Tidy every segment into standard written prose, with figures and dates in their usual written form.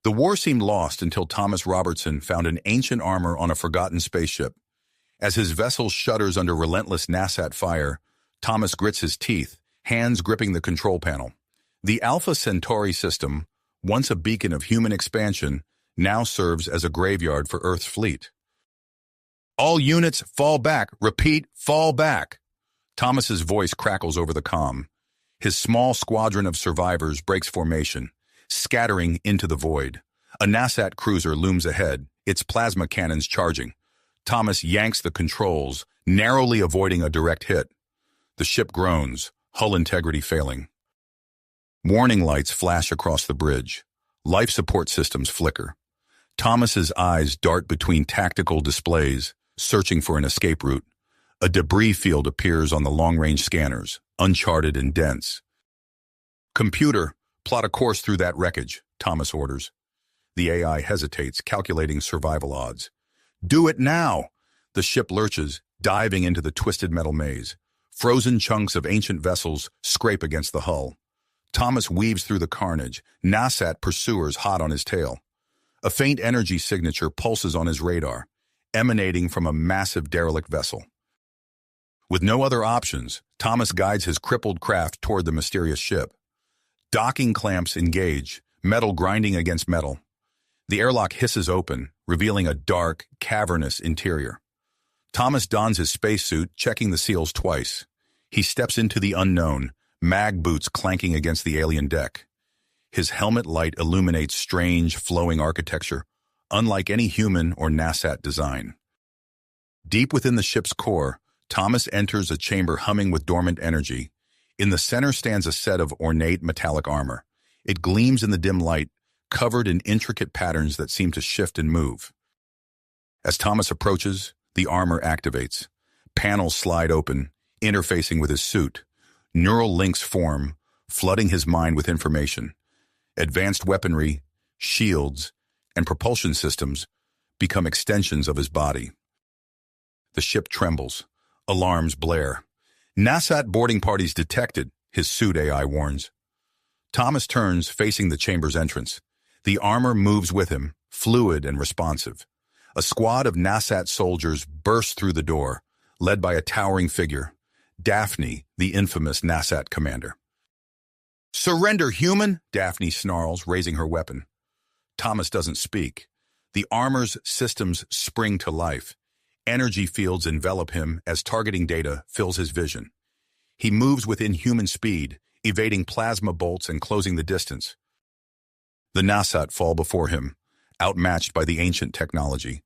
The war seemed lost until Thomas Robertson found an ancient armor on a forgotten spaceship. As his vessel shudders under relentless NASAT fire, Thomas grits his teeth, hands gripping the control panel. The Alpha Centauri system, once a beacon of human expansion, now serves as a graveyard for Earth's fleet. All units, fall back. Repeat, fall back. Thomas's voice crackles over the comm. His small squadron of survivors breaks formation, scattering into the void. A NASAT cruiser looms ahead, its plasma cannons charging. Thomas yanks the controls, narrowly avoiding a direct hit. The ship groans, hull integrity failing. Warning lights flash across the bridge. Life support systems flicker. Thomas's eyes dart between tactical displays, searching for an escape route. A debris field appears on the long-range scanners, uncharted and dense. Computer, plot a course through that wreckage, Thomas orders. The AI hesitates, calculating survival odds. Do it now! The ship lurches, diving into the twisted metal maze. Frozen chunks of ancient vessels scrape against the hull. Thomas weaves through the carnage, NASAT pursuers hot on his tail. A faint energy signature pulses on his radar, emanating from a massive derelict vessel. With no other options, Thomas guides his crippled craft toward the mysterious ship. Docking clamps engage, metal grinding against metal. The airlock hisses open, revealing a dark, cavernous interior. Thomas dons his spacesuit, checking the seals twice. He steps into the unknown, mag boots clanking against the alien deck. His helmet light illuminates strange, flowing architecture, unlike any human or NASAT design. Deep within the ship's core, Thomas enters a chamber humming with dormant energy. In the center stands a set of ornate metallic armor. It gleams in the dim light, covered in intricate patterns that seem to shift and move. As Thomas approaches, the armor activates. Panels slide open, interfacing with his suit. Neural links form, flooding his mind with information. Advanced weaponry, shields, and propulsion systems become extensions of his body. The ship trembles. Alarms blare. NASAT boarding parties detected, his suit AI warns. Thomas turns, facing the chamber's entrance. The armor moves with him, fluid and responsive. A squad of NASAT soldiers bursts through the door, led by a towering figure, Daphne, the infamous NASAT commander. "Surrender, human!" Daphne snarls, raising her weapon. Thomas doesn't speak. The armor's systems spring to life. Energy fields envelop him as targeting data fills his vision. He moves with inhuman speed, evading plasma bolts and closing the distance. The NASAT fall before him, outmatched by the ancient technology.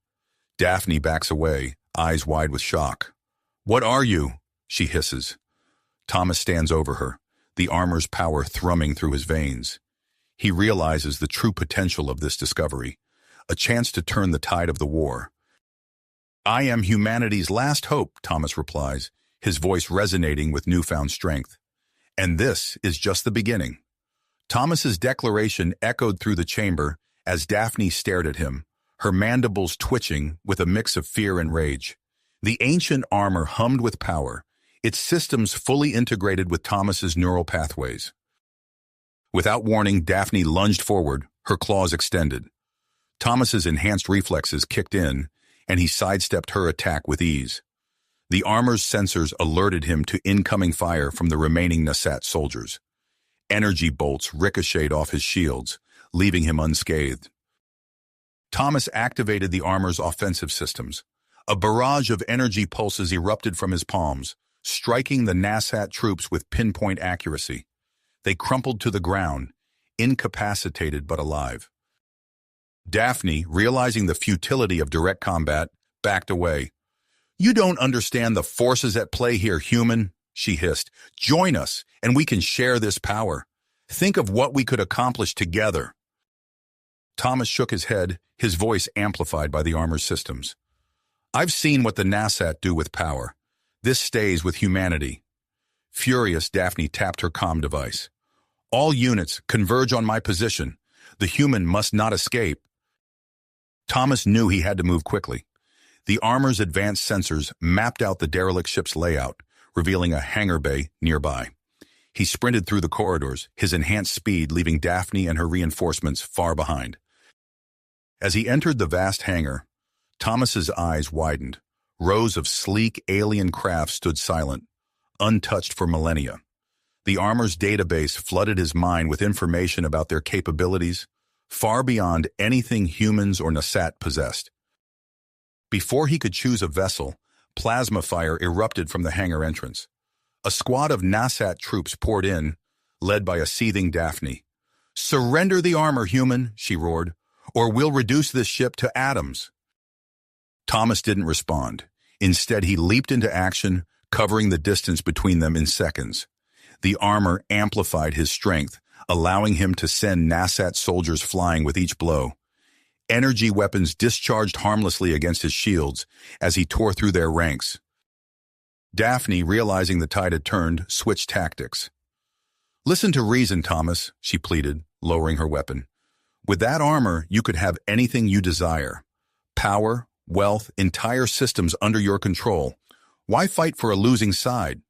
Daphne backs away, eyes wide with shock. "What are you?" she hisses. Thomas stands over her, the armor's power thrumming through his veins. He realizes the true potential of this discovery, a chance to turn the tide of the war. "I am humanity's last hope," Thomas replies, his voice resonating with newfound strength. And this is just the beginning. Thomas's declaration echoed through the chamber as Daphne stared at him, her mandibles twitching with a mix of fear and rage. The ancient armor hummed with power, its systems fully integrated with Thomas's neural pathways. Without warning, Daphne lunged forward, her claws extended. Thomas's enhanced reflexes kicked in, and he sidestepped her attack with ease. The armor's sensors alerted him to incoming fire from the remaining NASAT soldiers. Energy bolts ricocheted off his shields, leaving him unscathed. Thomas activated the armor's offensive systems. A barrage of energy pulses erupted from his palms, striking the NASAT troops with pinpoint accuracy. They crumpled to the ground, incapacitated but alive. Daphne, realizing the futility of direct combat, backed away. "You don't understand the forces at play here, human," she hissed. "Join us, and we can share this power. Think of what we could accomplish together." Thomas shook his head, his voice amplified by the armor's systems. "I've seen what the NASAT do with power. This stays with humanity." Furious, Daphne tapped her comm device. "All units, converge on my position. The human must not escape." Thomas knew he had to move quickly. The armor's advanced sensors mapped out the derelict ship's layout, revealing a hangar bay nearby. He sprinted through the corridors, his enhanced speed leaving Daphne and her reinforcements far behind. As he entered the vast hangar, Thomas's eyes widened. Rows of sleek alien craft stood silent, untouched for millennia. The armor's database flooded his mind with information about their capabilities, far beyond anything humans or Nasat possessed. Before he could choose a vessel, plasma fire erupted from the hangar entrance. A squad of Nasat troops poured in, led by a seething Daphne. "Surrender the armor, human," she roared, "or we'll reduce this ship to atoms." Thomas didn't respond. Instead, he leaped into action, covering the distance between them in seconds. The armor amplified his strength, allowing him to send Nasat soldiers flying with each blow. Energy weapons discharged harmlessly against his shields as he tore through their ranks. Daphne, realizing the tide had turned, switched tactics. "Listen to reason, Thomas," she pleaded, lowering her weapon. "With that armor, you could have anything you desire. Power, wealth, entire systems under your control. Why fight for a losing side?"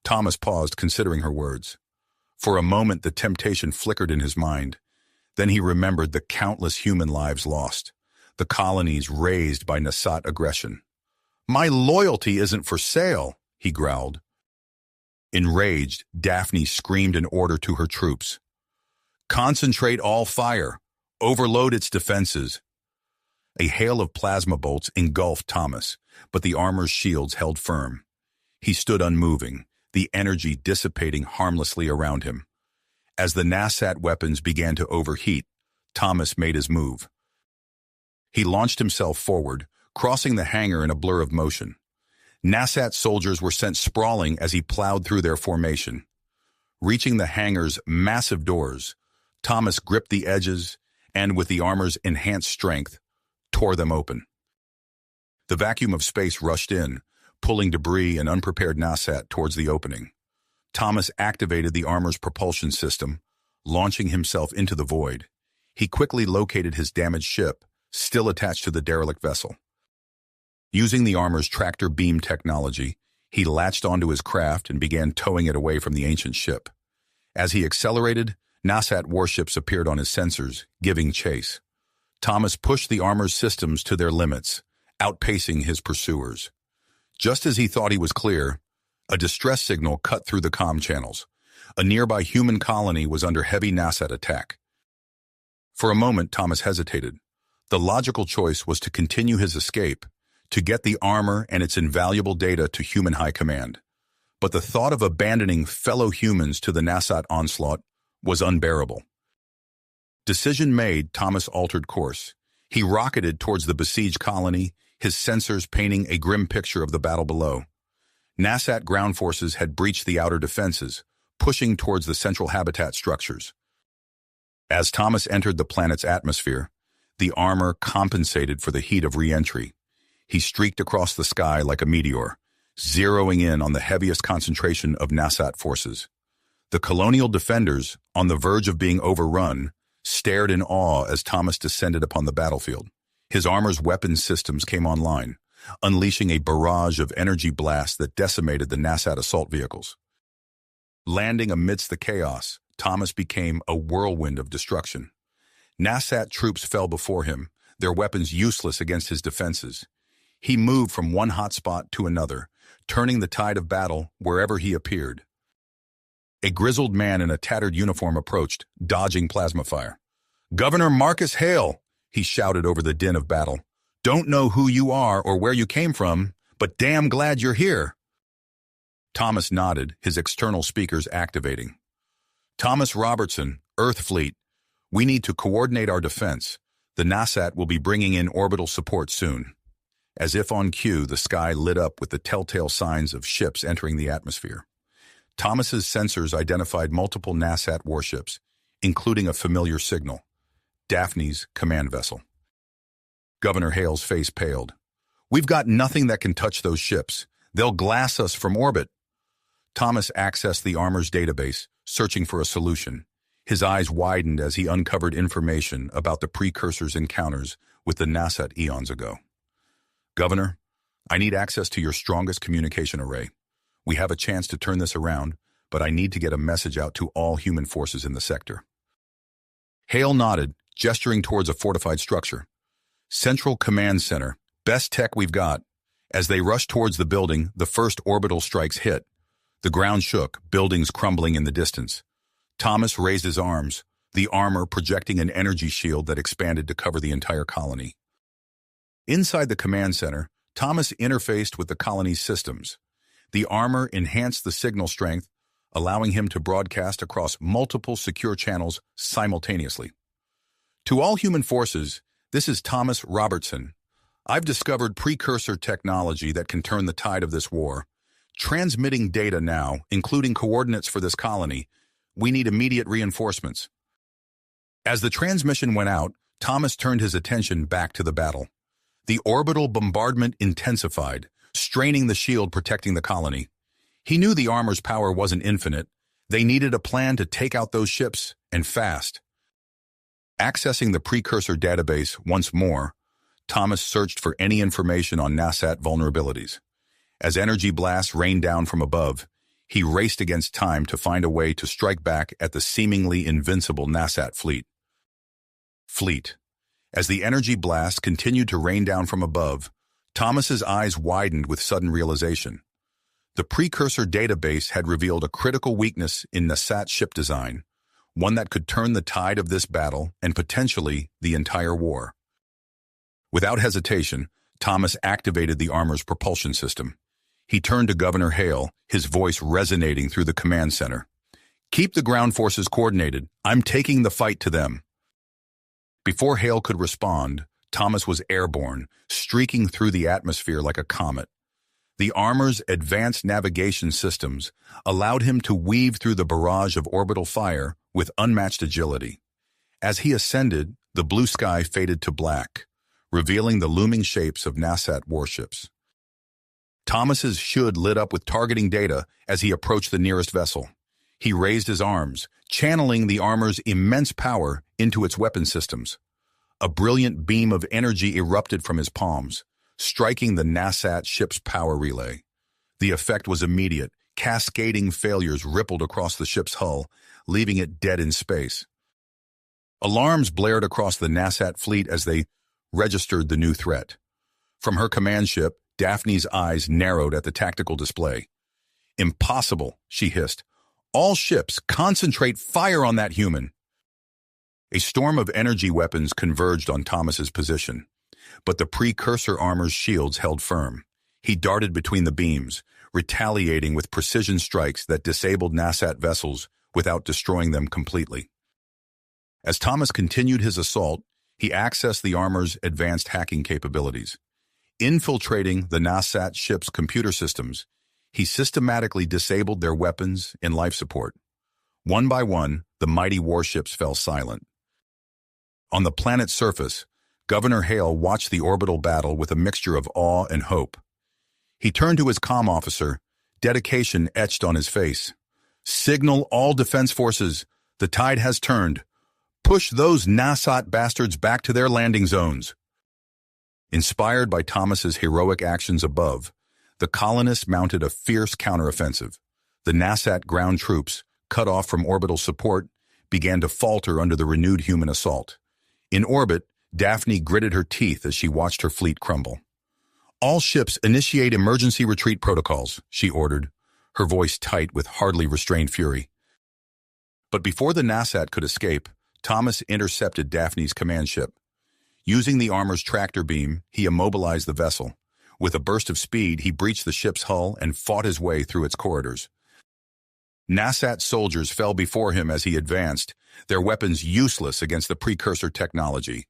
Thomas paused, considering her words. For a moment, the temptation flickered in his mind. Then he remembered the countless human lives lost, the colonies razed by Nasat aggression. "My loyalty isn't for sale," he growled. Enraged, Daphne screamed an order to her troops. "Concentrate all fire. Overload its defenses." A hail of plasma bolts engulfed Thomas, but the armor's shields held firm. He stood unmoving, the energy dissipating harmlessly around him. As the Nasat weapons began to overheat, Thomas made his move. He launched himself forward, crossing the hangar in a blur of motion. Nasat soldiers were sent sprawling as he plowed through their formation. Reaching the hangar's massive doors, Thomas gripped the edges and, with the armor's enhanced strength, tore them open. The vacuum of space rushed in, pulling debris and unprepared Nasat towards the opening. Thomas activated the armor's propulsion system, launching himself into the void. He quickly located his damaged ship, still attached to the derelict vessel. Using the armor's tractor beam technology, he latched onto his craft and began towing it away from the ancient ship. As he accelerated, Nasat warships appeared on his sensors, giving chase. Thomas pushed the armor's systems to their limits, outpacing his pursuers. Just as he thought he was clear, a distress signal cut through the comm channels. A nearby human colony was under heavy Nasat attack. For a moment, Thomas hesitated. The logical choice was to continue his escape, to get the armor and its invaluable data to human high command. But the thought of abandoning fellow humans to the Nasat onslaught was unbearable. Decision made, Thomas altered course. He rocketed towards the besieged colony, his sensors painting a grim picture of the battle below. Nasat ground forces had breached the outer defenses, pushing towards the central habitat structures. As Thomas entered the planet's atmosphere, the armor compensated for the heat of re-entry. He streaked across the sky like a meteor, zeroing in on the heaviest concentration of Nasat forces. The colonial defenders, on the verge of being overrun, stared in awe as Thomas descended upon the battlefield. His armor's weapons systems came online, unleashing a barrage of energy blasts that decimated the Nasat assault vehicles. Landing amidst the chaos, Thomas became a whirlwind of destruction. Nasat troops fell before him, their weapons useless against his defenses. He moved from one hotspot to another, turning the tide of battle wherever he appeared. A grizzled man in a tattered uniform approached, dodging plasma fire. "Governor Marcus Hale," he shouted over the din of battle. "Don't know who you are or where you came from, but damn glad you're here." Thomas nodded, his external speakers activating. "Thomas Robertson, Earth Fleet. We need to coordinate our defense. The Nasat will be bringing in orbital support soon." As if on cue, the sky lit up with the telltale signs of ships entering the atmosphere. Thomas's sensors identified multiple Nasat warships, including a familiar signal, Daphne's command vessel. Governor Hale's face paled. "We've got nothing that can touch those ships. They'll glass us from orbit." Thomas accessed the armor's database, searching for a solution. His eyes widened as he uncovered information about the precursor's encounters with the Nasat eons ago. "Governor, I need access to your strongest communication array. We have a chance to turn this around, but I need to get a message out to all human forces in the sector." Hale nodded, gesturing towards a fortified structure. Central Command Center. Best tech we've got. As they rushed towards the building, the first orbital strikes hit. The ground shook, buildings crumbling in the distance. Thomas raised his arms, the armor projecting an energy shield that expanded to cover the entire colony. Inside the command center, Thomas interfaced with the colony's systems. The armor enhanced the signal strength, allowing him to broadcast across multiple secure channels simultaneously. To all human forces, this is Thomas Robertson. I've discovered precursor technology that can turn the tide of this war. Transmitting data now, including coordinates for this colony. We need immediate reinforcements. As the transmission went out, Thomas turned his attention back to the battle. The orbital bombardment intensified, straining the shield protecting the colony. He knew the armor's power wasn't infinite. They needed a plan to take out those ships, and fast. Accessing the precursor database once more, Thomas searched for any information on NASAT vulnerabilities. As energy blasts rained down from above, he raced against time to find a way to strike back at the seemingly invincible NASAT fleet. As the energy blast continued to rain down from above, Thomas's eyes widened with sudden realization. The precursor database had revealed a critical weakness in NASAT ship design, one that could turn the tide of this battle and potentially the entire war. Without hesitation, Thomas activated the armor's propulsion system. He turned to Governor Hale, his voice resonating through the command center. "Keep the ground forces coordinated. I'm taking the fight to them." Before Hale could respond, Thomas was airborne, streaking through the atmosphere like a comet. The armor's advanced navigation systems allowed him to weave through the barrage of orbital fire with unmatched agility. As he ascended, the blue sky faded to black, revealing the looming shapes of NASAT warships. Thomas's shield lit up with targeting data as he approached the nearest vessel. He raised his arms, channeling the armor's immense power into its weapon systems. A brilliant beam of energy erupted from his palms, striking the NASAT ship's power relay. The effect was immediate. Cascading failures rippled across the ship's hull, leaving it dead in space. Alarms blared across the NASAT fleet as they registered the new threat. From her command ship, Daphne's eyes narrowed at the tactical display. "Impossible," she hissed. "All ships, concentrate fire on that human." A storm of energy weapons converged on Thomas's position, but the precursor armor's shields held firm. He darted between the beams, retaliating with precision strikes that disabled NASAT vessels without destroying them completely. As Thomas continued his assault, he accessed the armor's advanced hacking capabilities. Infiltrating the NASAT ship's computer systems, he systematically disabled their weapons and life support. One by one, the mighty warships fell silent. On the planet's surface, Governor Hale watched the orbital battle with a mixture of awe and hope. He turned to his comm officer, dedication etched on his face. "Signal all defense forces. The tide has turned. Push those NASAT bastards back to their landing zones." Inspired by Thomas's heroic actions above, the colonists mounted a fierce counteroffensive. The NASAT ground troops, cut off from orbital support, began to falter under the renewed human assault. In orbit, Daphne gritted her teeth as she watched her fleet crumble. "All ships initiate emergency retreat protocols," she ordered, her voice tight with hardly restrained fury. But before the NASAT could escape, Thomas intercepted Daphne's command ship. Using the armor's tractor beam, he immobilized the vessel. With a burst of speed, he breached the ship's hull and fought his way through its corridors. NASAT soldiers fell before him as he advanced, their weapons useless against the precursor technology.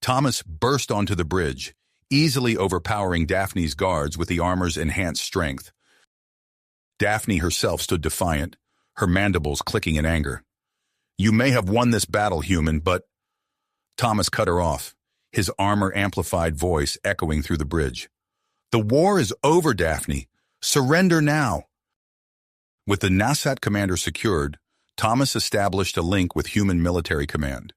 Thomas burst onto the bridge, easily overpowering Daphne's guards with the armor's enhanced strength. Daphne herself stood defiant, her mandibles clicking in anger. "You may have won this battle, human, but—" Thomas cut her off, his armor-amplified voice echoing through the bridge. "The war is over, Daphne. Surrender now." With the NASAT commander secured, Thomas established a link with human military command.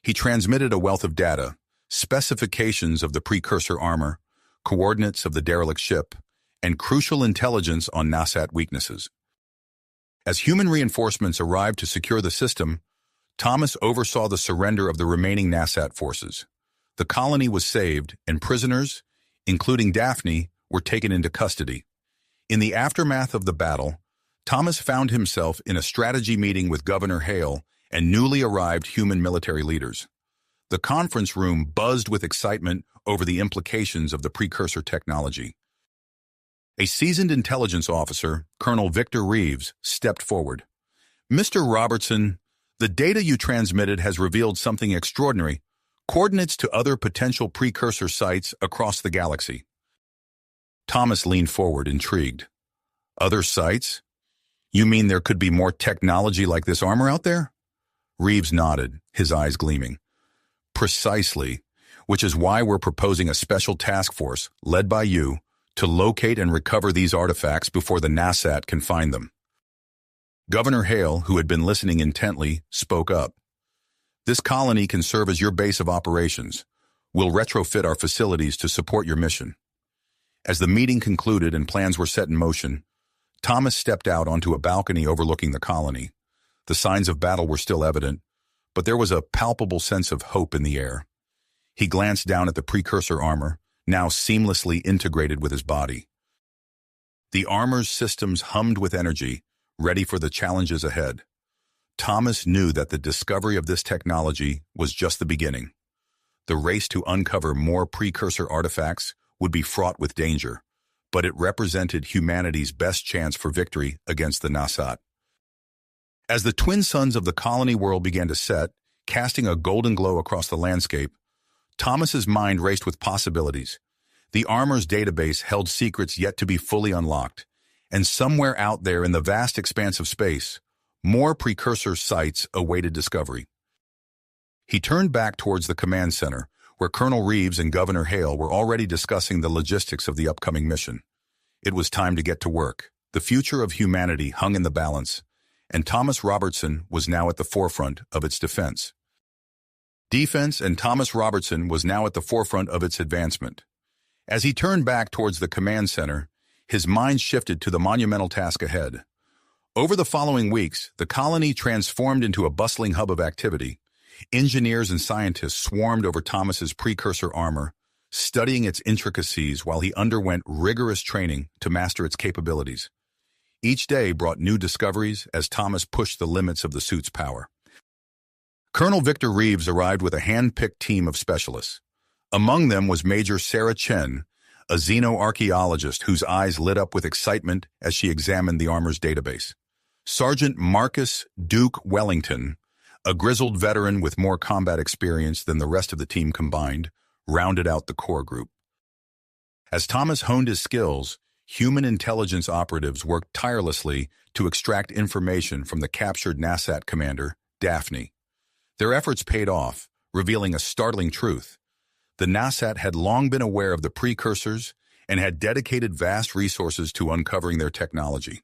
He transmitted a wealth of data, specifications of the precursor armor, coordinates of the derelict ship, and crucial intelligence on NASAT weaknesses. As human reinforcements arrived to secure the system, Thomas oversaw the surrender of the remaining NASAT forces. The colony was saved, and prisoners, including Daphne, were taken into custody. In the aftermath of the battle, Thomas found himself in a strategy meeting with Governor Hale and newly arrived human military leaders. The conference room buzzed with excitement over the implications of the precursor technology. A seasoned intelligence officer, Colonel Victor Reeves, stepped forward. "Mr. Robertson, the data you transmitted has revealed something extraordinary, coordinates to other potential precursor sites across the galaxy." Thomas leaned forward, intrigued. "Other sites? You mean there could be more technology like this armor out there?" Reeves nodded, his eyes gleaming. "Precisely, which is why we're proposing a special task force, led by you, to locate and recover these artifacts before the NASAT can find them." Governor Hale, who had been listening intently, spoke up. "This colony can serve as your base of operations. We'll retrofit our facilities to support your mission." As the meeting concluded and plans were set in motion, Thomas stepped out onto a balcony overlooking the colony. The signs of battle were still evident, but there was a palpable sense of hope in the air. He glanced down at the precursor armor, now seamlessly integrated with his body. The armor's systems hummed with energy, ready for the challenges ahead. Thomas knew that the discovery of this technology was just the beginning. The race to uncover more precursor artifacts would be fraught with danger, but it represented humanity's best chance for victory against the NASAT. As the twin suns of the colony world began to set, casting a golden glow across the landscape, Thomas's mind raced with possibilities. The armor's database held secrets yet to be fully unlocked, and somewhere out there in the vast expanse of space, more precursor sites awaited discovery. He turned back towards the command center, where Colonel Reeves and Governor Hale were already discussing the logistics of the upcoming mission. It was time to get to work. The future of humanity hung in the balance, and Thomas Robertson was now at the forefront of its defense. And Thomas Robertson was now at the forefront of its advancement. As he turned back towards the command center, his mind shifted to the monumental task ahead. Over the following weeks, the colony transformed into a bustling hub of activity. Engineers and scientists swarmed over Thomas's precursor armor, studying its intricacies while he underwent rigorous training to master its capabilities. Each day brought new discoveries as Thomas pushed the limits of the suit's power. Colonel Victor Reeves arrived with a hand-picked team of specialists. Among them was Major Sarah Chen, a xenoarchaeologist whose eyes lit up with excitement as she examined the armor's database. Sergeant Marcus Duke Wellington, a grizzled veteran with more combat experience than the rest of the team combined, rounded out the core group. As Thomas honed his skills, human intelligence operatives worked tirelessly to extract information from the captured NASAT commander, Daphne. Their efforts paid off, revealing a startling truth. The NASAT had long been aware of the precursors and had dedicated vast resources to uncovering their technology.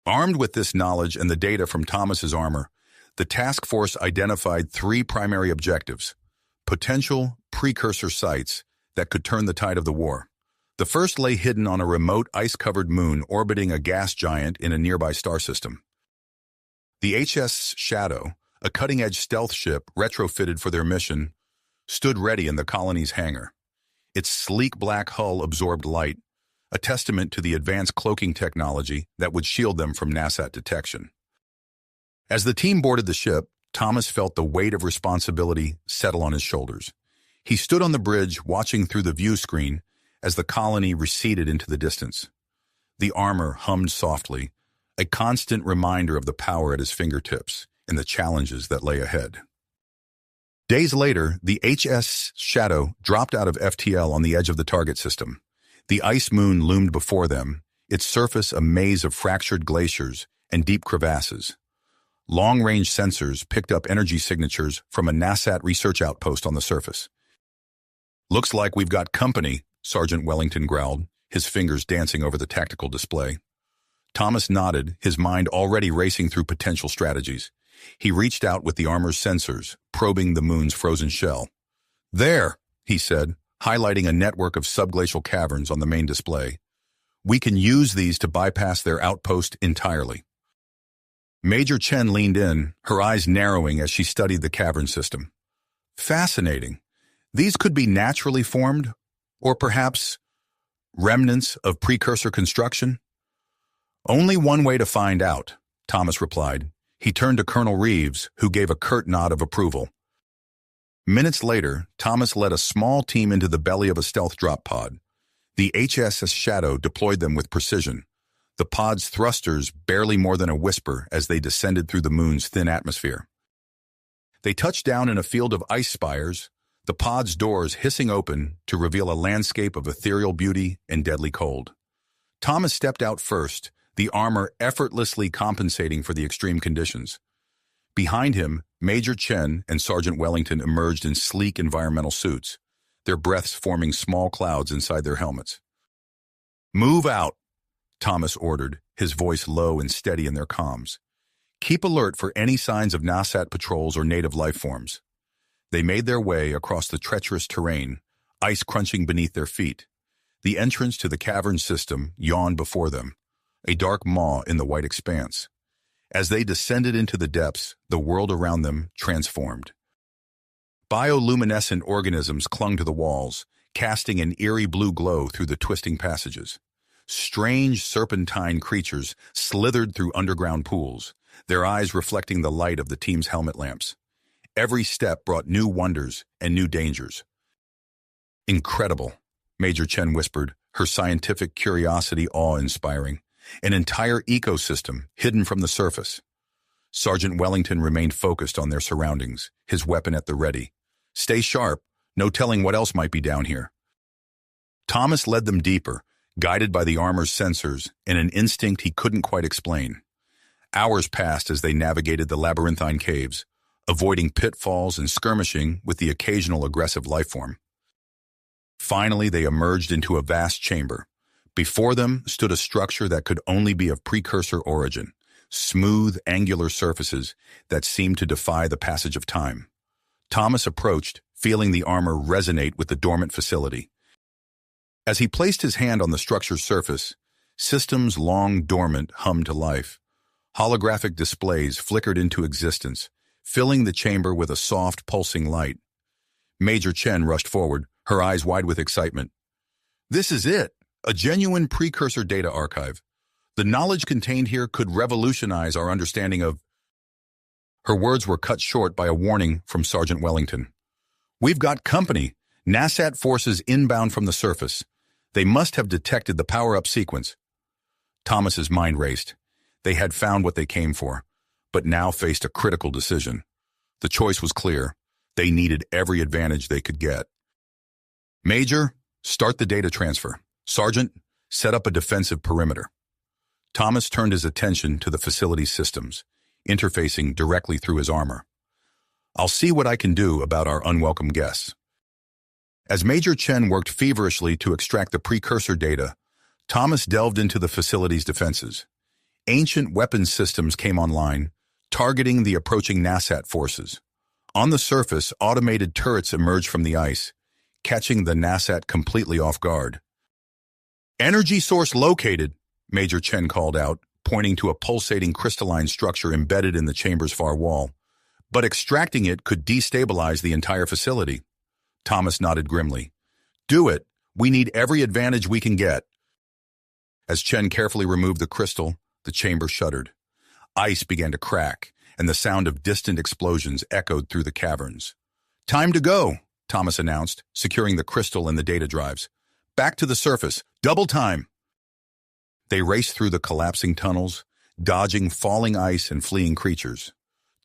Armed with this knowledge and the data from Thomas's armor, the task force identified three primary objectives: potential precursor sites that could turn the tide of the war. The first lay hidden on a remote ice-covered moon orbiting a gas giant in a nearby star system. The HS Shadow, a cutting-edge stealth ship retrofitted for their mission, stood ready in the colony's hangar. Its sleek black hull absorbed light, a testament to the advanced cloaking technology that would shield them from NASAT detection. As the team boarded the ship, Thomas felt the weight of responsibility settle on his shoulders. He stood on the bridge, watching through the view screen as the colony receded into the distance. The armor hummed softly, a constant reminder of the power at his fingertips and the challenges that lay ahead. Days later, the HS Shadow dropped out of FTL on the edge of the target system. The ice moon loomed before them, its surface a maze of fractured glaciers and deep crevasses. Long-range sensors picked up energy signatures from a NASAT research outpost on the surface. "Looks like we've got company," Sergeant Wellington growled, his fingers dancing over the tactical display. Thomas nodded, his mind already racing through potential strategies. He reached out with the armor's sensors, probing the moon's frozen shell. "There," he said, highlighting a network of subglacial caverns on the main display. "We can use these to bypass their outpost entirely." Major Chen leaned in, her eyes narrowing as she studied the cavern system. Fascinating. These could be naturally formed, or perhaps remnants of precursor construction? Only one way to find out, Thomas replied. He turned to Colonel Reeves, who gave a curt nod of approval. Minutes later, Thomas led a small team into the belly of a stealth drop pod. The HSS Shadow deployed them with precision, the pod's thrusters barely more than a whisper as they descended through the moon's thin atmosphere. They touched down in a field of ice spires, the pod's doors hissing open to reveal a landscape of ethereal beauty and deadly cold. Thomas stepped out first, the armor effortlessly compensating for the extreme conditions. Behind him, Major Chen and Sergeant Wellington emerged in sleek environmental suits, their breaths forming small clouds inside their helmets. "Move out," Thomas ordered, his voice low and steady in their comms. "Keep alert for any signs of Nasat patrols or native life forms." They made their way across the treacherous terrain, ice crunching beneath their feet. The entrance to the cavern system yawned before them, a dark maw in the white expanse. As they descended into the depths, the world around them transformed. Bioluminescent organisms clung to the walls, casting an eerie blue glow through the twisting passages. Strange serpentine creatures slithered through underground pools, their eyes reflecting the light of the team's helmet lamps. Every step brought new wonders and new dangers. "Incredible," Major Chen whispered, her scientific curiosity awe-inspiring. An entire ecosystem hidden from the surface. Sergeant Wellington remained focused on their surroundings, his weapon at the ready. "Stay sharp, no telling what else might be down here." Thomas led them deeper, guided by the armor's sensors and an instinct he couldn't quite explain. Hours passed as they navigated the labyrinthine caves, avoiding pitfalls and skirmishing with the occasional aggressive lifeform. Finally, they emerged into a vast chamber. Before them stood a structure that could only be of precursor origin, smooth, angular surfaces that seemed to defy the passage of time. Thomas approached, feeling the armor resonate with the dormant facility. As he placed his hand on the structure's surface, systems long dormant hummed to life. Holographic displays flickered into existence, filling the chamber with a soft, pulsing light. Major Chen rushed forward, her eyes wide with excitement. "This is it! A genuine precursor data archive. The knowledge contained here could revolutionize our understanding of—" Her words were cut short by a warning from Sergeant Wellington. "We've got company. Nasat forces inbound from the surface. They must have detected the power-up sequence." Thomas's mind raced. They had found what they came for, but now faced a critical decision. The choice was clear. They needed every advantage they could get. "Major, start the data transfer. Sergeant, set up a defensive perimeter." Thomas turned his attention to the facility's systems, interfacing directly through his armor. "I'll see what I can do about our unwelcome guests." As Major Chen worked feverishly to extract the precursor data, Thomas delved into the facility's defenses. Ancient weapons systems came online, targeting the approaching Nasat forces. On the surface, automated turrets emerged from the ice, catching the Nasat completely off guard. "Energy source located," Major Chen called out, pointing to a pulsating crystalline structure embedded in the chamber's far wall. "But extracting it could destabilize the entire facility." Thomas nodded grimly. "Do it. We need every advantage we can get." As Chen carefully removed the crystal, the chamber shuddered. Ice began to crack, and the sound of distant explosions echoed through the caverns. "Time to go," Thomas announced, securing the crystal and the data drives. "Back to the surface. Double time." They raced through the collapsing tunnels, dodging falling ice and fleeing creatures.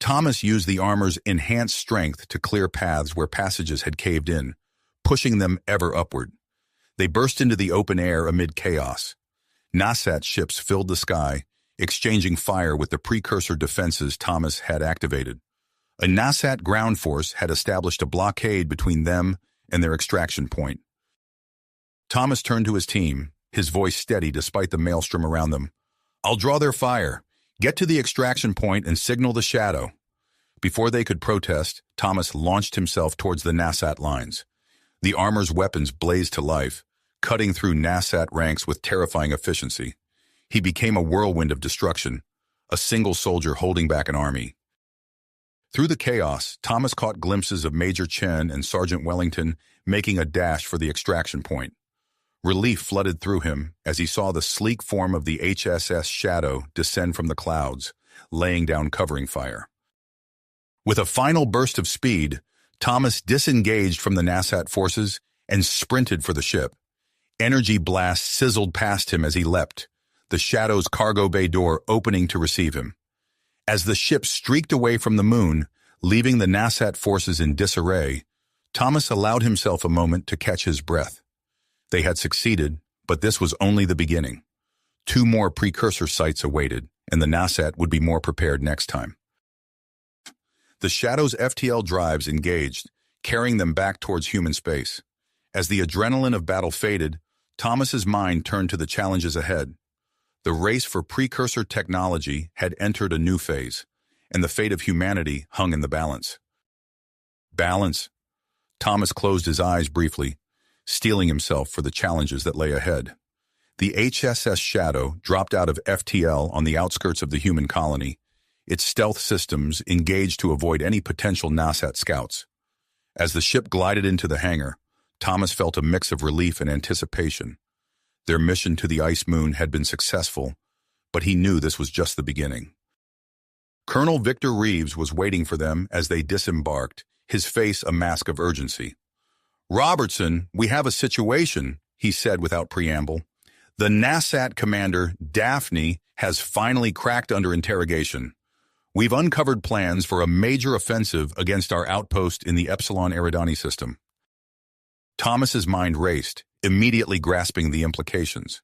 Thomas used the armor's enhanced strength to clear paths where passages had caved in, pushing them ever upward. They burst into the open air amid chaos. Nasat ships filled the sky, exchanging fire with the precursor defenses Thomas had activated. A Nasat ground force had established a blockade between them and their extraction point. Thomas turned to his team, his voice steady despite the maelstrom around them. "I'll draw their fire. Get to the extraction point and signal the shadow." Before they could protest, Thomas launched himself towards the Nasat lines. The armor's weapons blazed to life, cutting through Nasat ranks with terrifying efficiency. He became a whirlwind of destruction, a single soldier holding back an army. Through the chaos, Thomas caught glimpses of Major Chen and Sergeant Wellington making a dash for the extraction point. Relief flooded through him as he saw the sleek form of the HSS Shadow descend from the clouds, laying down covering fire. With a final burst of speed, Thomas disengaged from the NASAT forces and sprinted for the ship. Energy blasts sizzled past him as he leapt, the Shadow's cargo bay door opening to receive him. As the ship streaked away from the moon, leaving the NASAT forces in disarray, Thomas allowed himself a moment to catch his breath. They had succeeded, but this was only the beginning. 2 more precursor sites awaited, and the NASAT would be more prepared next time. The Shadow's FTL drives engaged, carrying them back towards human space. As the adrenaline of battle faded, Thomas's mind turned to the challenges ahead. The race for precursor technology had entered a new phase, and the fate of humanity hung in the balance. Balance. Thomas closed his eyes briefly, steeling himself for the challenges that lay ahead. The HSS Shadow dropped out of FTL on the outskirts of the human colony, its stealth systems engaged to avoid any potential NASAT scouts. As the ship glided into the hangar, Thomas felt a mix of relief and anticipation. Their mission to the ice moon had been successful, but he knew this was just the beginning. Colonel Victor Reeves was waiting for them as they disembarked, his face a mask of urgency. "Robertson, we have a situation," he said without preamble. "The NASAT commander, Daphne, has finally cracked under interrogation. We've uncovered plans for a major offensive against our outpost in the Epsilon Eridani system." Thomas's mind raced, immediately grasping the implications.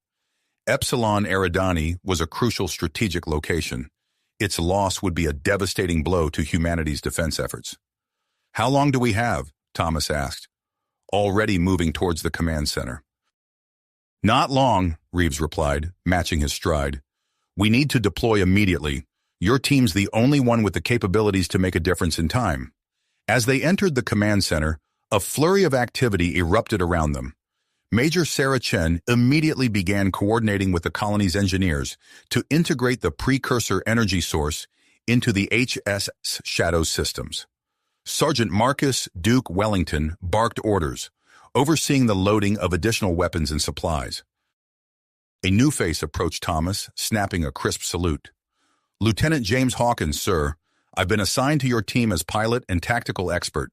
Epsilon Eridani was a crucial strategic location. Its loss would be a devastating blow to humanity's defense efforts. "How long do we have?" Thomas asked, already moving towards the command center. "Not long," Reeves replied, matching his stride. "We need to deploy immediately. Your team's the only one with the capabilities to make a difference in time." As they entered the command center, a flurry of activity erupted around them. Major Sarah Chen immediately began coordinating with the colony's engineers to integrate the precursor energy source into the HSS Shadow systems. Sergeant Marcus Duke Wellington barked orders, overseeing the loading of additional weapons and supplies. A new face approached Thomas, snapping a crisp salute. "Lieutenant James Hawkins, sir. I've been assigned to your team as pilot and tactical expert."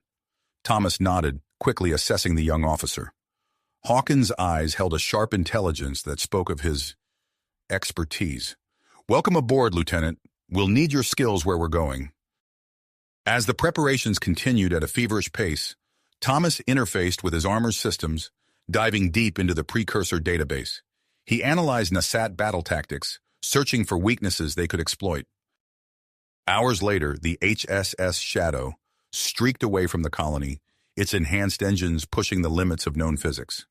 Thomas nodded, quickly assessing the young officer. Hawkins' eyes held a sharp intelligence that spoke of his expertise. "Welcome aboard, Lieutenant. We'll need your skills where we're going." As the preparations continued at a feverish pace, Thomas interfaced with his armor's systems, diving deep into the precursor database. He analyzed NASAT battle tactics, searching for weaknesses they could exploit. Hours later, the HSS Shadow streaked away from the colony, its enhanced engines pushing the limits of known physics.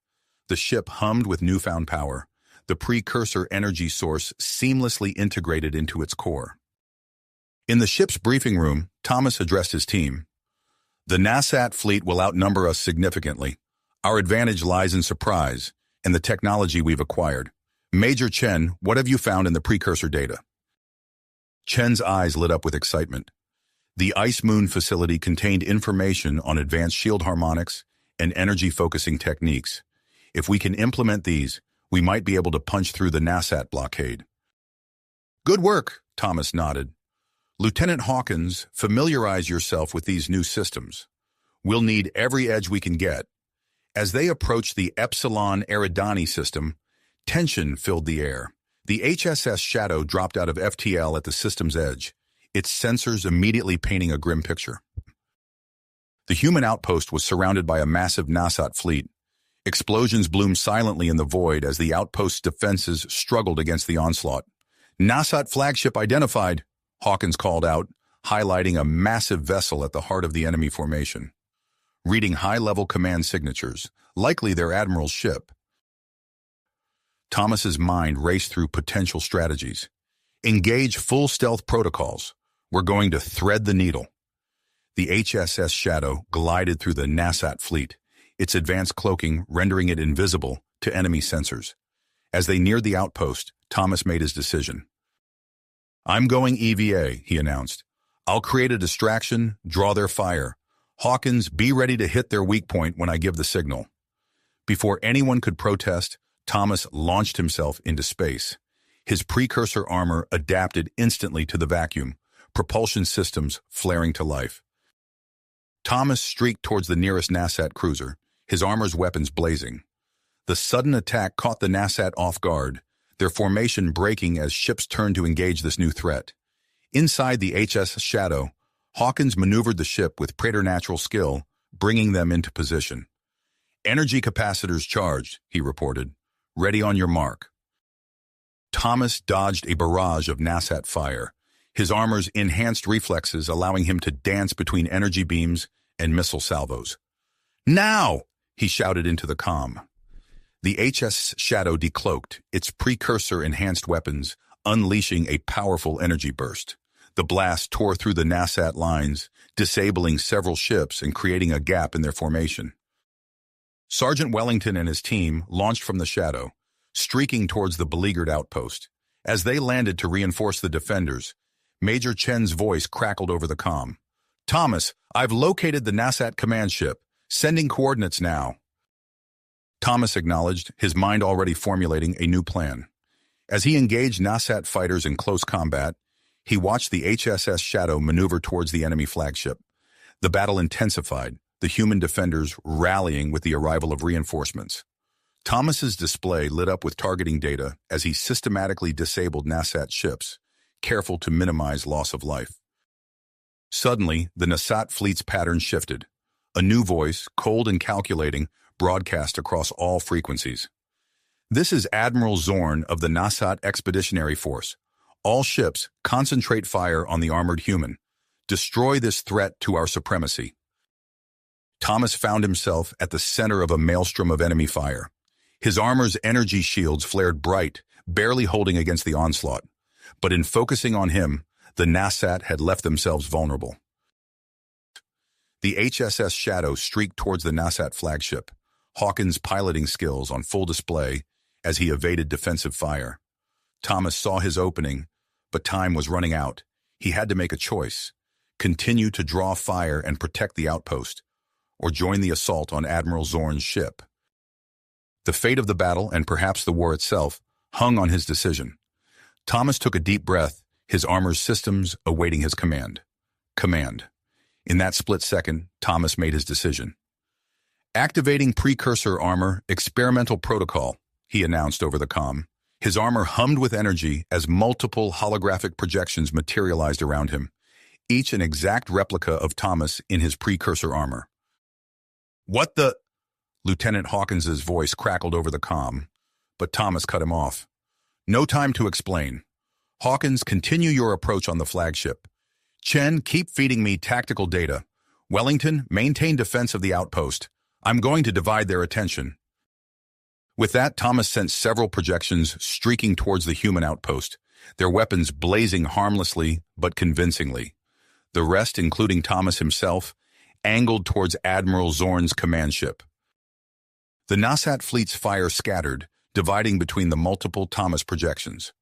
The ship hummed with newfound power, the precursor energy source seamlessly integrated into its core. In the ship's briefing room, Thomas addressed his team. "The NASAT fleet will outnumber us significantly. Our advantage lies in surprise and the technology we've acquired. Major Chen, what have you found in the precursor data?" Chen's eyes lit up with excitement. The Ice Moon facility contained information on advanced shield harmonics and energy-focusing techniques. If we can implement these, we might be able to punch through the NASAT blockade. "Good work," Thomas nodded. "Lieutenant Hawkins, familiarize yourself with these new systems. We'll need every edge we can get." As they approached the Epsilon Eridani system, tension filled the air. The HSS Shadow dropped out of FTL at the system's edge, its sensors immediately painting a grim picture. The human outpost was surrounded by a massive NASAT fleet. Explosions bloomed silently in the void as the outpost's defenses struggled against the onslaught. "NASAT flagship identified," Hawkins called out, highlighting a massive vessel at the heart of the enemy formation. Reading high-level command signatures, likely their admiral's ship. Thomas's mind raced through potential strategies. Engage full stealth protocols. We're going to thread the needle. The HSS Shadow glided through the NASAT fleet, its advanced cloaking rendering it invisible to enemy sensors. As they neared the outpost, Thomas made his decision. "I'm going EVA," he announced. "I'll create a distraction, draw their fire. Hawkins, be ready to hit their weak point when I give the signal." Before anyone could protest, Thomas launched himself into space. His precursor armor adapted instantly to the vacuum, propulsion systems flaring to life. Thomas streaked towards the nearest NASAT cruiser, his armor's weapons blazing. The sudden attack caught the NASAT off guard, their formation breaking as ships turned to engage this new threat. Inside the HS Shadow, Hawkins maneuvered the ship with preternatural skill, bringing them into position. "Energy capacitors charged," he reported. "Ready on your mark." Thomas dodged a barrage of NASAT fire, his armor's enhanced reflexes allowing him to dance between energy beams and missile salvos. "Now!" he shouted into the comm. The HS Shadow decloaked, its precursor-enhanced weapons unleashing a powerful energy burst. The blast tore through the NASAT lines, disabling several ships and creating a gap in their formation. Sergeant Wellington and his team launched from the Shadow, streaking towards the beleaguered outpost. As they landed to reinforce the defenders, Major Chen's voice crackled over the comm. "Thomas, I've located the NASAT command ship. Sending coordinates now." Thomas acknowledged, his mind already formulating a new plan. As he engaged NASAT fighters in close combat, he watched the HSS Shadow maneuver towards the enemy flagship. The battle intensified, the human defenders rallying with the arrival of reinforcements. Thomas's display lit up with targeting data as he systematically disabled NASAT ships, careful to minimize loss of life. Suddenly, the NASAT fleet's pattern shifted. A new voice, cold and calculating, broadcast across all frequencies. "This is Admiral Zorn of the NASAT Expeditionary Force. All ships, concentrate fire on the armored human. Destroy this threat to our supremacy." Thomas found himself at the center of a maelstrom of enemy fire. His armor's energy shields flared bright, barely holding against the onslaught. But in focusing on him, the NASAT had left themselves vulnerable. The HSS Shadow streaked towards the NASAT flagship, Hawkins' piloting skills on full display as he evaded defensive fire. Thomas saw his opening, but time was running out. He had to make a choice: continue to draw fire and protect the outpost, or join the assault on Admiral Zorn's ship. The fate of the battle, and perhaps the war itself, hung on his decision. Thomas took a deep breath, his armor's systems awaiting his command. In that split second, Thomas made his decision. "Activating precursor armor, experimental protocol," he announced over the comm. His armor hummed with energy as multiple holographic projections materialized around him, each an exact replica of Thomas in his precursor armor. "What the—" Lieutenant Hawkins's voice crackled over the comm, but Thomas cut him off. "No time to explain. Hawkins, continue your approach on the flagship. Chen, keep feeding me tactical data. Wellington, maintain defense of the outpost. I'm going to divide their attention." With that, Thomas sent several projections streaking towards the human outpost, their weapons blazing harmlessly but convincingly. The rest, including Thomas himself, angled towards Admiral Zorn's command ship. The NASAT fleet's fire scattered, dividing between the multiple Thomas projections.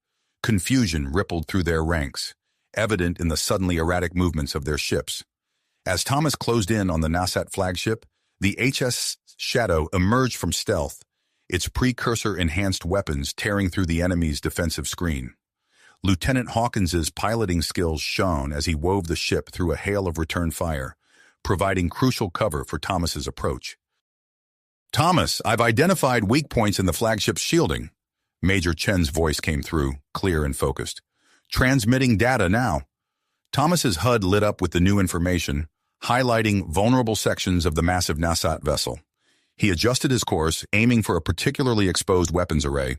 Confusion rippled through their ranks, evident in the suddenly erratic movements of their ships. As Thomas closed in on the NASAT flagship, the HS Shadow emerged from stealth, its precursor-enhanced weapons tearing through the enemy's defensive screen. Lieutenant Hawkins's piloting skills shone as he wove the ship through a hail of return fire, providing crucial cover for Thomas's approach. "Thomas, I've identified weak points in the flagship's shielding." Major Chen's voice came through, clear and focused. "Transmitting data now." Thomas's HUD lit up with the new information, highlighting vulnerable sections of the massive NASAT vessel. He adjusted his course, aiming for a particularly exposed weapons array.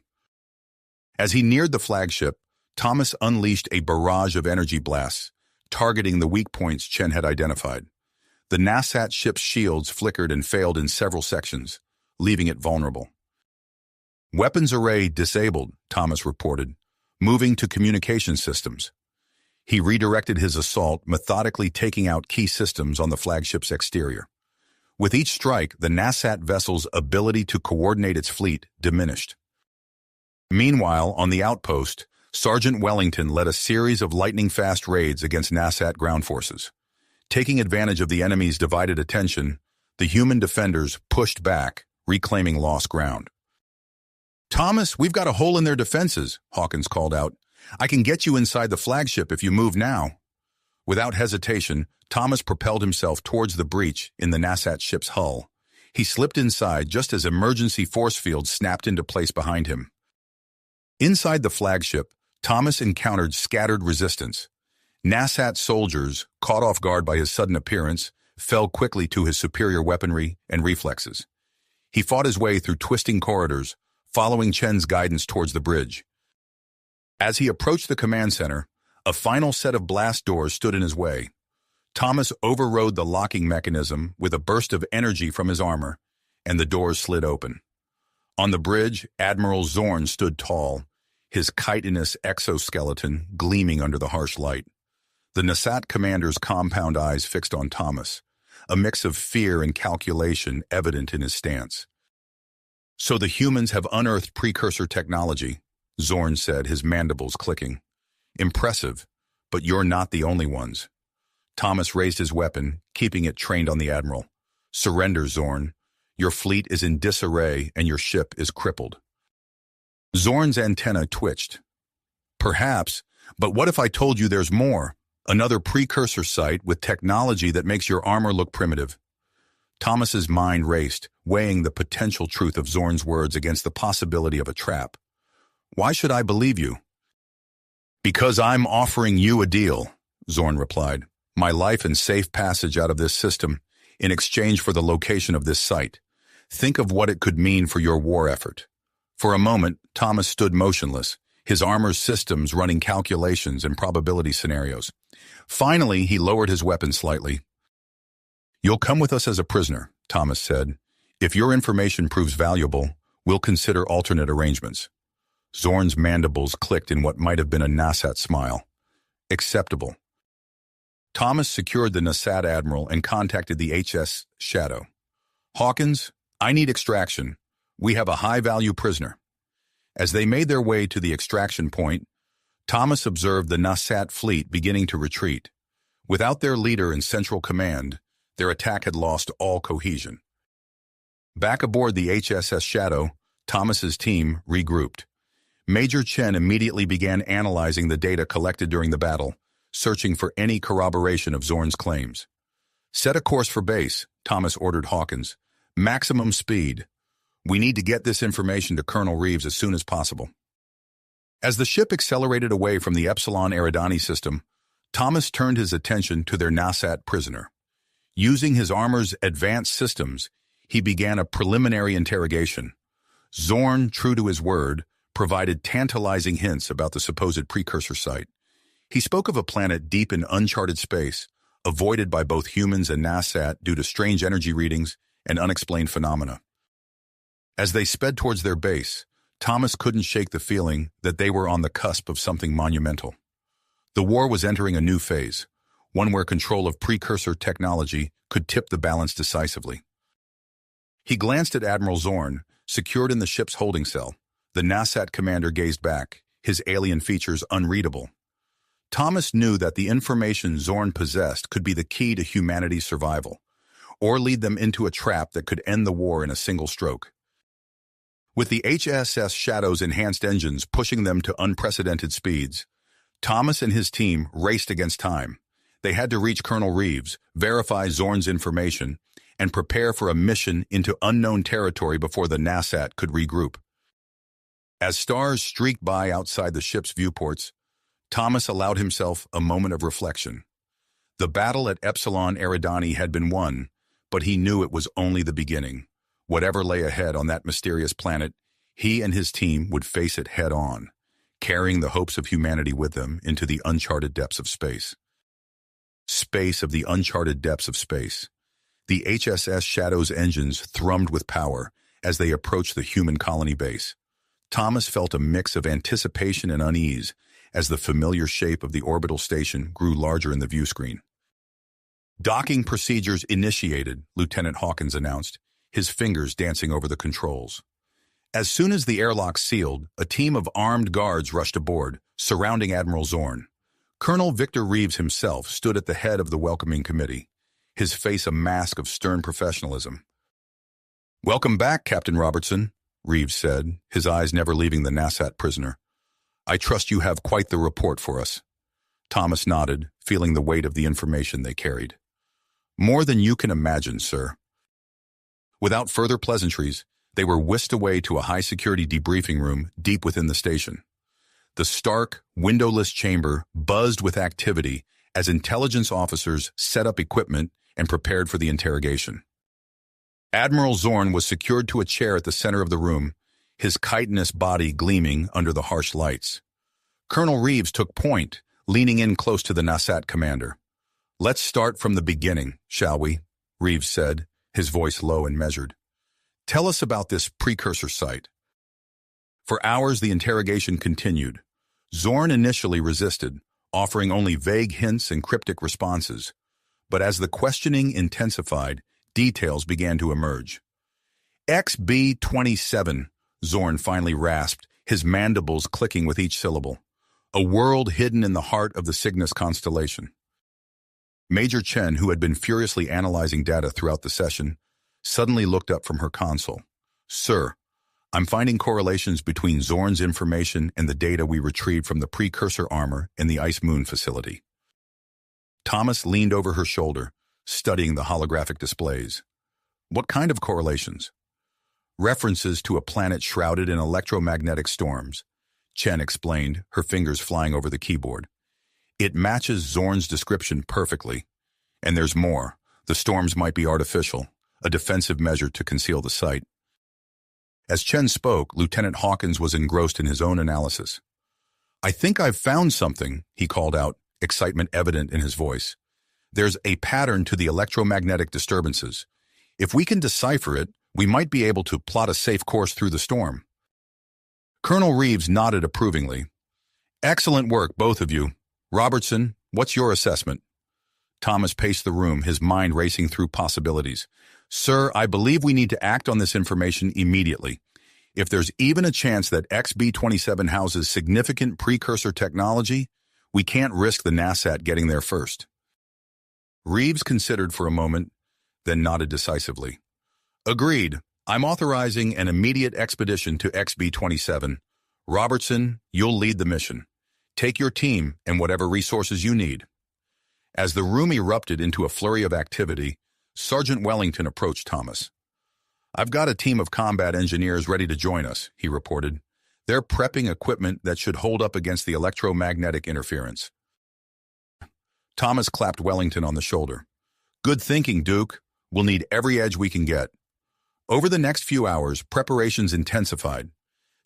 As he neared the flagship, Thomas unleashed a barrage of energy blasts, targeting the weak points Chen had identified. The NASAT ship's shields flickered and failed in several sections, leaving it vulnerable. "Weapons array disabled," Thomas reported, moving to communication systems. He redirected his assault, methodically taking out key systems on the flagship's exterior. With each strike, the NASAT vessel's ability to coordinate its fleet diminished. Meanwhile, on the outpost, Sergeant Wellington led a series of lightning-fast raids against Nasat ground forces. Taking advantage of the enemy's divided attention, the human defenders pushed back, reclaiming lost ground. "Thomas, we've got a hole in their defenses," Hawkins called out. "I can get you inside the flagship if you move now." Without hesitation, Thomas propelled himself towards the breach in the Nasat ship's hull. He slipped inside just as emergency force fields snapped into place behind him. Inside the flagship, Thomas encountered scattered resistance. Nasat soldiers, caught off guard by his sudden appearance, fell quickly to his superior weaponry and reflexes. He fought his way through twisting corridors, following Chen's guidance towards the bridge. As he approached the command center, a final set of blast doors stood in his way. Thomas overrode the locking mechanism with a burst of energy from his armor, and the doors slid open. On the bridge, Admiral Zorn stood tall, his chitinous exoskeleton gleaming under the harsh light. The Nasat commander's compound eyes fixed on Thomas, a mix of fear and calculation evident in his stance. "So the humans have unearthed precursor technology," Zorn said, his mandibles clicking. "Impressive, but you're not the only ones." Thomas raised his weapon, keeping it trained on the Admiral. "Surrender, Zorn. Your fleet is in disarray and your ship is crippled." Zorn's antenna twitched. "Perhaps, but what if I told you there's more? Another precursor site with technology that makes your armor look primitive?" Thomas's mind raced, weighing the potential truth of Zorn's words against the possibility of a trap. "Why should I believe you?" "Because I'm offering you a deal," Zorn replied. "My life and safe passage out of this system in exchange for the location of this site. Think of what it could mean for your war effort." For a moment, Thomas stood motionless, his armor's systems running calculations and probability scenarios. Finally, he lowered his weapon slightly. "You'll come with us as a prisoner," Thomas said. "If your information proves valuable, we'll consider alternate arrangements." Zorn's mandibles clicked in what might have been a Nasat smile. "Acceptable." Thomas secured the Nasat admiral and contacted the HS Shadow. "Hawkins, I need extraction. We have a high-value prisoner." As they made their way to the extraction point, Thomas observed the Nasat fleet beginning to retreat. Without their leader in central command, their attack had lost all cohesion. Back aboard the HSS Shadow, Thomas's team regrouped. Major Chen immediately began analyzing the data collected during the battle, searching for any corroboration of Zorn's claims. "Set a course for base," Thomas ordered Hawkins. "Maximum speed. We need to get this information to Colonel Reeves as soon as possible." As the ship accelerated away from the Epsilon Eridani system, Thomas turned his attention to their Nasat prisoner. Using his armor's advanced systems, he began a preliminary interrogation. Zorn, true to his word, provided tantalizing hints about the supposed precursor site. He spoke of a planet deep in uncharted space, avoided by both humans and Nasat due to strange energy readings and unexplained phenomena. As they sped towards their base, Thomas couldn't shake the feeling that they were on the cusp of something monumental. The war was entering a new phase, one where control of precursor technology could tip the balance decisively. He glanced at Admiral Zorn, secured in the ship's holding cell. The Nasat commander gazed back, his alien features unreadable. Thomas knew that the information Zorn possessed could be the key to humanity's survival, or lead them into a trap that could end the war in a single stroke. With the HSS Shadow's enhanced engines pushing them to unprecedented speeds, Thomas and his team raced against time. They had to reach Colonel Reeves, verify Zorn's information, and prepare for a mission into unknown territory before the Nasat could regroup. As stars streaked by outside the ship's viewports, Thomas allowed himself a moment of reflection. The battle at Epsilon Eridani had been won, but he knew it was only the beginning. Whatever lay ahead on that mysterious planet, he and his team would face it head-on, carrying the hopes of humanity with them into the uncharted depths of space. The uncharted depths of space. The HSS Shadow's engines thrummed with power as they approached the human colony base. Thomas felt a mix of anticipation and unease as the familiar shape of the orbital station grew larger in the view screen. "Docking procedures initiated," Lieutenant Hawkins announced, his fingers dancing over the controls. As soon as the airlock sealed, a team of armed guards rushed aboard, surrounding Admiral Zorn. Colonel Victor Reeves himself stood at the head of the welcoming committee, his face a mask of stern professionalism. "Welcome back, Captain Robertson," Reeves said, his eyes never leaving the Nasat prisoner. "I trust you have quite the report for us." Thomas nodded, feeling the weight of the information they carried. "More than you can imagine, sir." Without further pleasantries, they were whisked away to a high-security debriefing room deep within the station. The stark, windowless chamber buzzed with activity as intelligence officers set up equipment and prepared for the interrogation. Admiral Zorn was secured to a chair at the center of the room, his chitinous body gleaming under the harsh lights. Colonel Reeves took point, leaning in close to the Nasat commander. "Let's start from the beginning, shall we?" Reeves said, his voice low and measured. "Tell us about this precursor site." For hours the interrogation continued. Zorn initially resisted, offering only vague hints and cryptic responses. But as the questioning intensified, details began to emerge. XB-27, Zorn finally rasped, his mandibles clicking with each syllable. A world hidden in the heart of the Cygnus constellation. Major Chen, who had been furiously analyzing data throughout the session, suddenly looked up from her console. "Sir, I'm finding correlations between Zorn's information and the data we retrieved from the precursor armor in the Ice Moon facility." Thomas leaned over her shoulder, studying the holographic displays. "What kind of correlations?" "References to a planet shrouded in electromagnetic storms," Chen explained, her fingers flying over the keyboard. "It matches Zorn's description perfectly. And there's more. The storms might be artificial, a defensive measure to conceal the site." As Chen spoke, Lieutenant Hawkins was engrossed in his own analysis. "I think I've found something," he called out, excitement evident in his voice. "There's a pattern to the electromagnetic disturbances. If we can decipher it, we might be able to plot a safe course through the storm." Colonel Reeves nodded approvingly. "Excellent work, both of you. Robertson, what's your assessment?" Thomas paced the room, his mind racing through possibilities. "Sir, I believe we need to act on this information immediately. If there's even a chance that XB-27 houses significant precursor technology, we can't risk the Nasat getting there first." Reeves considered for a moment, then nodded decisively. "Agreed. I'm authorizing an immediate expedition to XB-27. Robertson, you'll lead the mission. Take your team and whatever resources you need." As the room erupted into a flurry of activity, Sergeant Wellington approached Thomas. "I've got a team of combat engineers ready to join us," he reported. "They're prepping equipment that should hold up against the electromagnetic interference." Thomas clapped Wellington on the shoulder. "Good thinking, Duke. We'll need every edge we can get." Over the next few hours, preparations intensified.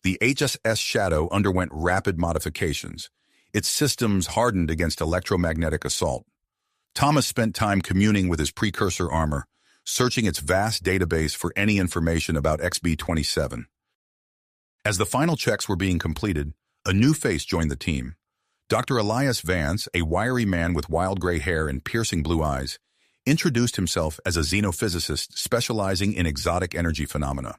The HSS Shadow underwent rapid modifications. Its systems hardened against electromagnetic assault. Thomas spent time communing with his precursor armor, searching its vast database for any information about XB-27. As the final checks were being completed, a new face joined the team. Dr. Elias Vance, a wiry man with wild gray hair and piercing blue eyes, introduced himself as a xenophysicist specializing in exotic energy phenomena.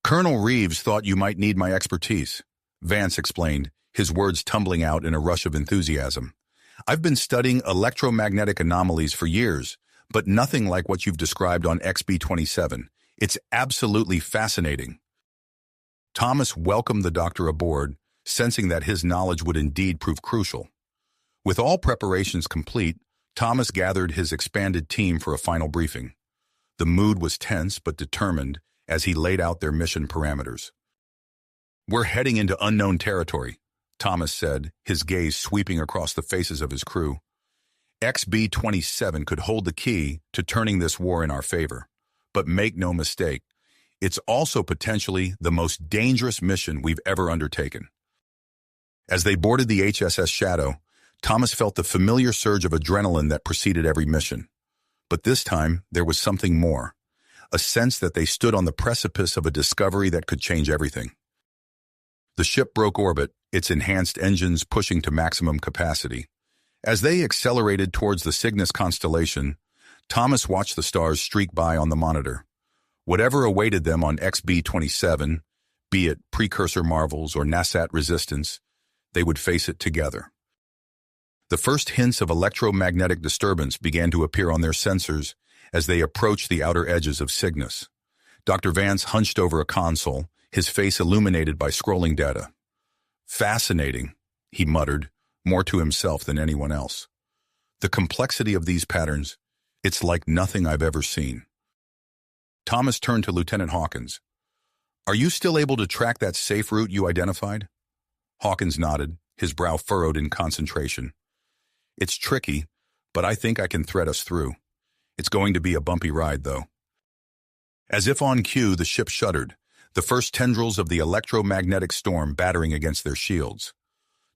"Colonel Reeves thought you might need my expertise," Vance explained, his words tumbling out in a rush of enthusiasm. "I've been studying electromagnetic anomalies for years, but nothing like what you've described on XB-27. It's absolutely fascinating." Thomas welcomed the doctor aboard, sensing that his knowledge would indeed prove crucial. With all preparations complete, Thomas gathered his expanded team for a final briefing. The mood was tense but determined as he laid out their mission parameters. "We're heading into unknown territory," Thomas said, his gaze sweeping across the faces of his crew. "XB-27 could hold the key to turning this war in our favor. But make no mistake, it's also potentially the most dangerous mission we've ever undertaken." As they boarded the HSS Shadow, Thomas felt the familiar surge of adrenaline that preceded every mission. But this time, there was something more, a sense that they stood on the precipice of a discovery that could change everything. The ship broke orbit, its enhanced engines pushing to maximum capacity. As they accelerated towards the Cygnus constellation, Thomas watched the stars streak by on the monitor. Whatever awaited them on XB-27, be it precursor marvels or Nasat resistance, they would face it together. The first hints of electromagnetic disturbance began to appear on their sensors as they approached the outer edges of Cygnus. Dr. Vance hunched over a console, his face illuminated by scrolling data. "Fascinating," he muttered, more to himself than anyone else. "The complexity of these patterns, it's like nothing I've ever seen." Thomas turned to Lieutenant Hawkins. "Are you still able to track that safe route you identified?" Hawkins nodded, his brow furrowed in concentration. "It's tricky, but I think I can thread us through. It's going to be a bumpy ride, though." As if on cue, the ship shuddered, the first tendrils of the electromagnetic storm battering against their shields.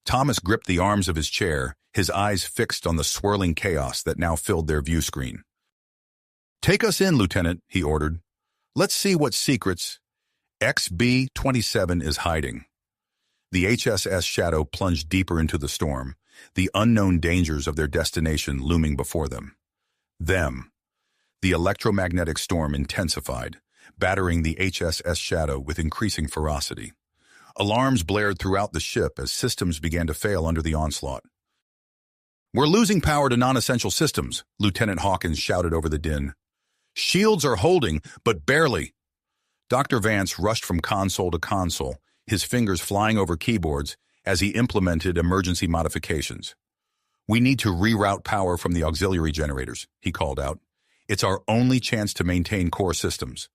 Thomas gripped the arms of his chair, his eyes fixed on the swirling chaos that now filled their view screen. "Take us in, Lieutenant," he ordered. "Let's see what secrets XB-27 is hiding." The HSS Shadow plunged deeper into the storm, the unknown dangers of their destination looming before them. The electromagnetic storm intensified, battering the HSS Shadow with increasing ferocity. Alarms blared throughout the ship as systems began to fail under the onslaught. "We're losing power to non-essential systems," Lieutenant Hawkins shouted over the din. "Shields are holding, but barely." Dr. Vance rushed from console to console, his fingers flying over keyboards as he implemented emergency modifications. "We need to reroute power from the auxiliary generators," he called out. "It's our only chance to maintain core systems."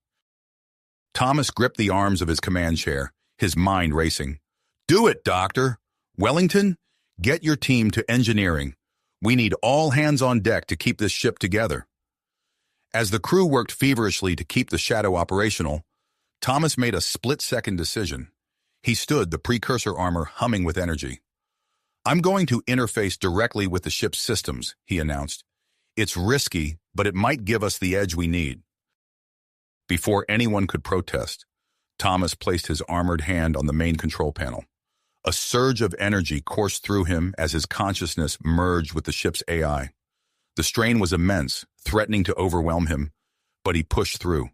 Thomas gripped the arms of his command chair, his mind racing. "Do it, Doctor! Wellington, get your team to engineering. We need all hands on deck to keep this ship together." As the crew worked feverishly to keep the Shadow operational, Thomas made a split-second decision. He stood, the precursor armor humming with energy. "I'm going to interface directly with the ship's systems," he announced. "It's risky, but it might give us the edge we need." Before anyone could protest, Thomas placed his armored hand on the main control panel. A surge of energy coursed through him as his consciousness merged with the ship's AI. The strain was immense, threatening to overwhelm him, but he pushed through.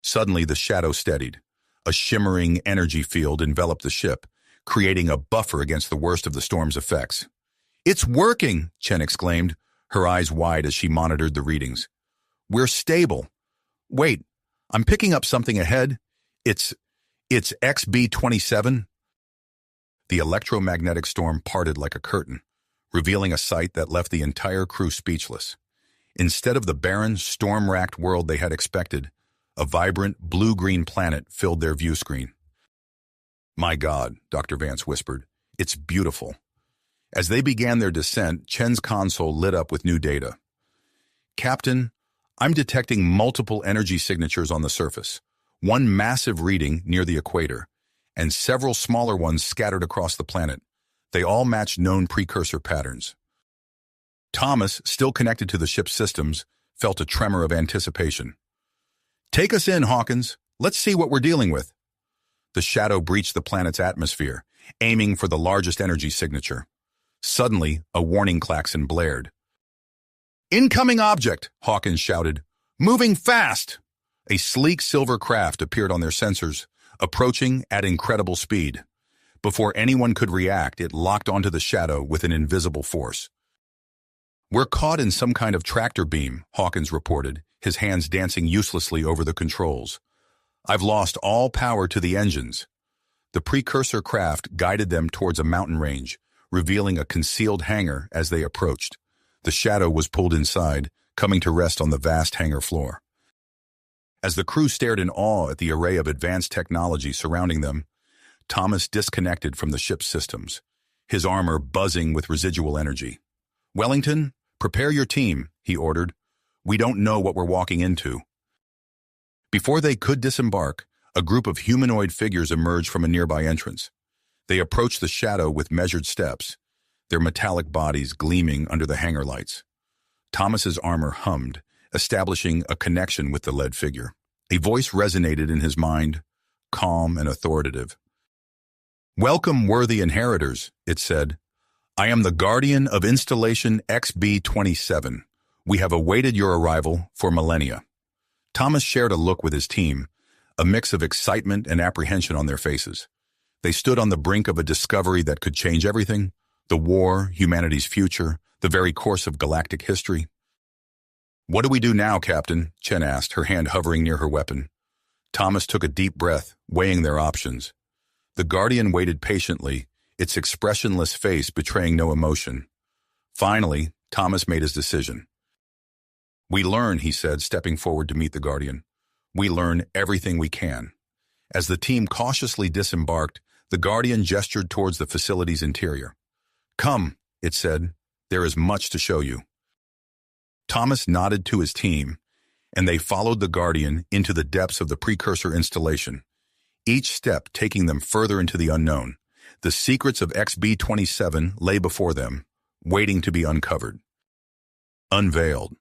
Suddenly, the Shadow steadied. A shimmering energy field enveloped the ship, creating a buffer against the worst of the storm's effects. "It's working!" Chen exclaimed, her eyes wide as she monitored the readings. "We're stable. Wait, I'm picking up something ahead. It's XB-27. The electromagnetic storm parted like a curtain, revealing a sight that left the entire crew speechless. Instead of the barren, storm-racked world they had expected, a vibrant, blue-green planet filled their view screen. "My God," Dr. Vance whispered, "it's beautiful." As they began their descent, Chen's console lit up with new data. "Captain, I'm detecting multiple energy signatures on the surface, one massive reading near the equator, and several smaller ones scattered across the planet. They all match known precursor patterns." Thomas, still connected to the ship's systems, felt a tremor of anticipation. "Take us in, Hawkins. Let's see what we're dealing with." The Shadow breached the planet's atmosphere, aiming for the largest energy signature. Suddenly, a warning klaxon blared. "Incoming object!" Hawkins shouted. "Moving fast!" A sleek silver craft appeared on their sensors, approaching at incredible speed. Before anyone could react, it locked onto the Shadow with an invisible force. "We're caught in some kind of tractor beam," Hawkins reported, his hands dancing uselessly over the controls. "I've lost all power to the engines." The precursor craft guided them towards a mountain range, revealing a concealed hangar as they approached. The Shadow was pulled inside, coming to rest on the vast hangar floor. As the crew stared in awe at the array of advanced technology surrounding them, Thomas disconnected from the ship's systems, his armor buzzing with residual energy. "Wellington, prepare your team," he ordered. "We don't know what we're walking into." Before they could disembark, a group of humanoid figures emerged from a nearby entrance. They approached the Shadow with measured steps, their metallic bodies gleaming under the hangar lights. Thomas's armor hummed, establishing a connection with the lead figure. A voice resonated in his mind, calm and authoritative. "Welcome, worthy inheritors," it said. "I am the guardian of installation XB-27. We have awaited your arrival for millennia." Thomas shared a look with his team, a mix of excitement and apprehension on their faces. They stood on the brink of a discovery that could change everything: the war, humanity's future, the very course of galactic history. "What do we do now, Captain?" Chen asked, her hand hovering near her weapon. Thomas took a deep breath, weighing their options. The Guardian waited patiently, its expressionless face betraying no emotion. Finally, Thomas made his decision. "We learn," he said, stepping forward to meet the Guardian. "We learn everything we can." As the team cautiously disembarked, the Guardian gestured towards the facility's interior. "Come," it said, "there is much to show you." Thomas nodded to his team, and they followed the Guardian into the depths of the precursor installation, each step taking them further into the unknown. The secrets of XB-27 lay before them, waiting to be uncovered. Unveiled.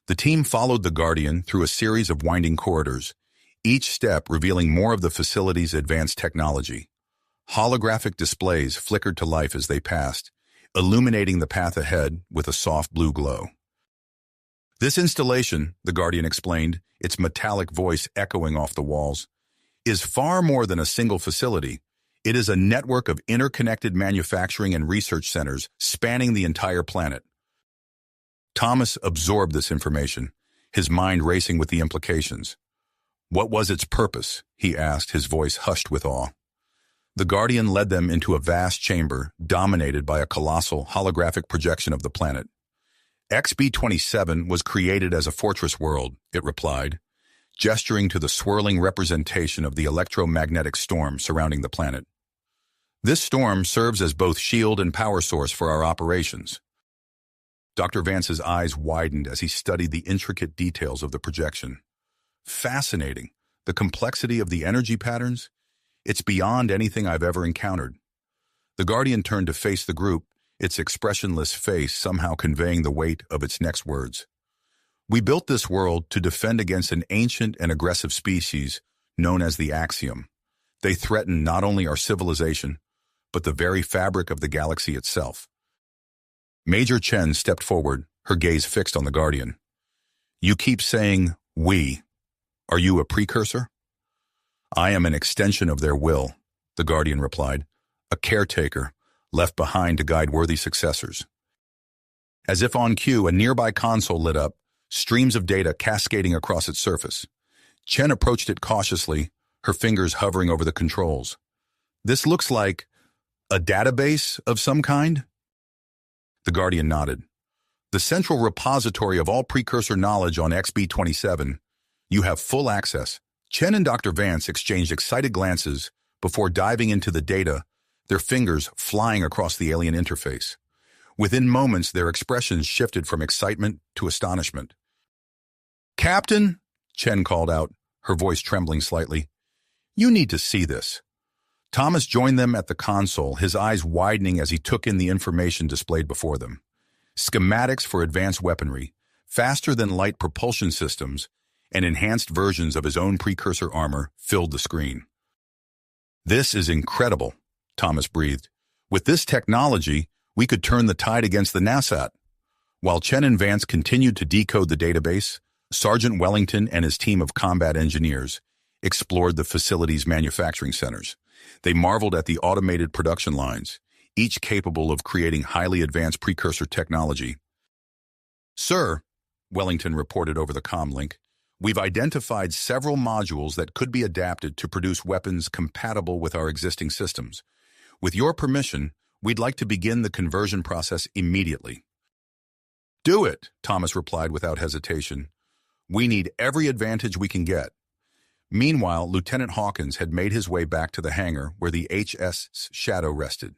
The team followed the Guardian through a series of winding corridors, each step revealing more of the facility's advanced technology. Holographic displays flickered to life as they passed, illuminating the path ahead with a soft blue glow. "This installation," the Guardian explained, its metallic voice echoing off the walls, "is far more than a single facility. It is a network of interconnected manufacturing and research centers spanning the entire planet." Thomas absorbed this information, his mind racing with the implications. "What was its purpose?" he asked, his voice hushed with awe. The Guardian led them into a vast chamber dominated by a colossal holographic projection of the planet. "XB-27 was created as a fortress world," it replied, gesturing to the swirling representation of the electromagnetic storm surrounding the planet. "This storm serves as both shield and power source for our operations." Dr. Vance's eyes widened as he studied the intricate details of the projection. "Fascinating. The complexity of the energy patterns? It's beyond anything I've ever encountered." The Guardian turned to face the group, its expressionless face somehow conveying the weight of its next words. "We built this world to defend against an ancient and aggressive species known as the Axiom. They threaten not only our civilization, but the very fabric of the galaxy itself." Major Chen stepped forward, her gaze fixed on the Guardian. "You keep saying, 'we.' Are you a precursor?" "I am an extension of their will," the Guardian replied, "a caretaker, left behind to guide worthy successors." As if on cue, a nearby console lit up, streams of data cascading across its surface. Chen approached it cautiously, her fingers hovering over the controls. "This looks like a database of some kind?" The Guardian nodded. "The central repository of all precursor knowledge on XB-27. You have full access." Chen and Dr. Vance exchanged excited glances before diving into the data, their fingers flying across the alien interface. Within moments, their expressions shifted from excitement to astonishment. "Captain," Chen called out, her voice trembling slightly, "you need to see this." Thomas joined them at the console, his eyes widening as he took in the information displayed before them. Schematics for advanced weaponry, faster-than-light propulsion systems, and enhanced versions of his own precursor armor filled the screen. "This is incredible," Thomas breathed. "With this technology, we could turn the tide against the NASAT." While Chen and Vance continued to decode the database, Sergeant Wellington and his team of combat engineers explored the facility's manufacturing centers. They marveled at the automated production lines, each capable of creating highly advanced precursor technology. "Sir," Wellington reported over the comm link, "we've identified several modules that could be adapted to produce weapons compatible with our existing systems. With your permission, we'd like to begin the conversion process immediately." "Do it," Thomas replied without hesitation. "We need every advantage we can get." Meanwhile, Lieutenant Hawkins had made his way back to the hangar where the HS's Shadow rested.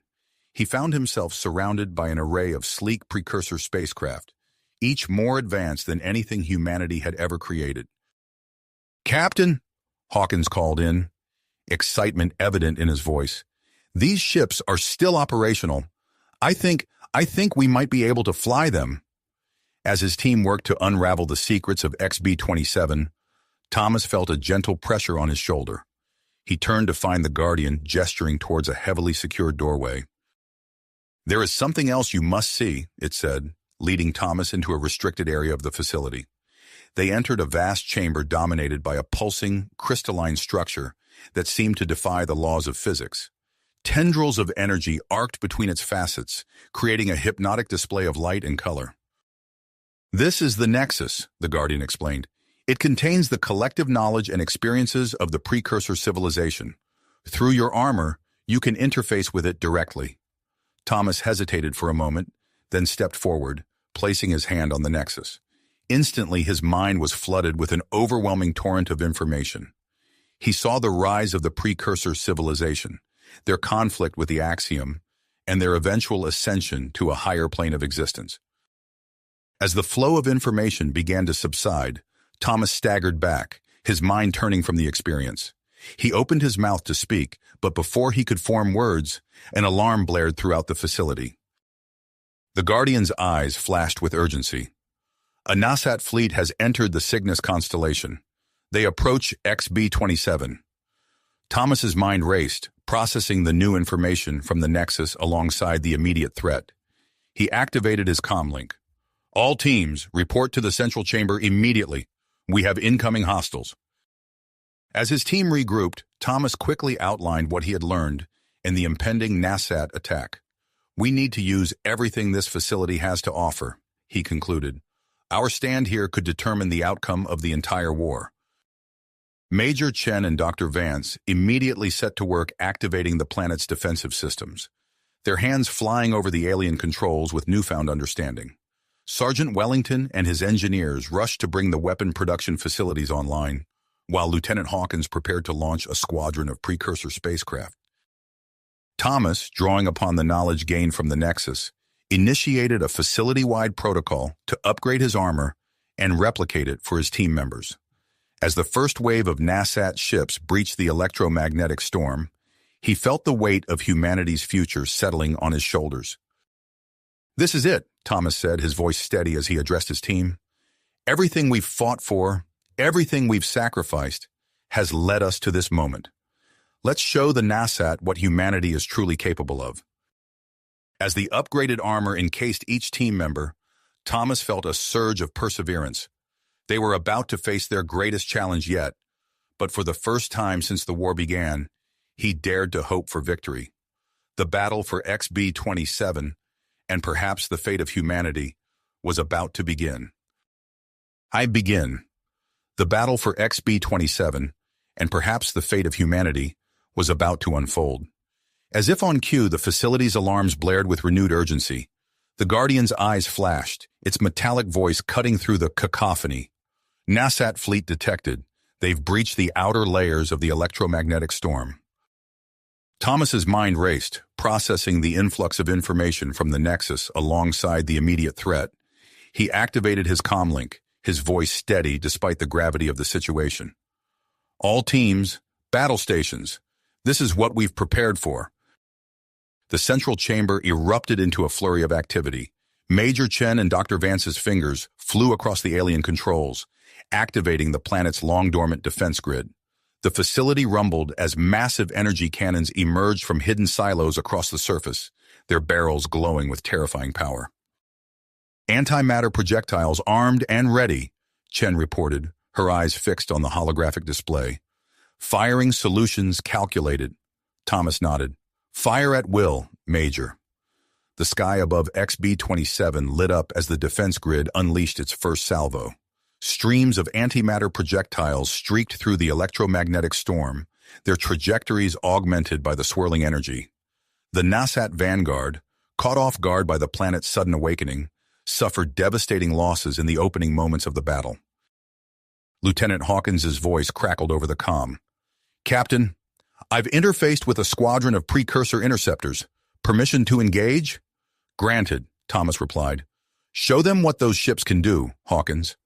He found himself surrounded by an array of sleek precursor spacecraft, each more advanced than anything humanity had ever created. "Captain," Hawkins called in, excitement evident in his voice, "these ships are still operational. I think we might be able to fly them." As his team worked to unravel the secrets of XB-27, Thomas felt a gentle pressure on his shoulder. He turned to find the Guardian gesturing towards a heavily secured doorway. "There is something else you must see," it said, leading Thomas into a restricted area of the facility. They entered a vast chamber dominated by a pulsing, crystalline structure that seemed to defy the laws of physics. Tendrils of energy arced between its facets, creating a hypnotic display of light and color. "This is the Nexus," the Guardian explained. "It contains the collective knowledge and experiences of the precursor civilization. Through your armor, you can interface with it directly." Thomas hesitated for a moment, then stepped forward, placing his hand on the Nexus. Instantly, his mind was flooded with an overwhelming torrent of information. He saw the rise of the precursor civilization, their conflict with the Axiom, and their eventual ascension to a higher plane of existence. As the flow of information began to subside, Thomas staggered back, his mind turning from the experience. He opened his mouth to speak, but before he could form words, an alarm blared throughout the facility. The Guardian's eyes flashed with urgency. A Nasat fleet has entered the Cygnus constellation. They approach XB-27. Thomas's mind raced, processing the new information from the Nexus alongside the immediate threat. He activated his comlink. "All teams, report to the central chamber immediately. We have incoming hostiles." As his team regrouped, Thomas quickly outlined what he had learned in the impending Nasat attack. "We need to use everything this facility has to offer," he concluded. "Our stand here could determine the outcome of the entire war." Major Chen and Dr. Vance immediately set to work activating the planet's defensive systems, their hands flying over the alien controls with newfound understanding. Sergeant Wellington and his engineers rushed to bring the weapon production facilities online, while Lieutenant Hawkins prepared to launch a squadron of precursor spacecraft. Thomas, drawing upon the knowledge gained from the Nexus, initiated a facility-wide protocol to upgrade his armor and replicate it for his team members. As the first wave of Nasat ships breached the electromagnetic storm, he felt the weight of humanity's future settling on his shoulders. "This is it," Thomas said, his voice steady as he addressed his team. "Everything we've fought for, everything we've sacrificed, has led us to this moment. Let's show the Nasat what humanity is truly capable of." As the upgraded armor encased each team member, Thomas felt a surge of perseverance. They were about to face their greatest challenge yet, but for the first time since the war began, he dared to hope for victory. The battle for XB-27, and perhaps the fate of humanity, was about to begin. I begin. The battle for XB-27, and perhaps the fate of humanity, was about to unfold. As if on cue, the facility's alarms blared with renewed urgency. The Guardian's eyes flashed, its metallic voice cutting through the cacophony. "Nasat fleet detected. They've breached the outer layers of the electromagnetic storm." Thomas's mind raced, processing the influx of information from the Nexus alongside the immediate threat. He activated his comlink, his voice steady despite the gravity of the situation. "All teams, battle stations. This is what we've prepared for." The central chamber erupted into a flurry of activity. Major Chen and Dr. Vance's fingers flew across the alien controls, activating the planet's long-dormant defense grid. The facility rumbled as massive energy cannons emerged from hidden silos across the surface, their barrels glowing with terrifying power. "Antimatter projectiles armed and ready," Chen reported, her eyes fixed on the holographic display. "Firing solutions calculated." Thomas nodded. "Fire at will, Major." The sky above XB-27 lit up as the defense grid unleashed its first salvo. Streams of antimatter projectiles streaked through the electromagnetic storm, their trajectories augmented by the swirling energy. The Nasat Vanguard, caught off guard by the planet's sudden awakening, suffered devastating losses in the opening moments of the battle. Lieutenant Hawkins's voice crackled over the comm. "Captain, I've interfaced with a squadron of precursor interceptors. Permission to engage?" "Granted," Thomas replied. "Show them what those ships can do, Hawkins."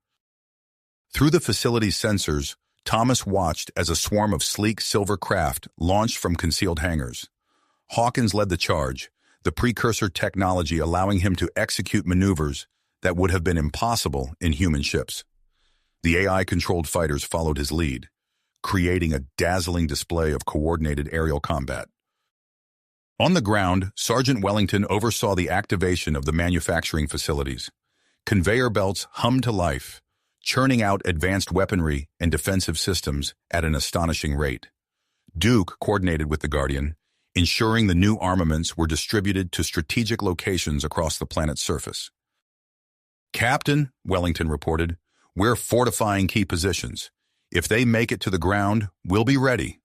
Through the facility's sensors, Thomas watched as a swarm of sleek silver craft launched from concealed hangars. Hawkins led the charge, the precursor technology allowing him to execute maneuvers that would have been impossible in human ships. The AI-controlled fighters followed his lead, creating a dazzling display of coordinated aerial combat. On the ground, Sergeant Wellington oversaw the activation of the manufacturing facilities. Conveyor belts hummed to life, churning out advanced weaponry and defensive systems at an astonishing rate. Duke coordinated with the Guardian, ensuring the new armaments were distributed to strategic locations across the planet's surface. "Captain," Wellington reported, "we're fortifying key positions. If they make it to the ground, we'll be ready."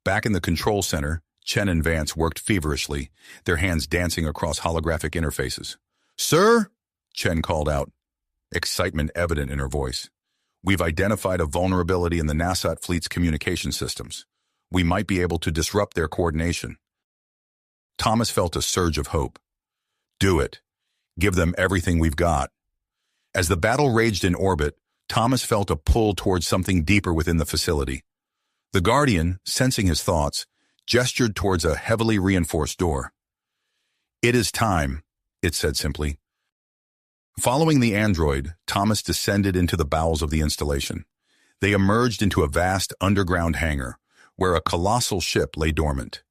Back in the control center, Chen and Vance worked feverishly, their hands dancing across holographic interfaces. "Sir," Chen called out, excitement evident in her voice, "we've identified a vulnerability in the Nasat fleet's communication systems. We might be able to disrupt their coordination." Thomas felt a surge of hope. "Do it. Give them everything we've got." As the battle raged in orbit, Thomas felt a pull towards something deeper within the facility. The Guardian, sensing his thoughts, gestured towards a heavily reinforced door. "It is time," it said simply. Following the android, Thomas descended into the bowels of the installation. They emerged into a vast underground hangar, where a colossal ship lay dormant.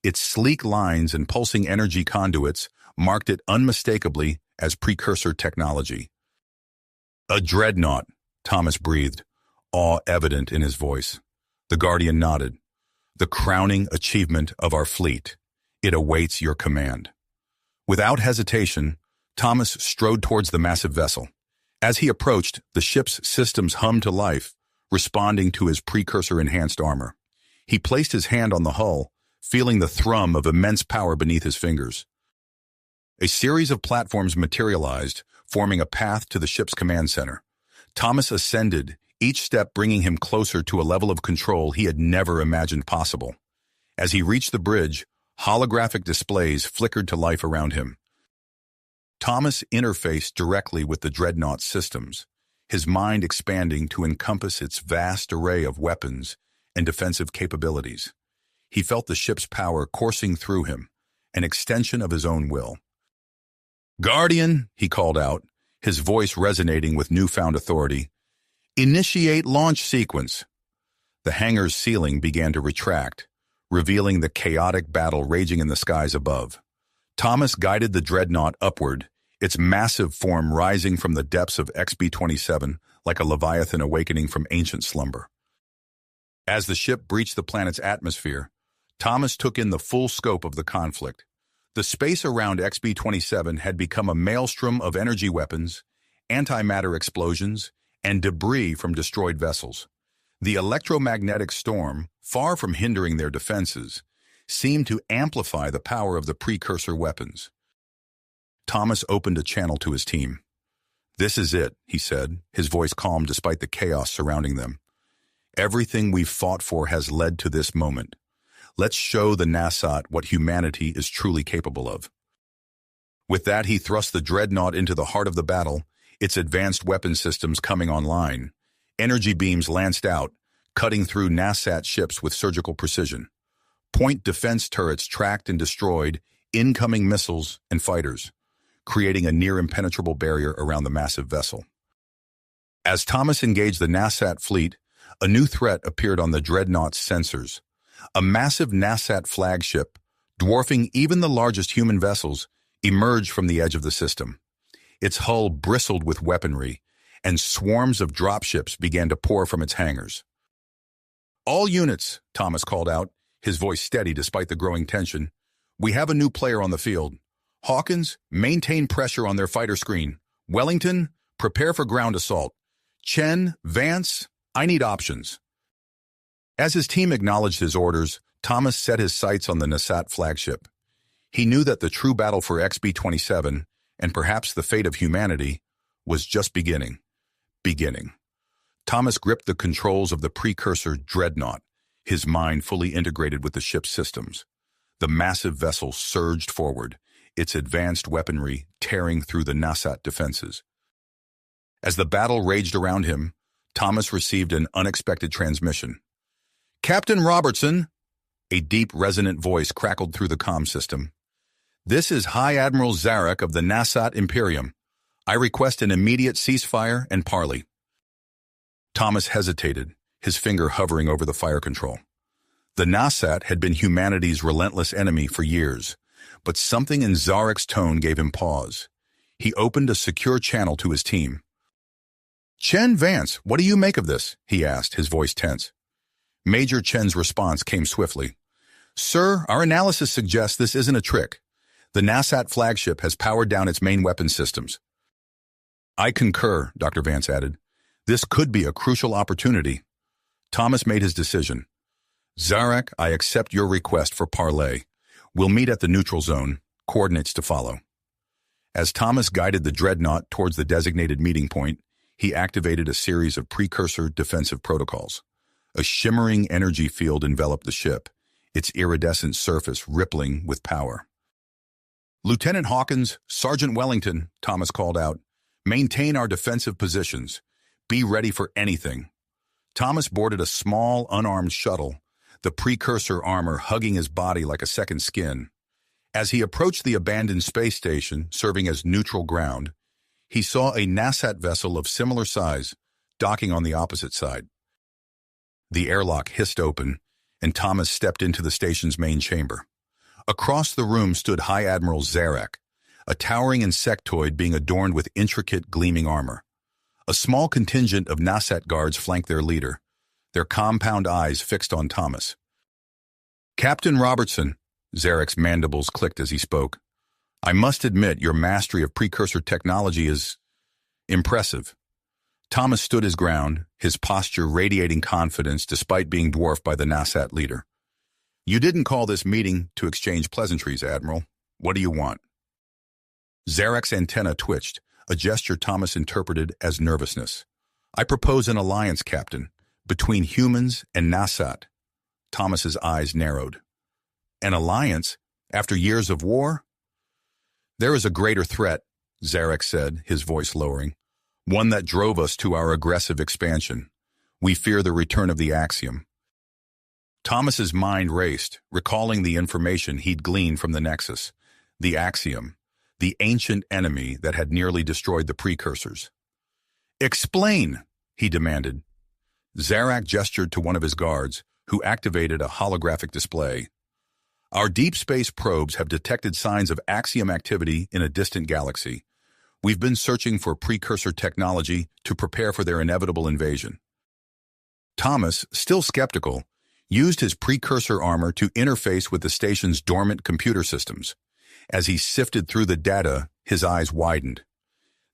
Its sleek lines and pulsing energy conduits marked it unmistakably as precursor technology. "A dreadnought," Thomas breathed, awe evident in his voice. The Guardian nodded. "The crowning achievement of our fleet. It awaits your command." Without hesitation, Thomas strode towards the massive vessel. As he approached, the ship's systems hummed to life, responding to his precursor-enhanced armor. He placed his hand on the hull, feeling the thrum of immense power beneath his fingers. A series of platforms materialized, forming a path to the ship's command center. Thomas ascended, each step bringing him closer to a level of control he had never imagined possible. As he reached the bridge, holographic displays flickered to life around him. Thomas interfaced directly with the dreadnought's systems, his mind expanding to encompass its vast array of weapons and defensive capabilities. He felt the ship's power coursing through him, an extension of his own will. "Guardian," he called out, his voice resonating with newfound authority. "Initiate launch sequence." The hangar's ceiling began to retract, revealing the chaotic battle raging in the skies above. Thomas guided the dreadnought upward, its massive form rising from the depths of XB-27 like a leviathan awakening from ancient slumber. As the ship breached the planet's atmosphere, Thomas took in the full scope of the conflict. The space around XB-27 had become a maelstrom of energy weapons, antimatter explosions, and debris from destroyed vessels. The electromagnetic storm, far from hindering their defenses, seemed to amplify the power of the precursor weapons. Thomas opened a channel to his team. "This is it," he said, his voice calm despite the chaos surrounding them. "Everything we've fought for has led to this moment. Let's show the Nasat what humanity is truly capable of." With that, he thrust the dreadnought into the heart of the battle, its advanced weapon systems coming online. Energy beams lanced out, cutting through Nasat ships with surgical precision. Point defense turrets tracked and destroyed incoming missiles and fighters, creating a near-impenetrable barrier around the massive vessel. As Thomas engaged the Nasat fleet, a new threat appeared on the dreadnought's sensors. A massive Nasat flagship, dwarfing even the largest human vessels, emerged from the edge of the system. Its hull bristled with weaponry, and swarms of dropships began to pour from its hangars. "All units," Thomas called out, his voice steady despite the growing tension. "We have a new player on the field. Hawkins, maintain pressure on their fighter screen. Wellington, prepare for ground assault. Chen, Vance, I need options." As his team acknowledged his orders, Thomas set his sights on the Nasat flagship. He knew that the true battle for XB-27, and perhaps the fate of humanity, was just beginning. Thomas gripped the controls of the precursor dreadnought, his mind fully integrated with the ship's systems. The massive vessel surged forward, its advanced weaponry tearing through the Nasat defenses. As the battle raged around him, Thomas received an unexpected transmission. "Captain Robertson," a deep, resonant voice crackled through the comm system. "This is High Admiral Zarek of the Nasat Imperium. I request an immediate ceasefire and parley." Thomas hesitated, his finger hovering over the fire control. The Nasat had been humanity's relentless enemy for years, but something in Zarek's tone gave him pause. He opened a secure channel to his team. "Chen, Vance, what do you make of this?" he asked, his voice tense. Major Chen's response came swiftly. Sir, our analysis suggests this isn't a trick. The NASAT flagship has powered down its main weapon systems. I concur, Dr. Vance added. This could be a crucial opportunity. Thomas made his decision. Zarak, I accept your request for parley. We'll meet at the neutral zone, coordinates to follow. As Thomas guided the dreadnought towards the designated meeting point, he activated a series of precursor defensive protocols. A shimmering energy field enveloped the ship, its iridescent surface rippling with power. Lieutenant Hawkins, Sergeant Wellington, Thomas called out, maintain our defensive positions. Be ready for anything. Thomas boarded a small, unarmed shuttle, the precursor armor hugging his body like a second skin. As he approached the abandoned space station, serving as neutral ground, he saw a NASAT vessel of similar size docking on the opposite side. The airlock hissed open, and Thomas stepped into the station's main chamber. Across the room stood High Admiral Zarak, a towering insectoid being adorned with intricate, gleaming armor. A small contingent of NASAT guards flanked their leader, their compound eyes fixed on Thomas. Captain Robertson, Zarek's mandibles clicked as he spoke. I must admit your mastery of precursor technology is impressive. Thomas stood his ground, his posture radiating confidence despite being dwarfed by the NASAT leader. You didn't call this meeting to exchange pleasantries, Admiral. What do you want? Zarek's antenna twitched, a gesture Thomas interpreted as nervousness. I propose an alliance, Captain, between humans and NASAT. Thomas's eyes narrowed. An alliance? After years of war? There is a greater threat, Zarak said, his voice lowering. One that drove us to our aggressive expansion. We fear the return of the Axiom. Thomas's mind raced, recalling the information he'd gleaned from the Nexus. The Axiom, the ancient enemy that had nearly destroyed the precursors. Explain, he demanded. Zarak gestured to one of his guards, who activated a holographic display. Our deep space probes have detected signs of Axiom activity in a distant galaxy. We've been searching for precursor technology to prepare for their inevitable invasion. Thomas, still skeptical, used his precursor armor to interface with the station's dormant computer systems. As he sifted through the data, his eyes widened.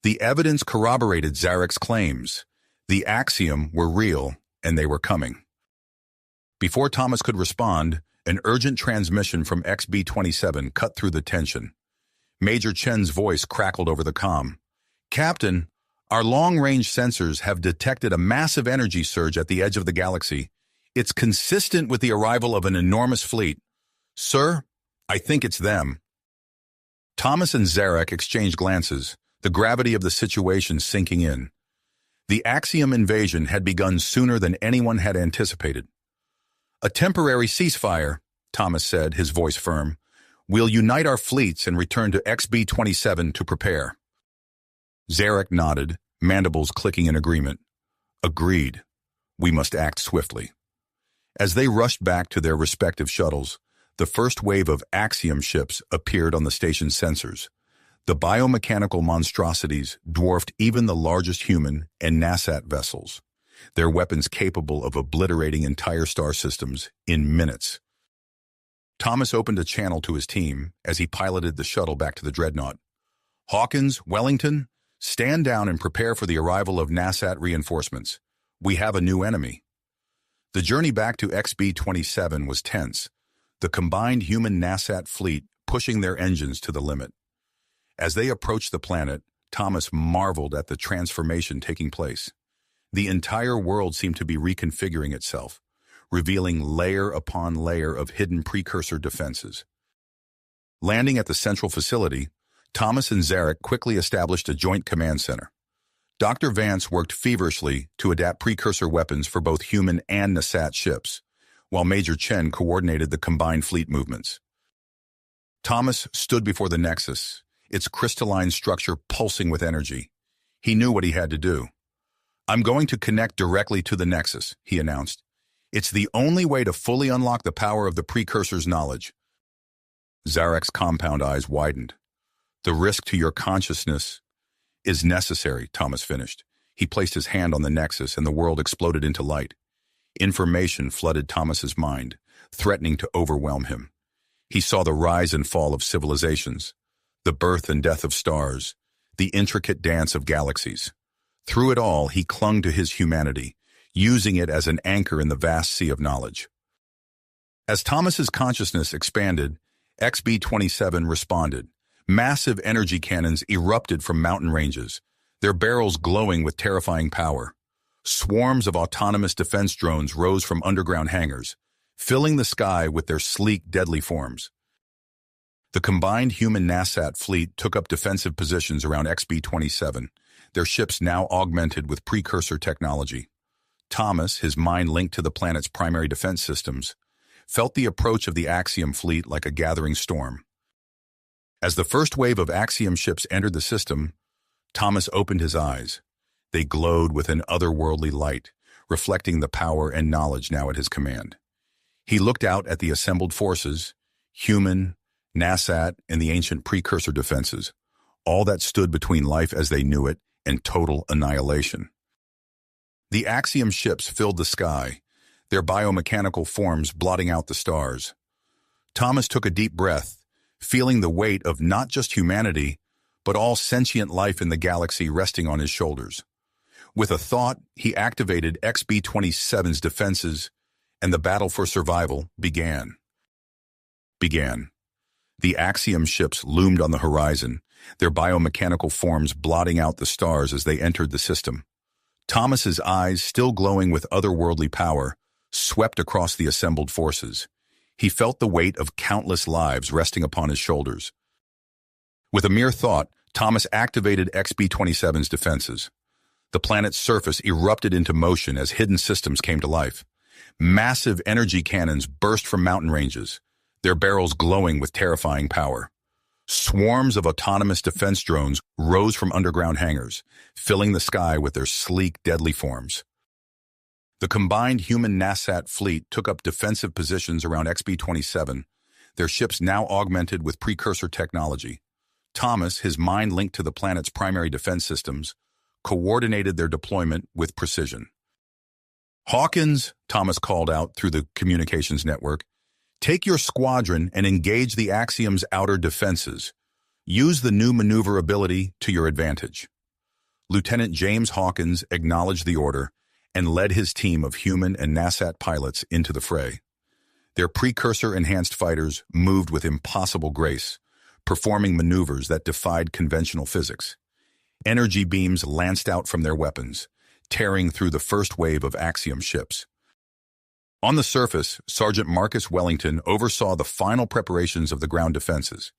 The evidence corroborated Zarek's claims. The Axiom were real, and they were coming. Before Thomas could respond, an urgent transmission from XB-27 cut through the tension. Major Chen's voice crackled over the comm. Captain, our long-range sensors have detected a massive energy surge at the edge of the galaxy. It's consistent with the arrival of an enormous fleet. Sir, I think it's them. Thomas and Zarak exchanged glances, the gravity of the situation sinking in. The Axiom invasion had begun sooner than anyone had anticipated. A temporary ceasefire, Thomas said, his voice firm. We'll unite our fleets and return to XB-27 to prepare. Zarak nodded, mandibles clicking in agreement. Agreed. We must act swiftly. As they rushed back to their respective shuttles, the first wave of Axiom ships appeared on the station's sensors. The biomechanical monstrosities dwarfed even the largest human and NASAT vessels, their weapons capable of obliterating entire star systems in minutes. Thomas opened a channel to his team as he piloted the shuttle back to the dreadnought. Hawkins, Wellington, stand down and prepare for the arrival of NASAT reinforcements. We have a new enemy. The journey back to XB-27 was tense, the combined human NASAT fleet pushing their engines to the limit. As they approached the planet, Thomas marveled at the transformation taking place. The entire world seemed to be reconfiguring itself, revealing layer upon layer of hidden precursor defenses. Landing at the central facility, Thomas and Zarak quickly established a joint command center. Dr. Vance worked feverishly to adapt precursor weapons for both human and NASAT ships, while Major Chen coordinated the combined fleet movements. Thomas stood before the Nexus, its crystalline structure pulsing with energy. He knew what he had to do. I'm going to connect directly to the Nexus, he announced. It's the only way to fully unlock the power of the precursor's knowledge. Zarak's compound eyes widened. The risk to your consciousness is necessary, Thomas finished. He placed his hand on the Nexus and the world exploded into light. Information flooded Thomas's mind. threatening to overwhelm him. He saw the rise and fall of civilizations, the birth and death of stars, the intricate dance of galaxies. Through it all, he clung to his humanity, using it as an anchor in the vast sea of knowledge. As Thomas's consciousness expanded, XB-27 responded. Massive energy cannons erupted from mountain ranges, their barrels glowing with terrifying power. Swarms of autonomous defense drones rose from underground hangars, filling the sky with their sleek, deadly forms. The combined human NASAT fleet took up defensive positions around XB-27, their ships now augmented with precursor technology. Thomas, his mind linked to the planet's primary defense systems, felt the approach of the Axiom fleet like a gathering storm. As the first wave of Axiom ships entered the system, Thomas opened his eyes. They glowed with an otherworldly light, reflecting the power and knowledge now at his command. He looked out at the assembled forces, human, NASAT, and the ancient precursor defenses, all that stood between life as they knew it and total annihilation. The Axiom ships filled the sky, their biomechanical forms blotting out the stars. Thomas took a deep breath, feeling the weight of not just humanity, but all sentient life in the galaxy resting on his shoulders. With a thought, he activated XB-27's defenses, and the battle for survival began. The Axiom ships loomed on the horizon, their biomechanical forms blotting out the stars as they entered the system. Thomas's eyes, still glowing with otherworldly power, swept across the assembled forces. He felt the weight of countless lives resting upon his shoulders. With a mere thought, Thomas activated XB-27's defenses. The planet's surface erupted into motion as hidden systems came to life. Massive energy cannons burst from mountain ranges, their barrels glowing with terrifying power. Swarms of autonomous defense drones rose from underground hangars, filling the sky with their sleek, deadly forms. The combined human NASAT fleet took up defensive positions around XB-27, their ships now augmented with precursor technology. Thomas, his mind linked to the planet's primary defense systems, coordinated their deployment with precision. "Hawkins," Thomas called out through the communications network, "take your squadron and engage the Axiom's outer defenses. Use the new maneuverability to your advantage." Lieutenant James Hawkins acknowledged the order and led his team of human and NASAT pilots into the fray. Their precursor-enhanced fighters moved with impossible grace, performing maneuvers that defied conventional physics. Energy beams lanced out from their weapons, tearing through the first wave of Axiom ships. On the surface, Sergeant Marcus Wellington oversaw the final preparations of the ground defenses.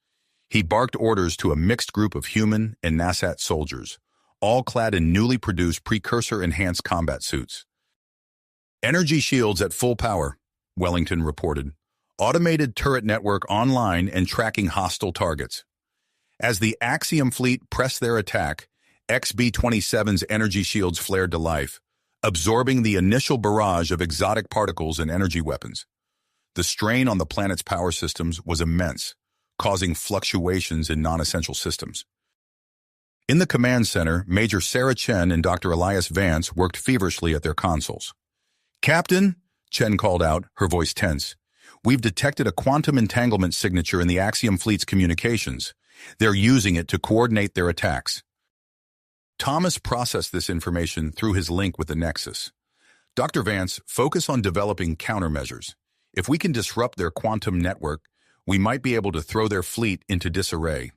He barked orders to a mixed group of human and NASAT soldiers, all clad in newly produced precursor-enhanced combat suits. "Energy shields at full power," Wellington reported. "Automated turret network online and tracking hostile targets." As the Axiom fleet pressed their attack, XB-27's energy shields flared to life, absorbing the initial barrage of exotic particles and energy weapons. The strain on the planet's power systems was immense, causing fluctuations in non-essential systems. In the command center, Major Sarah Chen and Dr. Elias Vance worked feverishly at their consoles. "Captain," Chen called out, her voice tense, "we've detected a quantum entanglement signature in the Axiom fleet's communications. They're using it to coordinate their attacks." Thomas processed this information through his link with the Nexus. "Dr. Vance, focus on developing countermeasures. If we can disrupt their quantum network, we might be able to throw their fleet into disarray."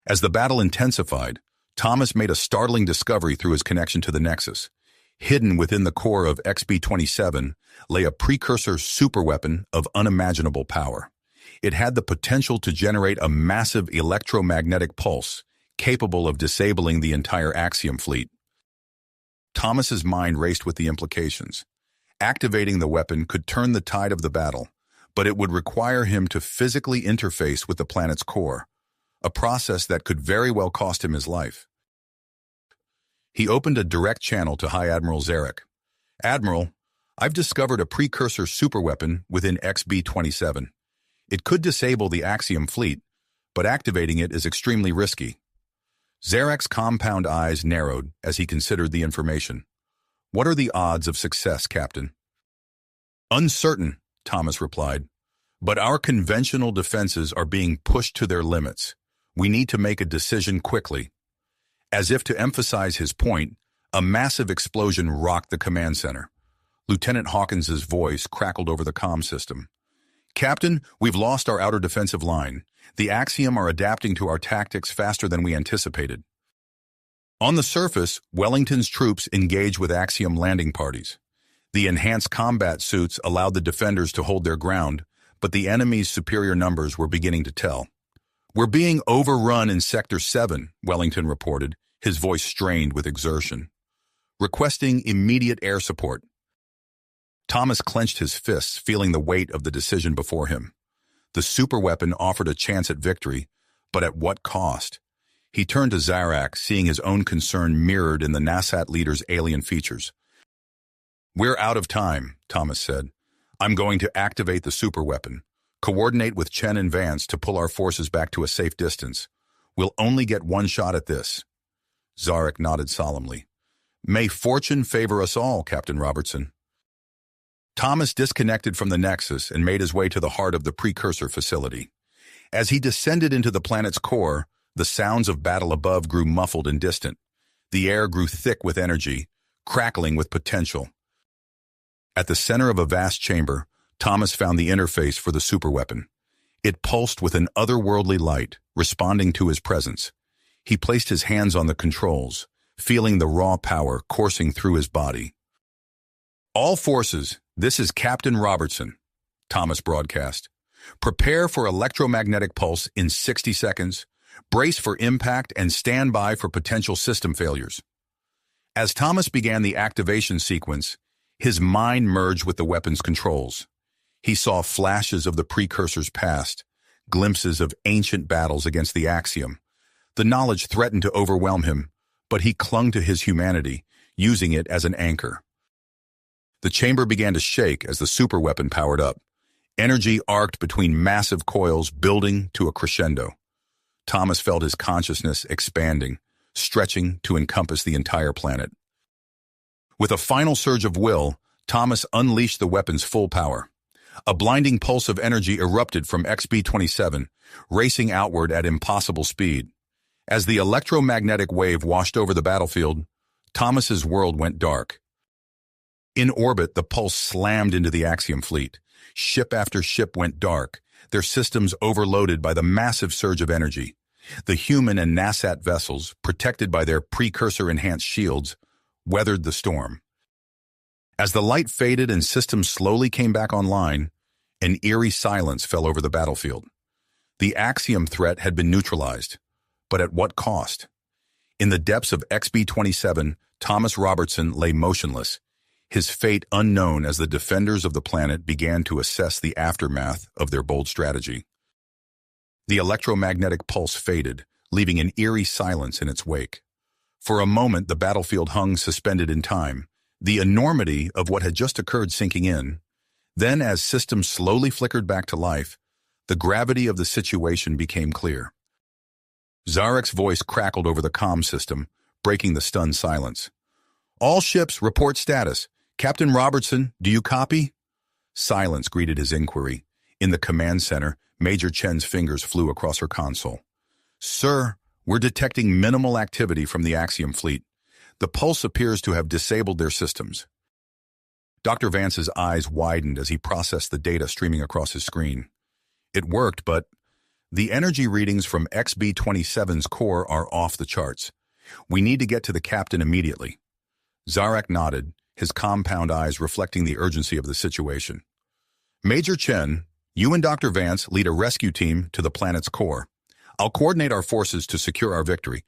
As the battle intensified, Thomas made a startling discovery through his connection to the Nexus. Hidden within the core of XB-27 lay a precursor superweapon of unimaginable power. It had the potential to generate a massive electromagnetic pulse, capable of disabling the entire Axiom fleet. Thomas's mind raced with the implications. Activating the weapon could turn the tide of the battle, but it would require him to physically interface with the planet's core, a process that could very well cost him his life. He opened a direct channel to High Admiral Zarek. "Admiral, I've discovered a precursor superweapon within XB-27. It could disable the Axiom fleet, but activating it is extremely risky." Zarek's compound eyes narrowed as he considered the information. "What are the odds of success, Captain?" "Uncertain," Thomas replied. "But our conventional defenses are being pushed to their limits. We need to make a decision quickly." As if to emphasize his point, a massive explosion rocked the command center. Lieutenant Hawkins's voice crackled over the comm system. "Captain, we've lost our outer defensive line. The Axiom are adapting to our tactics faster than we anticipated." On the surface, Wellington's troops engaged with Axiom landing parties. The enhanced combat suits allowed the defenders to hold their ground, but the enemy's superior numbers were beginning to tell. "We're being overrun in Sector 7, Wellington reported, his voice strained with exertion. "Requesting immediate air support." Thomas clenched his fists, feeling the weight of the decision before him. The superweapon offered a chance at victory, but at what cost? He turned to Zarak, seeing his own concern mirrored in the Nasat leader's alien features. "We're out of time," Thomas said. "I'm going to activate the superweapon. Coordinate with Chen and Vance to pull our forces back to a safe distance. We'll only get one shot at this." Zarak nodded solemnly. "May fortune favor us all, Captain Robertson." Thomas disconnected from the Nexus and made his way to the heart of the precursor facility. As he descended into the planet's core, the sounds of battle above grew muffled and distant. The air grew thick with energy, crackling with potential. At the center of a vast chamber, Thomas found the interface for the superweapon. It pulsed with an otherworldly light, responding to his presence. He placed his hands on the controls, feeling the raw power coursing through his body. "All forces, this is Captain Robertson," Thomas broadcast. "Prepare for electromagnetic pulse in 60 seconds. Brace for impact and stand by for potential system failures." As Thomas began the activation sequence, his mind merged with the weapon's controls. He saw flashes of the precursor's past, glimpses of ancient battles against the Axiom. The knowledge threatened to overwhelm him, but he clung to his humanity, using it as an anchor. The chamber began to shake as the superweapon powered up. Energy arced between massive coils, building to a crescendo. Thomas felt his consciousness expanding, stretching to encompass the entire planet. With a final surge of will, Thomas unleashed the weapon's full power. A blinding pulse of energy erupted from XB-27, racing outward at impossible speed. As the electromagnetic wave washed over the battlefield, Thomas's world went dark. In orbit, the pulse slammed into the Axiom fleet. Ship after ship went dark, their systems overloaded by the massive surge of energy. The human and Nasat vessels, protected by their precursor-enhanced shields, weathered the storm. As the light faded and systems slowly came back online, an eerie silence fell over the battlefield. The Axiom threat had been neutralized, but at what cost? In the depths of XB-27, Thomas Robertson lay motionless, his fate unknown as the defenders of the planet began to assess the aftermath of their bold strategy. The electromagnetic pulse faded, leaving an eerie silence in its wake. For a moment, the battlefield hung suspended in time, the enormity of what had just occurred sinking in. Then, as systems slowly flickered back to life, the gravity of the situation became clear. Zarek's voice crackled over the comm system, breaking the stunned silence. "All ships, report status. Captain Robertson, do you copy?" Silence greeted his inquiry. In the command center, Major Chen's fingers flew across her console. "Sir, we're detecting minimal activity from the Axiom fleet. The pulse appears to have disabled their systems." Dr. Vance's eyes widened as he processed the data streaming across his screen. It worked, but the energy readings from XB-27's core are off the charts. We need to get to the captain immediately. Zarak nodded, his compound eyes reflecting the urgency of the situation. "Major Chen, you and Dr. Vance lead a rescue team to the planet's core. I'll coordinate our forces to secure our victory."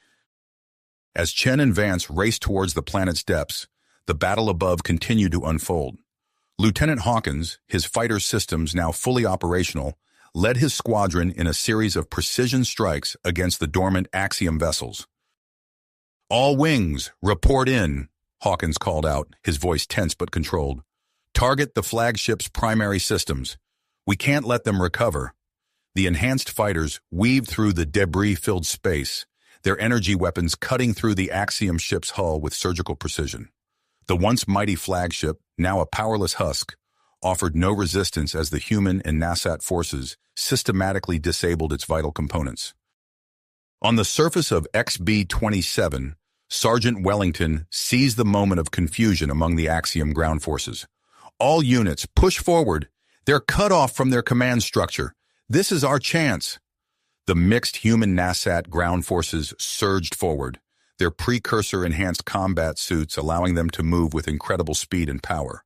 As Chen and Vance raced towards the planet's depths, the battle above continued to unfold. Lieutenant Hawkins, his fighter systems now fully operational, led his squadron in a series of precision strikes against the dormant Axiom vessels. "All wings, report in," Hawkins called out, his voice tense but controlled. "Target the flagship's primary systems. We can't let them recover." The enhanced fighters weaved through the debris-filled space, their energy weapons cutting through the Axiom ship's hull with surgical precision. The once mighty flagship, now a powerless husk, offered no resistance as the human and NASAT forces systematically disabled its vital components. On the surface of XB-27, Sergeant Wellington seized the moment of confusion among the Axiom ground forces. All units, push forward. They're cut off from their command structure. This is our chance. The mixed human NASAT ground forces surged forward, their precursor-enhanced combat suits allowing them to move with incredible speed and power.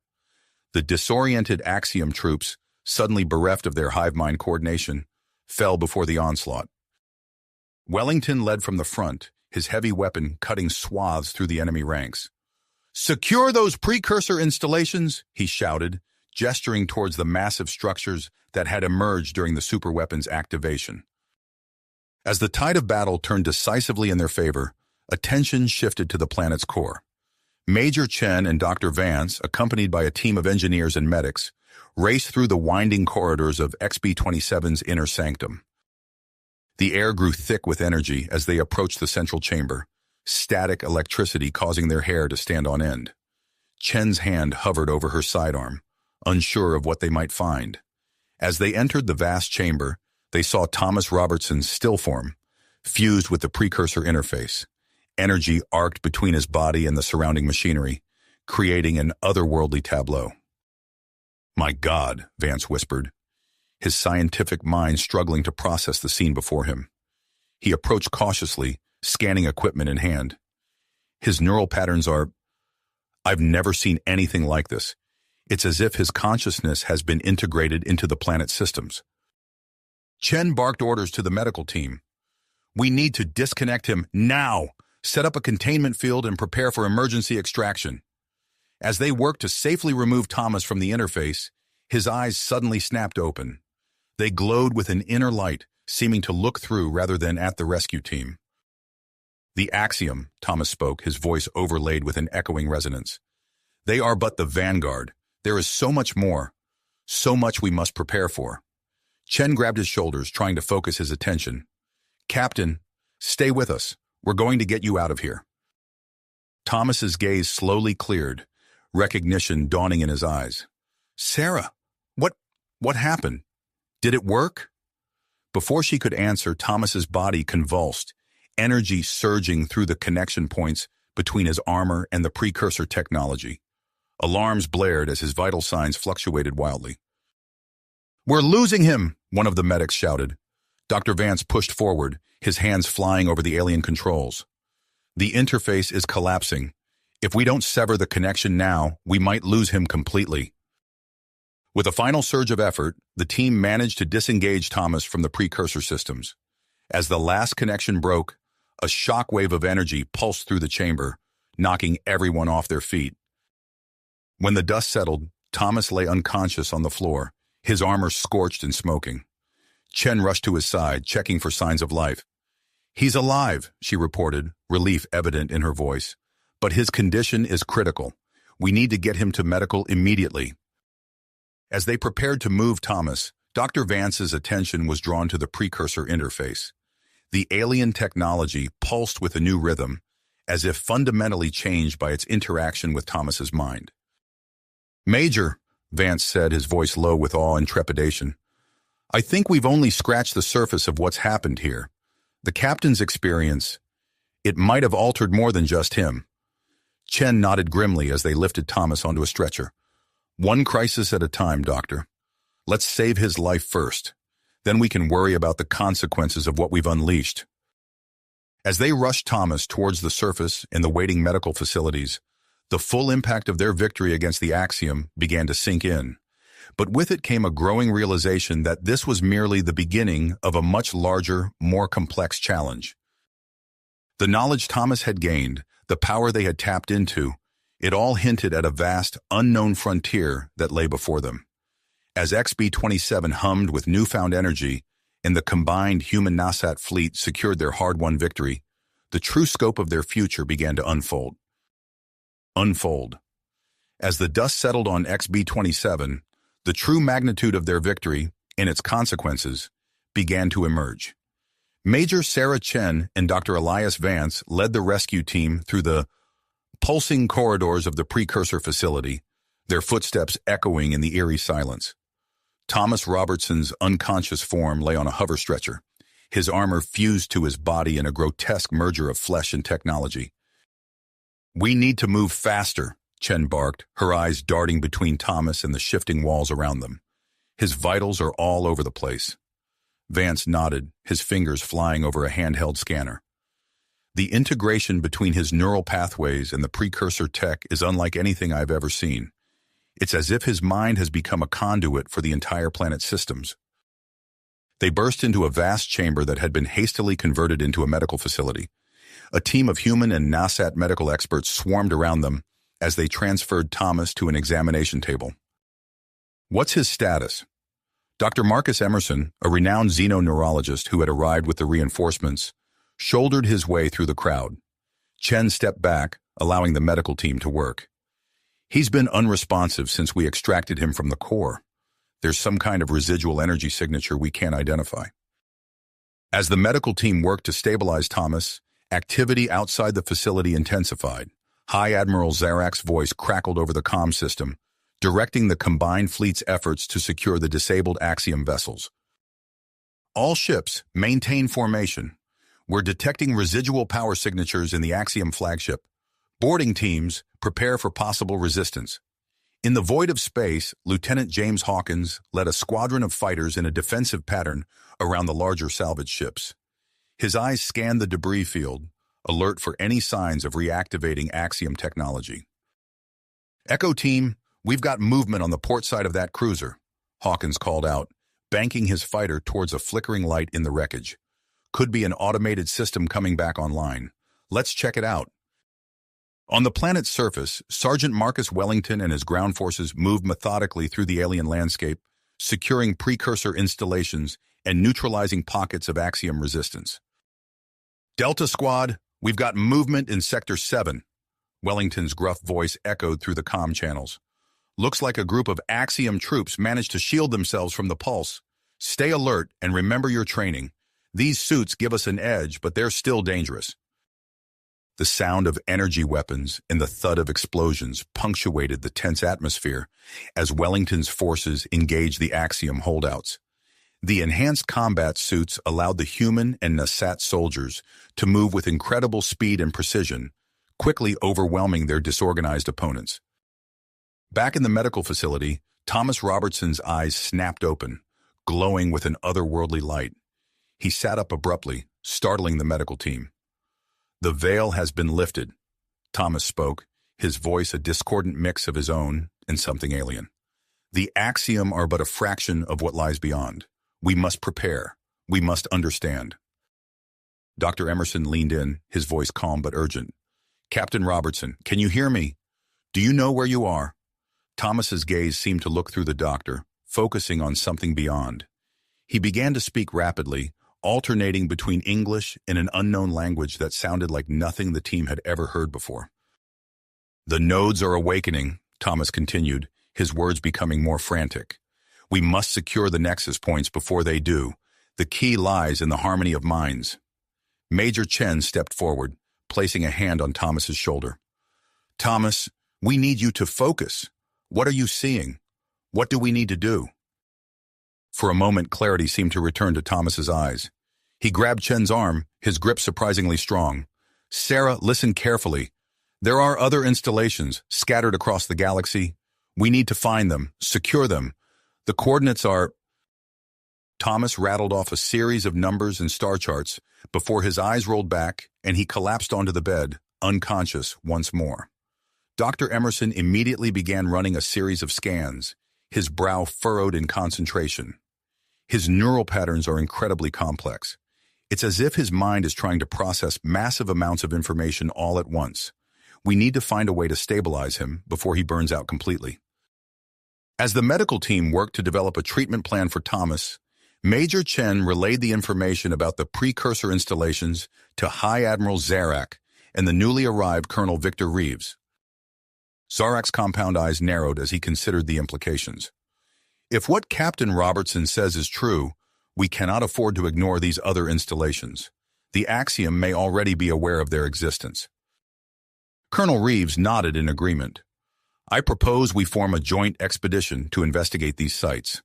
The disoriented Axiom troops, suddenly bereft of their hive mind coordination, fell before the onslaught. Wellington led from the front, his heavy weapon cutting swaths through the enemy ranks. "Secure those precursor installations," he shouted, gesturing towards the massive structures that had emerged during the superweapons activation. As the tide of battle turned decisively in their favor, attention shifted to the planet's core. Major Chen and Dr. Vance, accompanied by a team of engineers and medics, raced through the winding corridors of XB-27's inner sanctum. The air grew thick with energy as they approached the central chamber, static electricity causing their hair to stand on end. Chen's hand hovered over her sidearm, unsure of what they might find. As they entered the vast chamber, they saw Thomas Robertson's still form, fused with the precursor interface. Energy arced between his body and the surrounding machinery, creating an otherworldly tableau. "My God," Vance whispered, his scientific mind struggling to process the scene before him. He approached cautiously, scanning equipment in hand. His neural patterns are... I've never seen anything like this. It's as if his consciousness has been integrated into the planet's systems. Chen barked orders to the medical team. "We need to disconnect him now. Set up a containment field and prepare for emergency extraction." As they worked to safely remove Thomas from the interface, his eyes suddenly snapped open. They glowed with an inner light, seeming to look through rather than at the rescue team. "The Axiom," Thomas spoke, his voice overlaid with an echoing resonance. "They are but the vanguard. There is so much more, so much we must prepare for." Chen grabbed his shoulders, trying to focus his attention. "Captain, stay with us. We're going to get you out of here." Thomas's gaze slowly cleared, recognition dawning in his eyes. "Sarah, what happened? Did it work?" Before she could answer, Thomas's body convulsed, energy surging through the connection points between his armor and the precursor technology. Alarms blared as his vital signs fluctuated wildly. "We're losing him," one of the medics shouted. Dr. Vance pushed forward, his hands flying over the alien controls. "The interface is collapsing. If we don't sever the connection now, we might lose him completely." With a final surge of effort, the team managed to disengage Thomas from the precursor systems. As the last connection broke, a shockwave of energy pulsed through the chamber, knocking everyone off their feet. When the dust settled, Thomas lay unconscious on the floor, his armor scorched and smoking. Chen rushed to his side, checking for signs of life. "He's alive," she reported, relief evident in her voice. "But his condition is critical. We need to get him to medical immediately." As they prepared to move Thomas, Dr. Vance's attention was drawn to the precursor interface. The alien technology pulsed with a new rhythm, as if fundamentally changed by its interaction with Thomas's mind. "Major," Vance said, his voice low with awe and trepidation, "I think we've only scratched the surface of what's happened here. The captain's experience, it might have altered more than just him." Chen nodded grimly as they lifted Thomas onto a stretcher. "One crisis at a time, Doctor. Let's save his life first. Then we can worry about the consequences of what we've unleashed." As they rushed Thomas towards the surface in the waiting medical facilities, the full impact of their victory against the Axiom began to sink in. But with it came a growing realization that this was merely the beginning of a much larger, more complex challenge. The knowledge Thomas had gained, the power they had tapped into, it all hinted at a vast, unknown frontier that lay before them. As XB-27 hummed with newfound energy, and the combined human NASAT fleet secured their hard-won victory, the true scope of their future began to unfold. As the dust settled on XB-27, the true magnitude of their victory, and its consequences, began to emerge. Major Sarah Chen and Dr. Elias Vance led the rescue team through the pulsing corridors of the precursor facility, their footsteps echoing in the eerie silence. Thomas Robertson's unconscious form lay on a hover stretcher, his armor fused to his body in a grotesque merger of flesh and technology. "We need to move faster," Chen barked, her eyes darting between Thomas and the shifting walls around them. "His vitals are all over the place." Vance nodded, his fingers flying over a handheld scanner. "The integration between his neural pathways and the precursor tech is unlike anything I've ever seen. It's as if his mind has become a conduit for the entire planet's systems." They burst into a vast chamber that had been hastily converted into a medical facility. A team of human and Nasat medical experts swarmed around them as they transferred Thomas to an examination table. "What's his status?" Dr. Marcus Emerson, a renowned xenoneurologist who had arrived with the reinforcements, shouldered his way through the crowd. Chen stepped back, allowing the medical team to work. "He's been unresponsive since we extracted him from the core. There's some kind of residual energy signature we can't identify." As the medical team worked to stabilize Thomas, activity outside the facility intensified. High Admiral Zarak's voice crackled over the comm system, directing the combined fleet's efforts to secure the disabled Axiom vessels. "All ships, maintain formation. We're detecting residual power signatures in the Axiom flagship. Boarding teams, prepare for possible resistance." In the void of space, Lieutenant James Hawkins led a squadron of fighters in a defensive pattern around the larger salvage ships. His eyes scanned the debris field, alert for any signs of reactivating Axiom technology. "Echo Team, we've got movement on the port side of that cruiser," Hawkins called out, banking his fighter towards a flickering light in the wreckage. "Could be an automated system coming back online. Let's check it out." On the planet's surface, Sergeant Marcus Wellington and his ground forces moved methodically through the alien landscape, securing precursor installations and neutralizing pockets of Axiom resistance. "Delta Squad, we've got movement in Sector 7, Wellington's gruff voice echoed through the comm channels. "Looks like a group of Axiom troops managed to shield themselves from the pulse. Stay alert and remember your training. These suits give us an edge, but they're still dangerous." The sound of energy weapons and the thud of explosions punctuated the tense atmosphere as Wellington's forces engaged the Axiom holdouts. The enhanced combat suits allowed the human and Nasat soldiers to move with incredible speed and precision, quickly overwhelming their disorganized opponents. Back in the medical facility, Thomas Robertson's eyes snapped open, glowing with an otherworldly light. He sat up abruptly, startling the medical team. "The veil has been lifted," Thomas spoke, his voice a discordant mix of his own and something alien. "The Axiom are but a fraction of what lies beyond. We must prepare. We must understand." Dr. Emerson leaned in, his voice calm but urgent. "Captain Robertson, can you hear me? Do you know where you are?" Thomas's gaze seemed to look through the doctor, focusing on something beyond. He began to speak rapidly, alternating between English and an unknown language that sounded like nothing the team had ever heard before. "The nodes are awakening," Thomas continued, his words becoming more frantic. "We must secure the nexus points before they do. The key lies in the harmony of minds." Major Chen stepped forward, placing a hand on Thomas's shoulder. "Thomas, we need you to focus. What are you seeing? What do we need to do?" For a moment, clarity seemed to return to Thomas's eyes. He grabbed Chen's arm, his grip surprisingly strong. "Sarah, listen carefully. There are other installations scattered across the galaxy. We need to find them, secure them. The coordinates are..." Thomas rattled off a series of numbers and star charts before his eyes rolled back and he collapsed onto the bed, unconscious once more. Dr. Emerson immediately began running a series of scans, his brow furrowed in concentration. His neural patterns are incredibly complex. It's as if his mind is trying to process massive amounts of information all at once. We need to find a way to stabilize him before he burns out completely. As the medical team worked to develop a treatment plan for Thomas, Major Chen relayed the information about the precursor installations to High Admiral Zarak and the newly arrived Colonel Victor Reeves. Zarak's compound eyes narrowed as he considered the implications. If what Captain Robertson says is true, we cannot afford to ignore these other installations. The Axiom may already be aware of their existence. Colonel Reeves nodded in agreement. I propose we form a joint expedition to investigate these sites.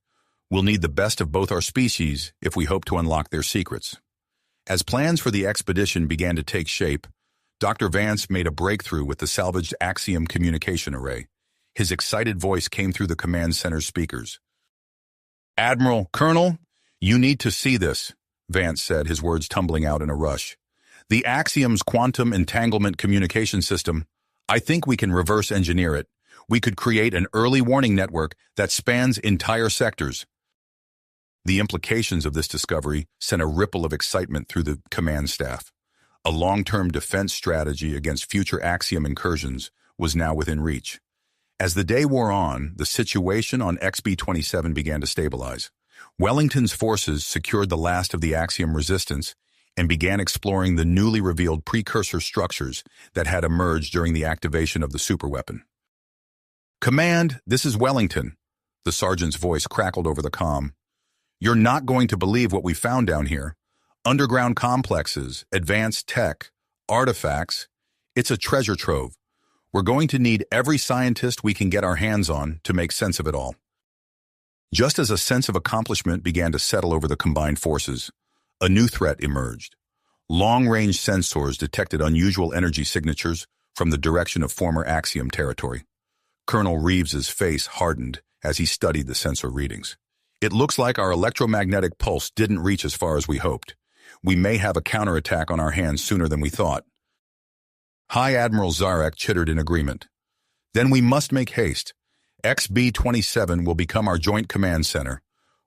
We'll need the best of both our species if we hope to unlock their secrets. As plans for the expedition began to take shape, Dr. Vance made a breakthrough with the salvaged Axiom communication array. His excited voice came through the command center's speakers. "Admiral, Colonel, you need to see this," Vance said, his words tumbling out in a rush. "The Axiom's quantum entanglement communication system, I think we can reverse engineer it. We could create an early warning network that spans entire sectors." The implications of this discovery sent a ripple of excitement through the command staff. A long-term defense strategy against future Axiom incursions was now within reach. As the day wore on, the situation on XB-27 began to stabilize. Wellington's forces secured the last of the Axiom resistance and began exploring the newly revealed precursor structures that had emerged during the activation of the superweapon. "Command, this is Wellington." The sergeant's voice crackled over the comm. "You're not going to believe what we found down here. Underground complexes, advanced tech, artifacts. It's a treasure trove. We're going to need every scientist we can get our hands on to make sense of it all." Just as a sense of accomplishment began to settle over the combined forces, a new threat emerged. Long-range sensors detected unusual energy signatures from the direction of former Axiom territory. Colonel Reeves's face hardened as he studied the sensor readings. "It looks like our electromagnetic pulse didn't reach as far as we hoped. We may have a counterattack on our hands sooner than we thought." High Admiral Zarek chittered in agreement. "Then we must make haste. XB-27 will become our joint command center.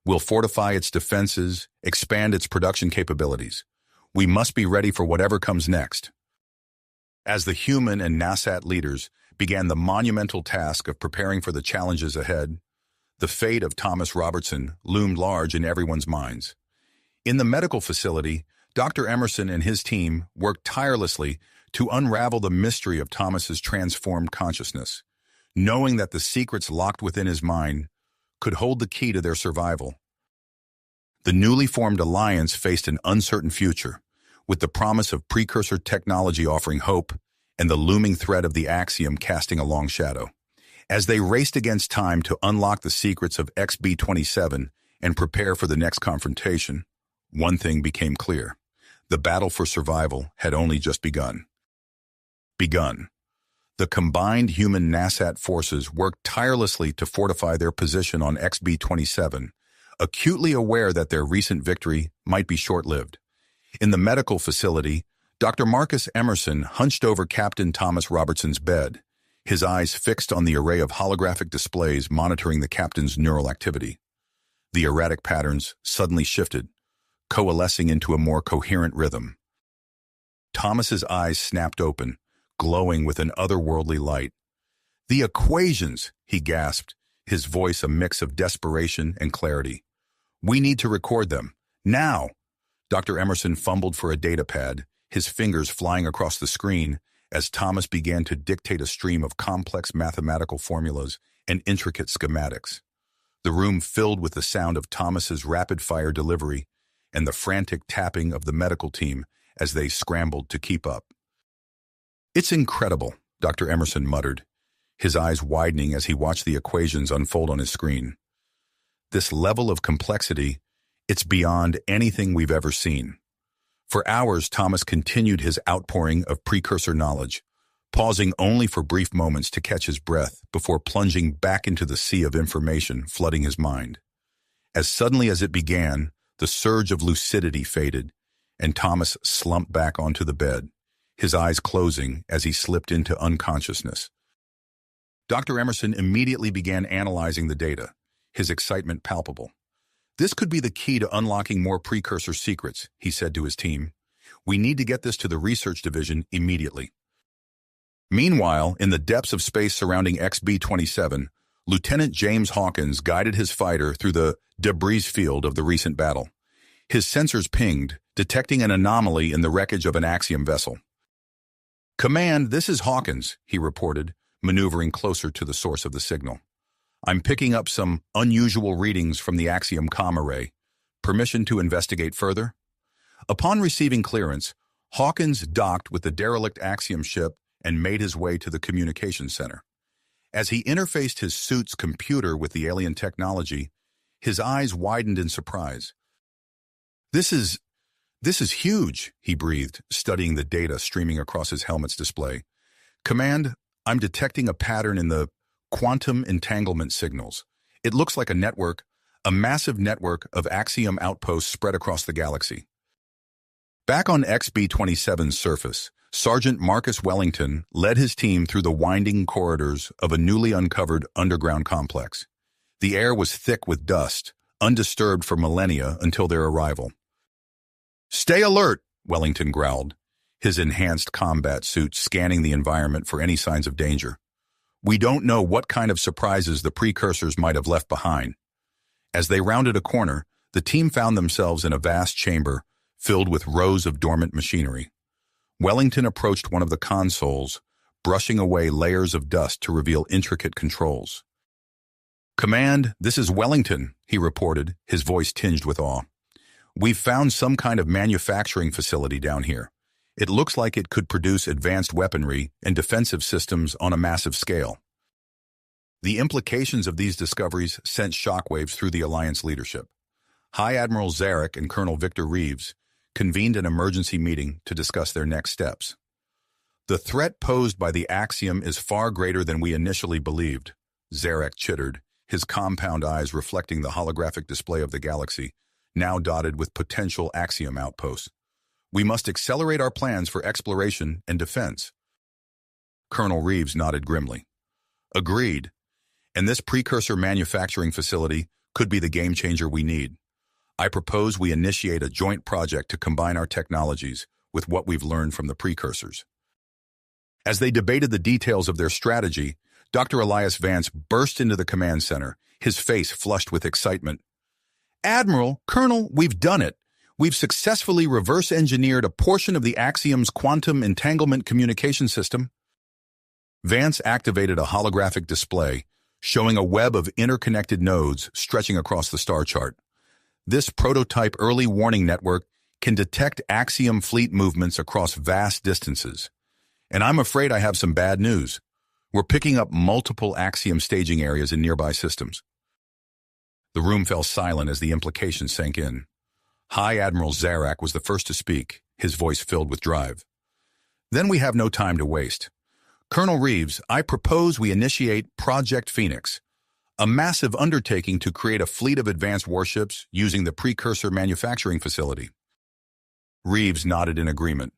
We'll fortify its defenses, expand its production capabilities. We must be ready for whatever comes next." As the human and NASAT leaders began the monumental task of preparing for the challenges ahead, the fate of Thomas Robertson loomed large in everyone's minds. In the medical facility, Dr. Emerson and his team worked tirelessly to unravel the mystery of Thomas's transformed consciousness, knowing that the secrets locked within his mind could hold the key to their survival. The newly formed alliance faced an uncertain future, with the promise of precursor technology offering hope and the looming threat of the Axiom casting a long shadow. As they raced against time to unlock the secrets of XB-27 and prepare for the next confrontation, one thing became clear. The battle for survival had only just begun. The combined human NASAT forces worked tirelessly to fortify their position on XB-27, acutely aware that their recent victory might be short-lived. In the medical facility, Dr. Marcus Emerson hunched over Captain Thomas Robertson's bed, his eyes fixed on the array of holographic displays monitoring the captain's neural activity. The erratic patterns suddenly shifted, coalescing into a more coherent rhythm. Thomas's eyes snapped open, glowing with an otherworldly light. "The equations!" he gasped, his voice a mix of desperation and clarity. "We need to record them. Now!" Dr. Emerson fumbled for a datapad, his fingers flying across the screen as Thomas began to dictate a stream of complex mathematical formulas and intricate schematics. The room filled with the sound of Thomas's rapid-fire delivery and the frantic tapping of the medical team as they scrambled to keep up. "It's incredible," Dr. Emerson muttered, his eyes widening as he watched the equations unfold on his screen. "This level of complexity, it's beyond anything we've ever seen." For hours, Thomas continued his outpouring of precursor knowledge, pausing only for brief moments to catch his breath before plunging back into the sea of information flooding his mind. As suddenly as it began, the surge of lucidity faded, and Thomas slumped back onto the bed, his eyes closing as he slipped into unconsciousness. Dr. Emerson immediately began analyzing the data, his excitement palpable. "This could be the key to unlocking more precursor secrets," he said to his team. "We need to get this to the research division immediately." Meanwhile, in the depths of space surrounding XB-27, Lieutenant James Hawkins guided his fighter through the debris field of the recent battle. His sensors pinged, detecting an anomaly in the wreckage of an Axiom vessel. "Command, this is Hawkins," he reported, maneuvering closer to the source of the signal. "I'm picking up some unusual readings from the Axiom comm array. Permission to investigate further?" Upon receiving clearance, Hawkins docked with the derelict Axiom ship and made his way to the communications center. As he interfaced his suit's computer with the alien technology, his eyes widened in surprise. This is huge, he breathed, studying the data streaming across his helmet's display. Command, I'm detecting a pattern in the quantum entanglement signals. It looks like a massive network of Axiom outposts spread across the galaxy. Back on XB-27's surface, Sergeant Marcus Wellington led his team through the winding corridors of a newly uncovered underground complex. The air was thick with dust, undisturbed for millennia until their arrival. "Stay alert," Wellington growled, his enhanced combat suit scanning the environment for any signs of danger. "We don't know what kind of surprises the precursors might have left behind." As they rounded a corner, the team found themselves in a vast chamber filled with rows of dormant machinery. Wellington approached one of the consoles, brushing away layers of dust to reveal intricate controls. "Command, this is Wellington," he reported, his voice tinged with awe. "We've found some kind of manufacturing facility down here. It looks like it could produce advanced weaponry and defensive systems on a massive scale." The implications of these discoveries sent shockwaves through the Alliance leadership. High Admiral Zarek and Colonel Victor Reeves convened an emergency meeting to discuss their next steps. "The threat posed by the Axiom is far greater than we initially believed," Zarek chittered, his compound eyes reflecting the holographic display of the galaxy, now dotted with potential Axiom outposts. "We must accelerate our plans for exploration and defense." Colonel Reeves nodded grimly. "Agreed. And this precursor manufacturing facility could be the game-changer we need. I propose we initiate a joint project to combine our technologies with what we've learned from the precursors." As they debated the details of their strategy, Dr. Elias Vance burst into the command center, his face flushed with excitement. "Admiral, Colonel, we've done it. We've successfully reverse-engineered a portion of the Axiom's quantum entanglement communication system." Vance activated a holographic display, showing a web of interconnected nodes stretching across the star chart. This prototype early warning network can detect Axiom fleet movements across vast distances. And I'm afraid I have some bad news. We're picking up multiple Axiom staging areas in nearby systems. The room fell silent as the implications sank in. High Admiral Zarek was the first to speak, his voice filled with drive. "Then we have no time to waste. Colonel Reeves, I propose we initiate Project Phoenix, a massive undertaking to create a fleet of advanced warships using the precursor manufacturing facility." Reeves nodded in agreement.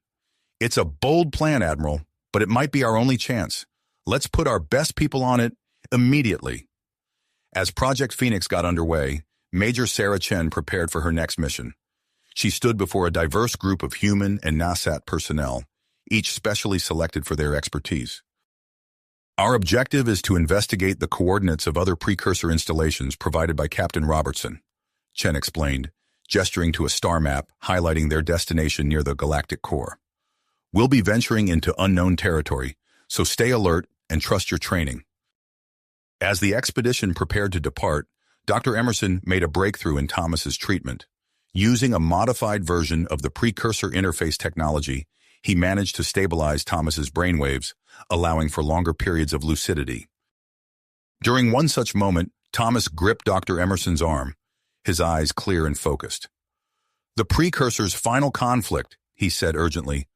"It's a bold plan, Admiral, but it might be our only chance. Let's put our best people on it immediately." As Project Phoenix got underway, Major Sarah Chen prepared for her next mission. She stood before a diverse group of human and NASAT personnel, each specially selected for their expertise. "Our objective is to investigate the coordinates of other precursor installations provided by Captain Robertson," Chen explained, gesturing to a star map highlighting their destination near the galactic core. "We'll be venturing into unknown territory, so stay alert and trust your training." As the expedition prepared to depart, Dr. Emerson made a breakthrough in Thomas's treatment. Using a modified version of the precursor interface technology, he managed to stabilize Thomas's brainwaves, allowing for longer periods of lucidity. During one such moment, Thomas gripped Dr. Emerson's arm, his eyes clear and focused. "The precursor's final conflict," he said urgently.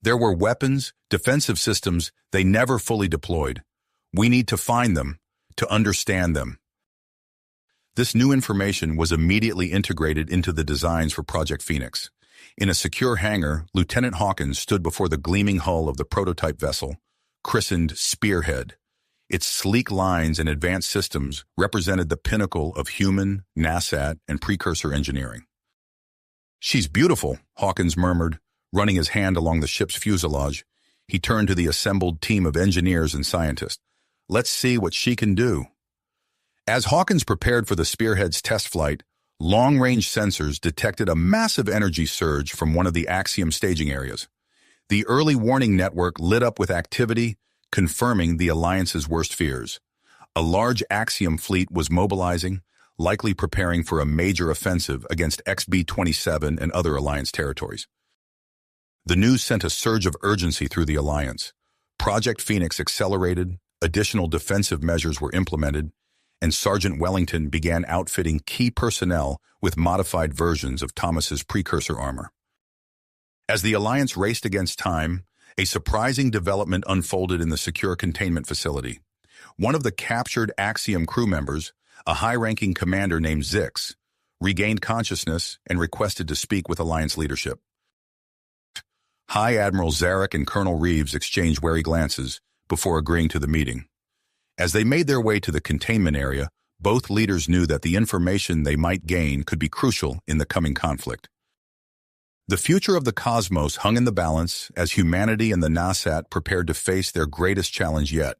"There were weapons, defensive systems they never fully deployed. We need to find them, to understand them." This new information was immediately integrated into the designs for Project Phoenix. In a secure hangar, Lieutenant Hawkins stood before the gleaming hull of the prototype vessel, christened Spearhead. Its sleek lines and advanced systems represented the pinnacle of human, NASAT, and precursor engineering. "She's beautiful," Hawkins murmured, running his hand along the ship's fuselage. He turned to the assembled team of engineers and scientists. "Let's see what she can do." As Hawkins prepared for the Spearhead's test flight, long-range sensors detected a massive energy surge from one of the Axiom staging areas. The early warning network lit up with activity, confirming the Alliance's worst fears. A large Axiom fleet was mobilizing, likely preparing for a major offensive against XB-27 and other Alliance territories. The news sent a surge of urgency through the Alliance. Project Phoenix accelerated, Additional defensive measures were implemented, and Sergeant Wellington began outfitting key personnel with modified versions of Thomas's precursor armor. As the Alliance raced against time, a surprising development unfolded in the secure containment facility. One of the captured Axiom crew members, a high-ranking commander named Zix, regained consciousness and requested to speak with Alliance leadership. High Admiral Zarek and Colonel Reeves exchanged wary glances before agreeing to the meeting. As they made their way to the containment area, both leaders knew that the information they might gain could be crucial in the coming conflict. The future of the cosmos hung in the balance as humanity and the Nasat prepared to face their greatest challenge yet.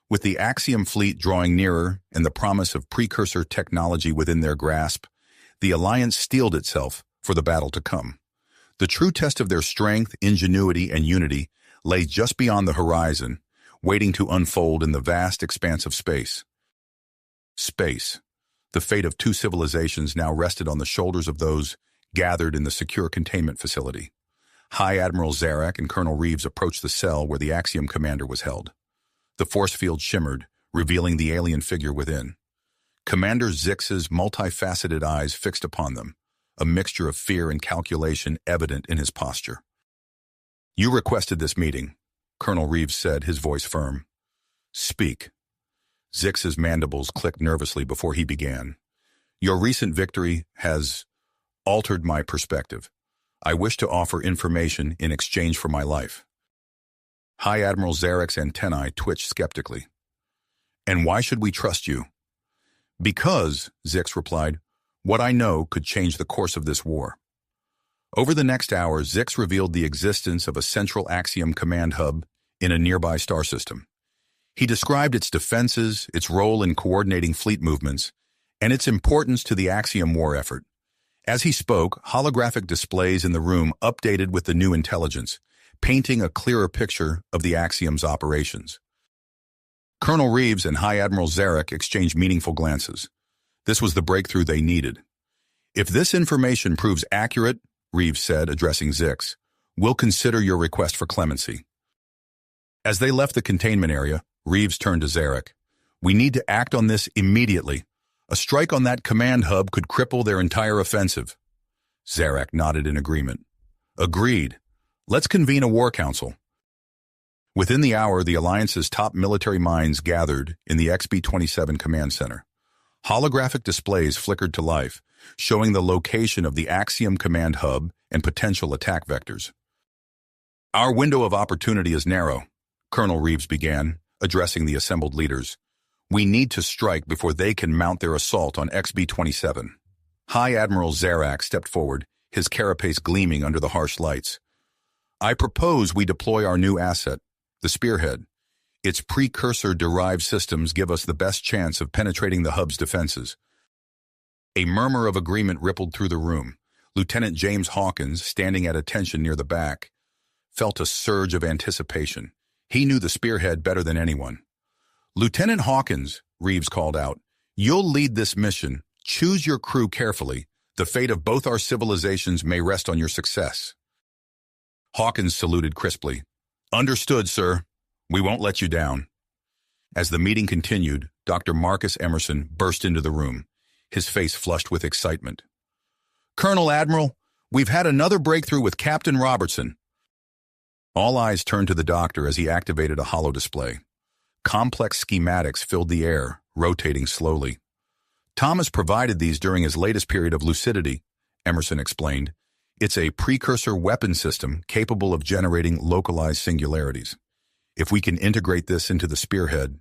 With the Axiom fleet drawing nearer and the promise of precursor technology within their grasp, the Alliance steeled itself for the battle to come. The true test of their strength, ingenuity, and unity lay just beyond the horizon, waiting to unfold in the vast expanse of space. Space. The fate of two civilizations now rested on the shoulders of those gathered in the secure containment facility. High Admiral Zarek and Colonel Reeves approached the cell where the Axiom commander was held. The force field shimmered, revealing the alien figure within. Commander Zix's multifaceted eyes fixed upon them, a mixture of fear and calculation evident in his posture. "You requested this meeting," Colonel Reeves said, his voice firm. "Speak." Zix's mandibles clicked nervously before he began. "Your recent victory has altered my perspective. I wish to offer information in exchange for my life." High Admiral Zarek's antennae twitched skeptically. "And why should we trust you?" "Because," Zix replied, "what I know could change the course of this war." Over the next hour, Zix revealed the existence of a central Axiom command hub in a nearby star system. He described its defenses, its role in coordinating fleet movements, and its importance to the Axiom war effort. As he spoke, holographic displays in the room updated with the new intelligence, painting a clearer picture of the Axiom's operations. Colonel Reeves and High Admiral Zarek exchanged meaningful glances. This was the breakthrough they needed. "If this information proves accurate," Reeves said, addressing Zix, "we'll consider your request for clemency." As they left the containment area, Reeves turned to Zarek. "We need to act on this immediately. A strike on that command hub could cripple their entire offensive." Zarek nodded in agreement. "Agreed. Let's convene a war council." Within the hour, the Alliance's top military minds gathered in the XB-27 command center. Holographic displays flickered to life, showing the location of the Axiom command hub and potential attack vectors. "Our window of opportunity is narrow," Colonel Reeves began, addressing the assembled leaders. "We need to strike before they can mount their assault on XB-27. High Admiral Zarek stepped forward, his carapace gleaming under the harsh lights. "I propose we deploy our new asset, the Spearhead. Its precursor-derived systems give us the best chance of penetrating the hub's defenses." A murmur of agreement rippled through the room. Lieutenant James Hawkins, standing at attention near the back, felt a surge of anticipation. He knew the Spearhead better than anyone. "Lieutenant Hawkins," Reeves called out, "you'll lead this mission. Choose your crew carefully. The fate of both our civilizations may rest on your success." Hawkins saluted crisply. "Understood, sir. We won't let you down." As the meeting continued, Dr. Marcus Emerson burst into the room, his face flushed with excitement. "Colonel Admiral, we've had another breakthrough with Captain Robertson." All eyes turned to the doctor as he activated a holo display. Complex schematics filled the air, rotating slowly. "Thomas provided these during his latest period of lucidity," Emerson explained. "It's a precursor weapon system capable of generating localized singularities. If we can integrate this into the Spearhead..."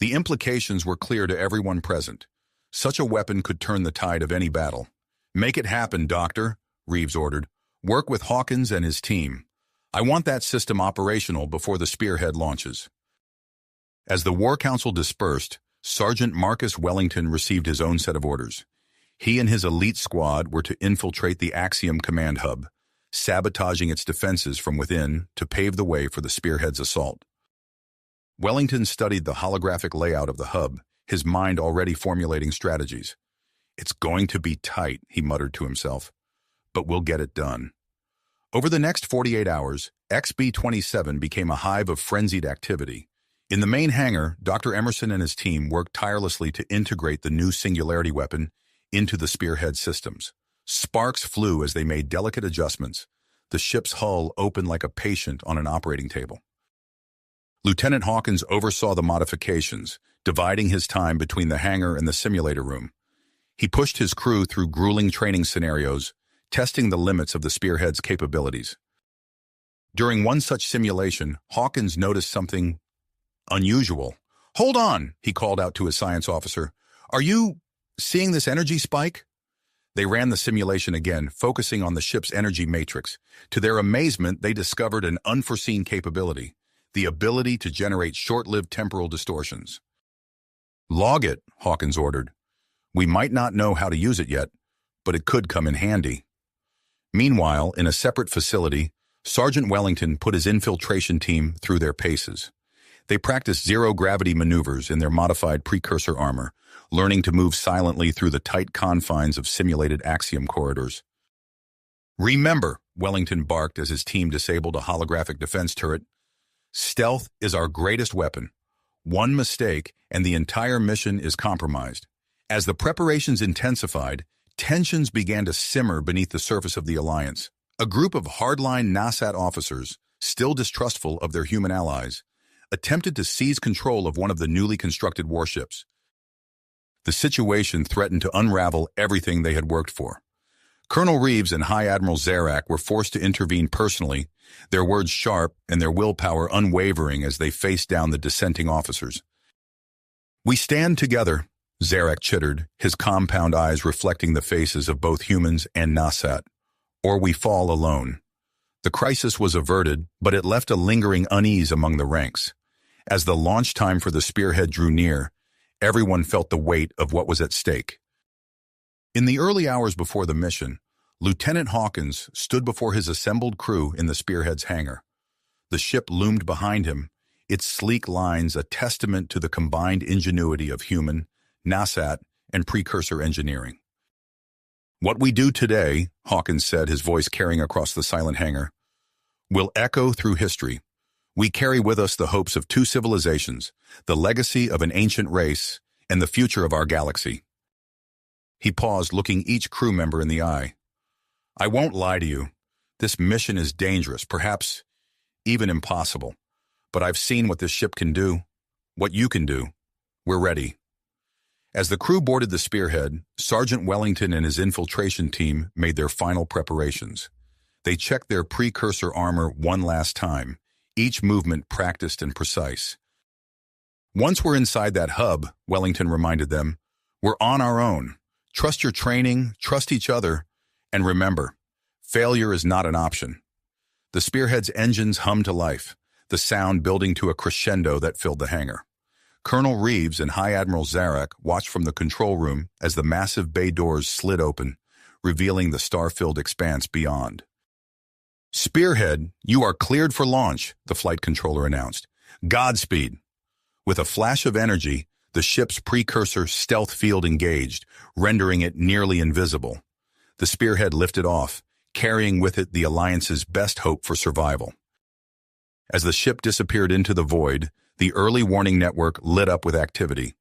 The implications were clear to everyone present. Such a weapon could turn the tide of any battle. "Make it happen, Doctor," Reeves ordered. "Work with Hawkins and his team. I want that system operational before the Spearhead launches." As the War Council dispersed, Sergeant Marcus Wellington received his own set of orders. He and his elite squad were to infiltrate the Axiom command hub, sabotaging its defenses from within to pave the way for the Spearhead's assault. Wellington studied the holographic layout of the hub, his mind already formulating strategies. "It's going to be tight," he muttered to himself, "but we'll get it done." Over the next 48 hours, XB-27 became a hive of frenzied activity. In the main hangar, Dr. Emerson and his team worked tirelessly to integrate the new singularity weapon into the spearhead systems. Sparks flew as they made delicate adjustments, the ship's hull open like a patient on an operating table. Lieutenant Hawkins oversaw the modifications, dividing his time between the hangar and the simulator room. He pushed his crew through grueling training scenarios, testing the limits of the spearhead's capabilities. During one such simulation, Hawkins noticed something unusual. "Hold on," he called out to his science officer. "Are you seeing this energy spike?" They ran the simulation again, focusing on the ship's energy matrix. To their amazement, they discovered an unforeseen capability, the ability to generate short-lived temporal distortions. "Log it," Hawkins ordered. "We might not know how to use it yet, but it could come in handy." Meanwhile, in a separate facility, Sergeant Wellington put his infiltration team through their paces. They practiced zero-gravity maneuvers in their modified precursor armor, learning to move silently through the tight confines of simulated axiom corridors. "Remember," Wellington barked as his team disabled a holographic defense turret, "stealth is our greatest weapon. One mistake, and the entire mission is compromised." As the preparations intensified, tensions began to simmer beneath the surface of the Alliance. A group of hardline Nasat officers, still distrustful of their human allies, attempted to seize control of one of the newly constructed warships. The situation threatened to unravel everything they had worked for. Colonel Reeves and High Admiral Zarak were forced to intervene personally, their words sharp and their willpower unwavering as they faced down the dissenting officers. "We stand together," Zarak chittered, his compound eyes reflecting the faces of both humans and Nasat. "Or we fall alone." The crisis was averted, but it left a lingering unease among the ranks. As the launch time for the spearhead drew near, everyone felt the weight of what was at stake. In the early hours before the mission, Lieutenant Hawkins stood before his assembled crew in the spearhead's hangar. The ship loomed behind him, its sleek lines a testament to the combined ingenuity of human, Nasat, and precursor engineering. "What we do today," Hawkins said, his voice carrying across the silent hangar, "will echo through history. We carry with us the hopes of two civilizations, the legacy of an ancient race, and the future of our galaxy." He paused, looking each crew member in the eye. "I won't lie to you. This mission is dangerous, perhaps even impossible. But I've seen what this ship can do, what you can do. We're ready." As the crew boarded the spearhead, Sergeant Wellington and his infiltration team made their final preparations. They checked their precursor armor one last time, each movement practiced and precise. "Once we're inside that hub," Wellington reminded them, "we're on our own. Trust your training, trust each other, and remember, failure is not an option." The spearhead's engines hummed to life, the sound building to a crescendo that filled the hangar. Colonel Reeves and High Admiral Zarak watched from the control room as the massive bay doors slid open, revealing the star-filled expanse beyond. "Spearhead, you are cleared for launch," the flight controller announced. "Godspeed." With a flash of energy, the ship's precursor stealth field engaged, rendering it nearly invisible. The spearhead lifted off, carrying with it the Alliance's best hope for survival. As the ship disappeared into the void, the early warning network lit up with activity.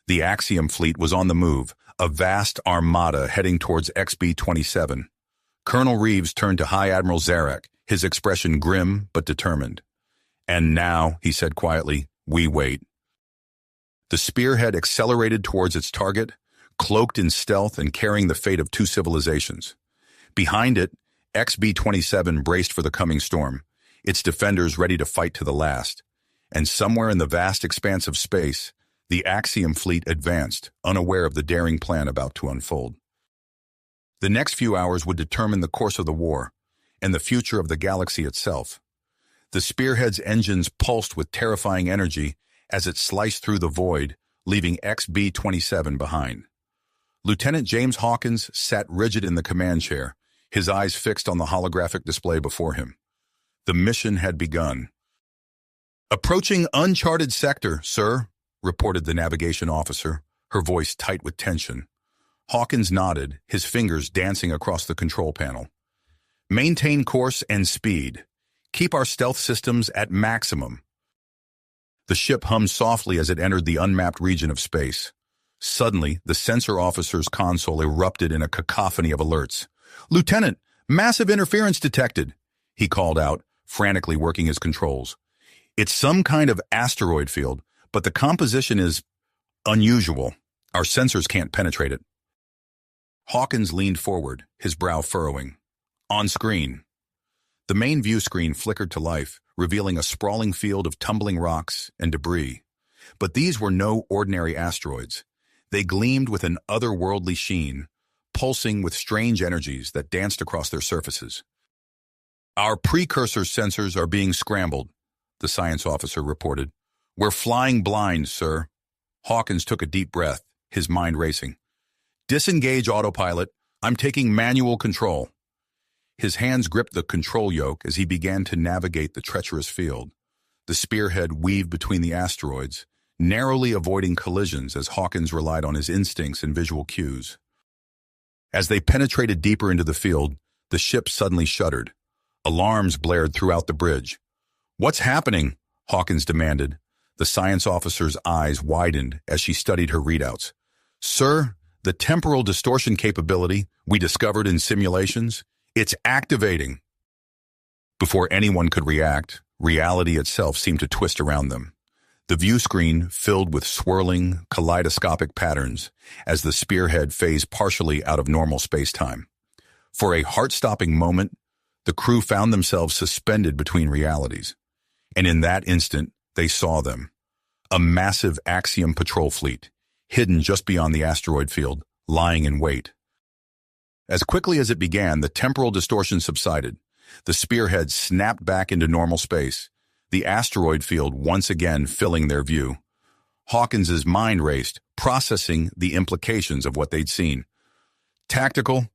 The Axiom fleet was on the move, a vast armada heading towards XB-27. Colonel Reeves turned to High Admiral Zarak, his expression grim but determined. "And now," he said quietly, "we wait." The spearhead accelerated towards its target, cloaked in stealth and carrying the fate of two civilizations. Behind it, XB-27 braced for the coming storm, its defenders ready to fight to the last. And somewhere in the vast expanse of space, the Axiom fleet advanced, unaware of the daring plan about to unfold. The next few hours would determine the course of the war and the future of the galaxy itself. The spearhead's engines pulsed with terrifying energy as it sliced through the void, leaving XB-27 behind. Lieutenant James Hawkins sat rigid in the command chair, his eyes fixed on the holographic display before him. The mission had begun. "Approaching uncharted sector, sir," reported the navigation officer, her voice tight with tension. Hawkins nodded, his fingers dancing across the control panel. "Maintain course and speed. Keep our stealth systems at maximum." The ship hummed softly as it entered the unmapped region of space. Suddenly, the sensor officer's console erupted in a cacophony of alerts. "Lieutenant, massive interference detected," he called out, frantically working his controls. "It's some kind of asteroid field, but the composition is unusual. Our sensors can't penetrate it." Hawkins leaned forward, his brow furrowing. On screen. The main view screen flickered to life, revealing a sprawling field of tumbling rocks and debris. But these were no ordinary asteroids. They gleamed with an otherworldly sheen, pulsing with strange energies that danced across their surfaces. "Our precursor sensors are being scrambled," the science officer reported. "We're flying blind, sir." Hawkins took a deep breath, his mind racing. "Disengage autopilot. I'm taking manual control." His hands gripped the control yoke as he began to navigate the treacherous field. The spearhead weaved between the asteroids, narrowly avoiding collisions as Hawkins relied on his instincts and visual cues. As they penetrated deeper into the field, the ship suddenly shuddered. Alarms blared throughout the bridge. "What's happening?" Hawkins demanded. The science officer's eyes widened as she studied her readouts. "Sir, the temporal distortion capability we discovered in simulations, it's activating." Before anyone could react, reality itself seemed to twist around them. The view screen filled with swirling, kaleidoscopic patterns as the spearhead phased partially out of normal space-time. For a heart-stopping moment, the crew found themselves suspended between realities. And in that instant, they saw them. A massive Axiom patrol fleet, hidden just beyond the asteroid field, lying in wait. As quickly as it began, the temporal distortion subsided. The spearhead snapped back into normal space, the asteroid field once again filling their view. Hawkins's mind raced, processing the implications of what they'd seen. "Tactical,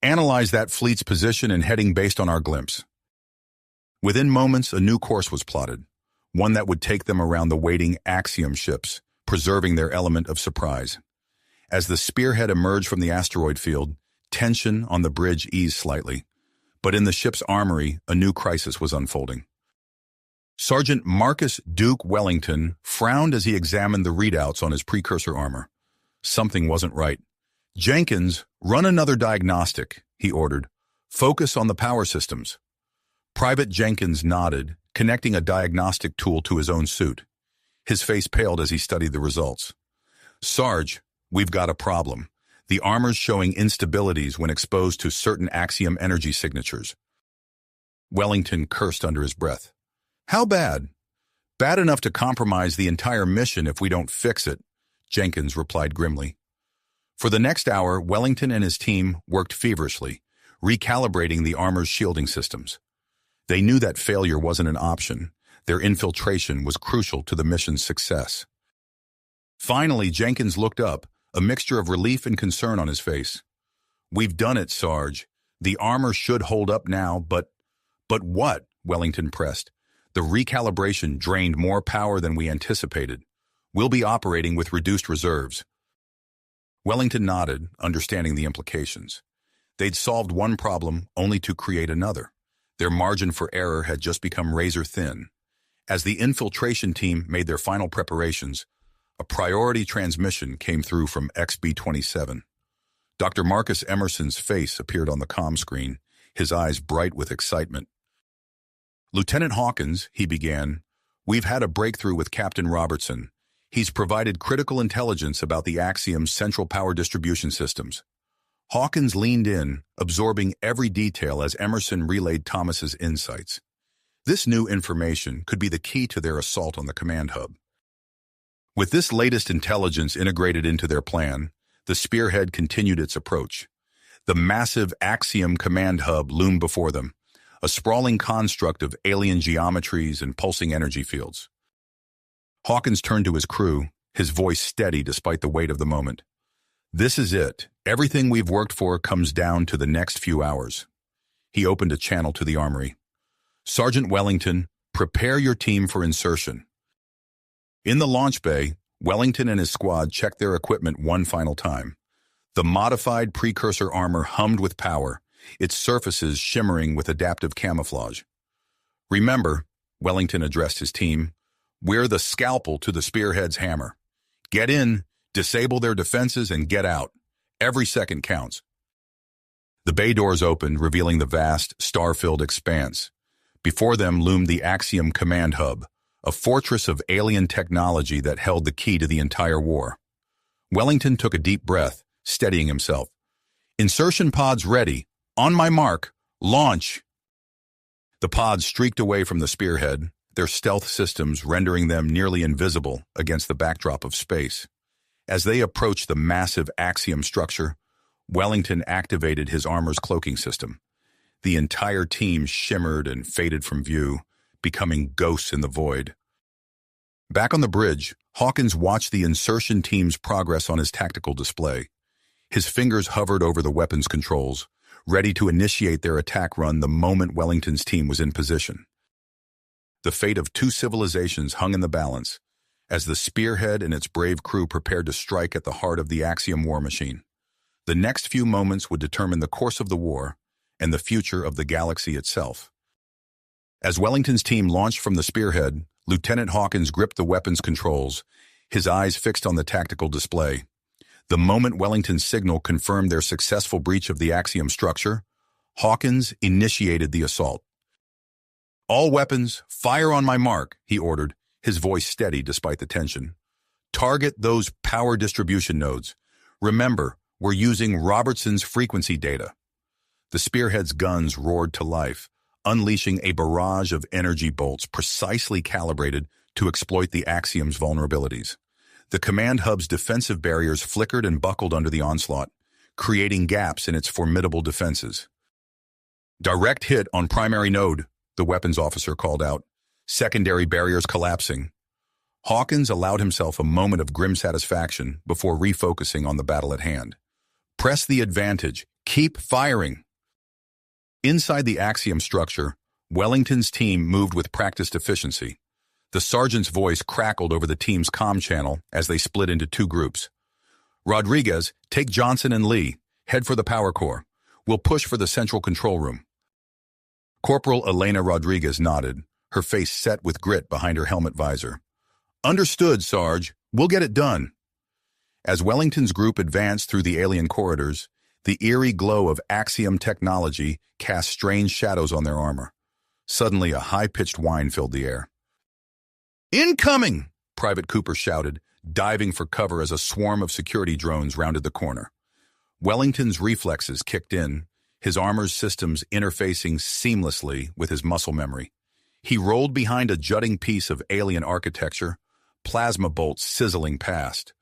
analyze that fleet's position and heading based on our glimpse." Within moments, a new course was plotted, one that would take them around the waiting Axiom ships, preserving their element of surprise. As the spearhead emerged from the asteroid field, tension on the bridge eased slightly. But in the ship's armory, a new crisis was unfolding. Sergeant Marcus Duke Wellington frowned as he examined the readouts on his precursor armor. Something wasn't right. "Jenkins, run another diagnostic," he ordered. "Focus on the power systems." Private Jenkins nodded, connecting a diagnostic tool to his own suit. His face paled as he studied the results. "Sarge, we've got a problem. The armor's showing instabilities when exposed to certain Axiom energy signatures." Wellington cursed under his breath. "How bad?" "Bad enough to compromise the entire mission if we don't fix it," Jenkins replied grimly. For the next hour, Wellington and his team worked feverishly, recalibrating the armor's shielding systems. They knew that failure wasn't an option. Their infiltration was crucial to the mission's success. Finally, Jenkins looked up, a mixture of relief and concern on his face. "We've done it, Sarge. The armor should hold up now, but what?" Wellington pressed. "The recalibration drained more power than we anticipated. We'll be operating with reduced reserves." Wellington nodded, understanding the implications. They'd solved one problem only to create another. Their margin for error had just become razor thin. As the infiltration team made their final preparations, a priority transmission came through from XB-27. Dr. Marcus Emerson's face appeared on the comm screen, his eyes bright with excitement. "Lieutenant Hawkins," he began, "we've had a breakthrough with Captain Robertson. He's provided critical intelligence about the Axiom's central power distribution systems." Hawkins leaned in, absorbing every detail as Emerson relayed Thomas's insights. This new information could be the key to their assault on the command hub. With this latest intelligence integrated into their plan, the spearhead continued its approach. The massive Axiom command hub loomed before them, a sprawling construct of alien geometries and pulsing energy fields. Hawkins turned to his crew, his voice steady despite the weight of the moment. "This is it. Everything we've worked for comes down to the next few hours." He opened a channel to the armory. "Sergeant Wellington, prepare your team for insertion." In the launch bay, Wellington and his squad checked their equipment one final time. The modified precursor armor hummed with power, its surfaces shimmering with adaptive camouflage. "Remember," Wellington addressed his team, We're the scalpel to the spearhead's hammer. Get in, disable their defenses, and get out. Every second counts. The bay doors opened, revealing the vast, star-filled expanse. Before them loomed the Axiom Command Hub, a fortress of alien technology that held the key to the entire war. Wellington took a deep breath, steadying himself. Insertion pods ready. On my mark. Launch! The pods streaked away from the spearhead, their stealth systems rendering them nearly invisible against the backdrop of space. As they approached the massive Axiom structure, Wellington activated his armor's cloaking system. The entire team shimmered and faded from view, becoming ghosts in the void. Back on the bridge, Hawkins watched the insertion team's progress on his tactical display. His fingers hovered over the weapons controls, ready to initiate their attack run the moment Wellington's team was in position. The fate of two civilizations hung in the balance, as the spearhead and its brave crew prepared to strike at the heart of the Axiom war machine. The next few moments would determine the course of the war and the future of the galaxy itself. As Wellington's team launched from the spearhead, Lieutenant Hawkins gripped the weapons controls, his eyes fixed on the tactical display. The moment Wellington's signal confirmed their successful breach of the Axiom structure, Hawkins initiated the assault. "All weapons, fire on my mark," he ordered, his voice steady despite the tension. "Target those power distribution nodes. Remember, we're using Robertson's frequency data." The spearhead's guns roared to life, unleashing a barrage of energy bolts precisely calibrated to exploit the Axiom's vulnerabilities. The command hub's defensive barriers flickered and buckled under the onslaught, creating gaps in its formidable defenses. "Direct hit on primary node," the weapons officer called out, secondary barriers collapsing. Hawkins allowed himself a moment of grim satisfaction before refocusing on the battle at hand. "Press the advantage. Keep firing." Inside the Axiom structure, Wellington's team moved with practiced efficiency. The sergeant's voice crackled over the team's comm channel as they split into two groups. "Rodriguez, take Johnson and Lee. Head for the power core. We'll push for the central control room." Corporal Elena Rodriguez nodded, her face set with grit behind her helmet visor. "Understood, Sarge. We'll get it done." As Wellington's group advanced through the alien corridors, the eerie glow of Axiom technology cast strange shadows on their armor. Suddenly, a high-pitched whine filled the air. "Incoming!" Private Cooper shouted, diving for cover as a swarm of security drones rounded the corner. Wellington's reflexes kicked in, his armor's systems interfacing seamlessly with his muscle memory. He rolled behind a jutting piece of alien architecture, plasma bolts sizzling past.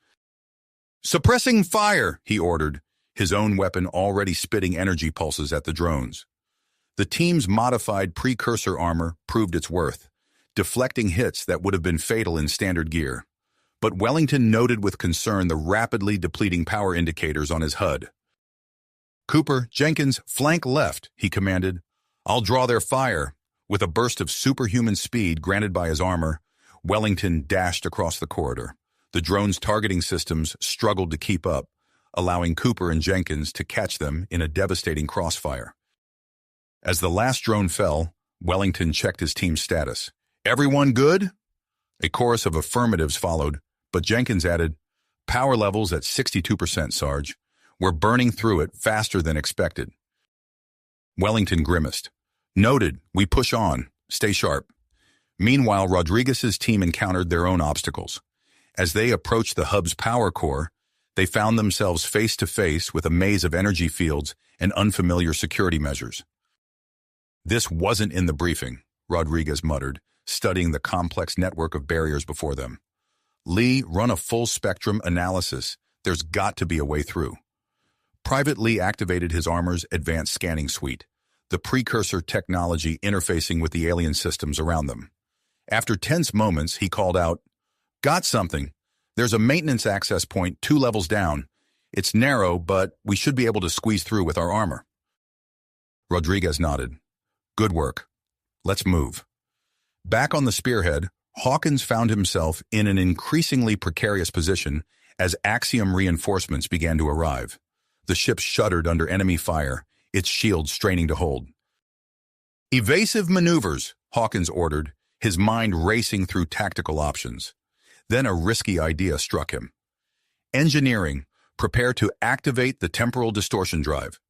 "Suppressing fire," he ordered, his own weapon already spitting energy pulses at the drones. The team's modified precursor armor proved its worth, deflecting hits that would have been fatal in standard gear. But Wellington noted with concern the rapidly depleting power indicators on his HUD. "Cooper, Jenkins, flank left," he commanded. "I'll draw their fire." With a burst of superhuman speed granted by his armor, Wellington dashed across the corridor. The drone's targeting systems struggled to keep up, allowing Cooper and Jenkins to catch them in a devastating crossfire. As the last drone fell, Wellington checked his team's status. "Everyone good?" A chorus of affirmatives followed, but Jenkins added, "Power levels at 62%, Sarge. We're burning through it faster than expected." Wellington grimaced. "Noted. We push on. Stay sharp." Meanwhile, Rodriguez's team encountered their own obstacles. As they approached the hub's power core, they found themselves face-to-face with a maze of energy fields and unfamiliar security measures. "This wasn't in the briefing," Rodriguez muttered, studying the complex network of barriers before them. "Lee, run a full-spectrum analysis. There's got to be a way through." Private Lee activated his armor's advanced scanning suite, the precursor technology interfacing with the alien systems around them. After tense moments, he called out, "Got something. There's a maintenance access point 2 levels down. It's narrow, but we should be able to squeeze through with our armor." Rodriguez nodded. "Good work. Let's move." Back on the spearhead, Hawkins found himself in an increasingly precarious position as Axiom reinforcements began to arrive. The ship shuddered under enemy fire, its shields straining to hold. "Evasive maneuvers," Hawkins ordered, his mind racing through tactical options. Then a risky idea struck him. Engineering, prepare to activate the temporal distortion drive.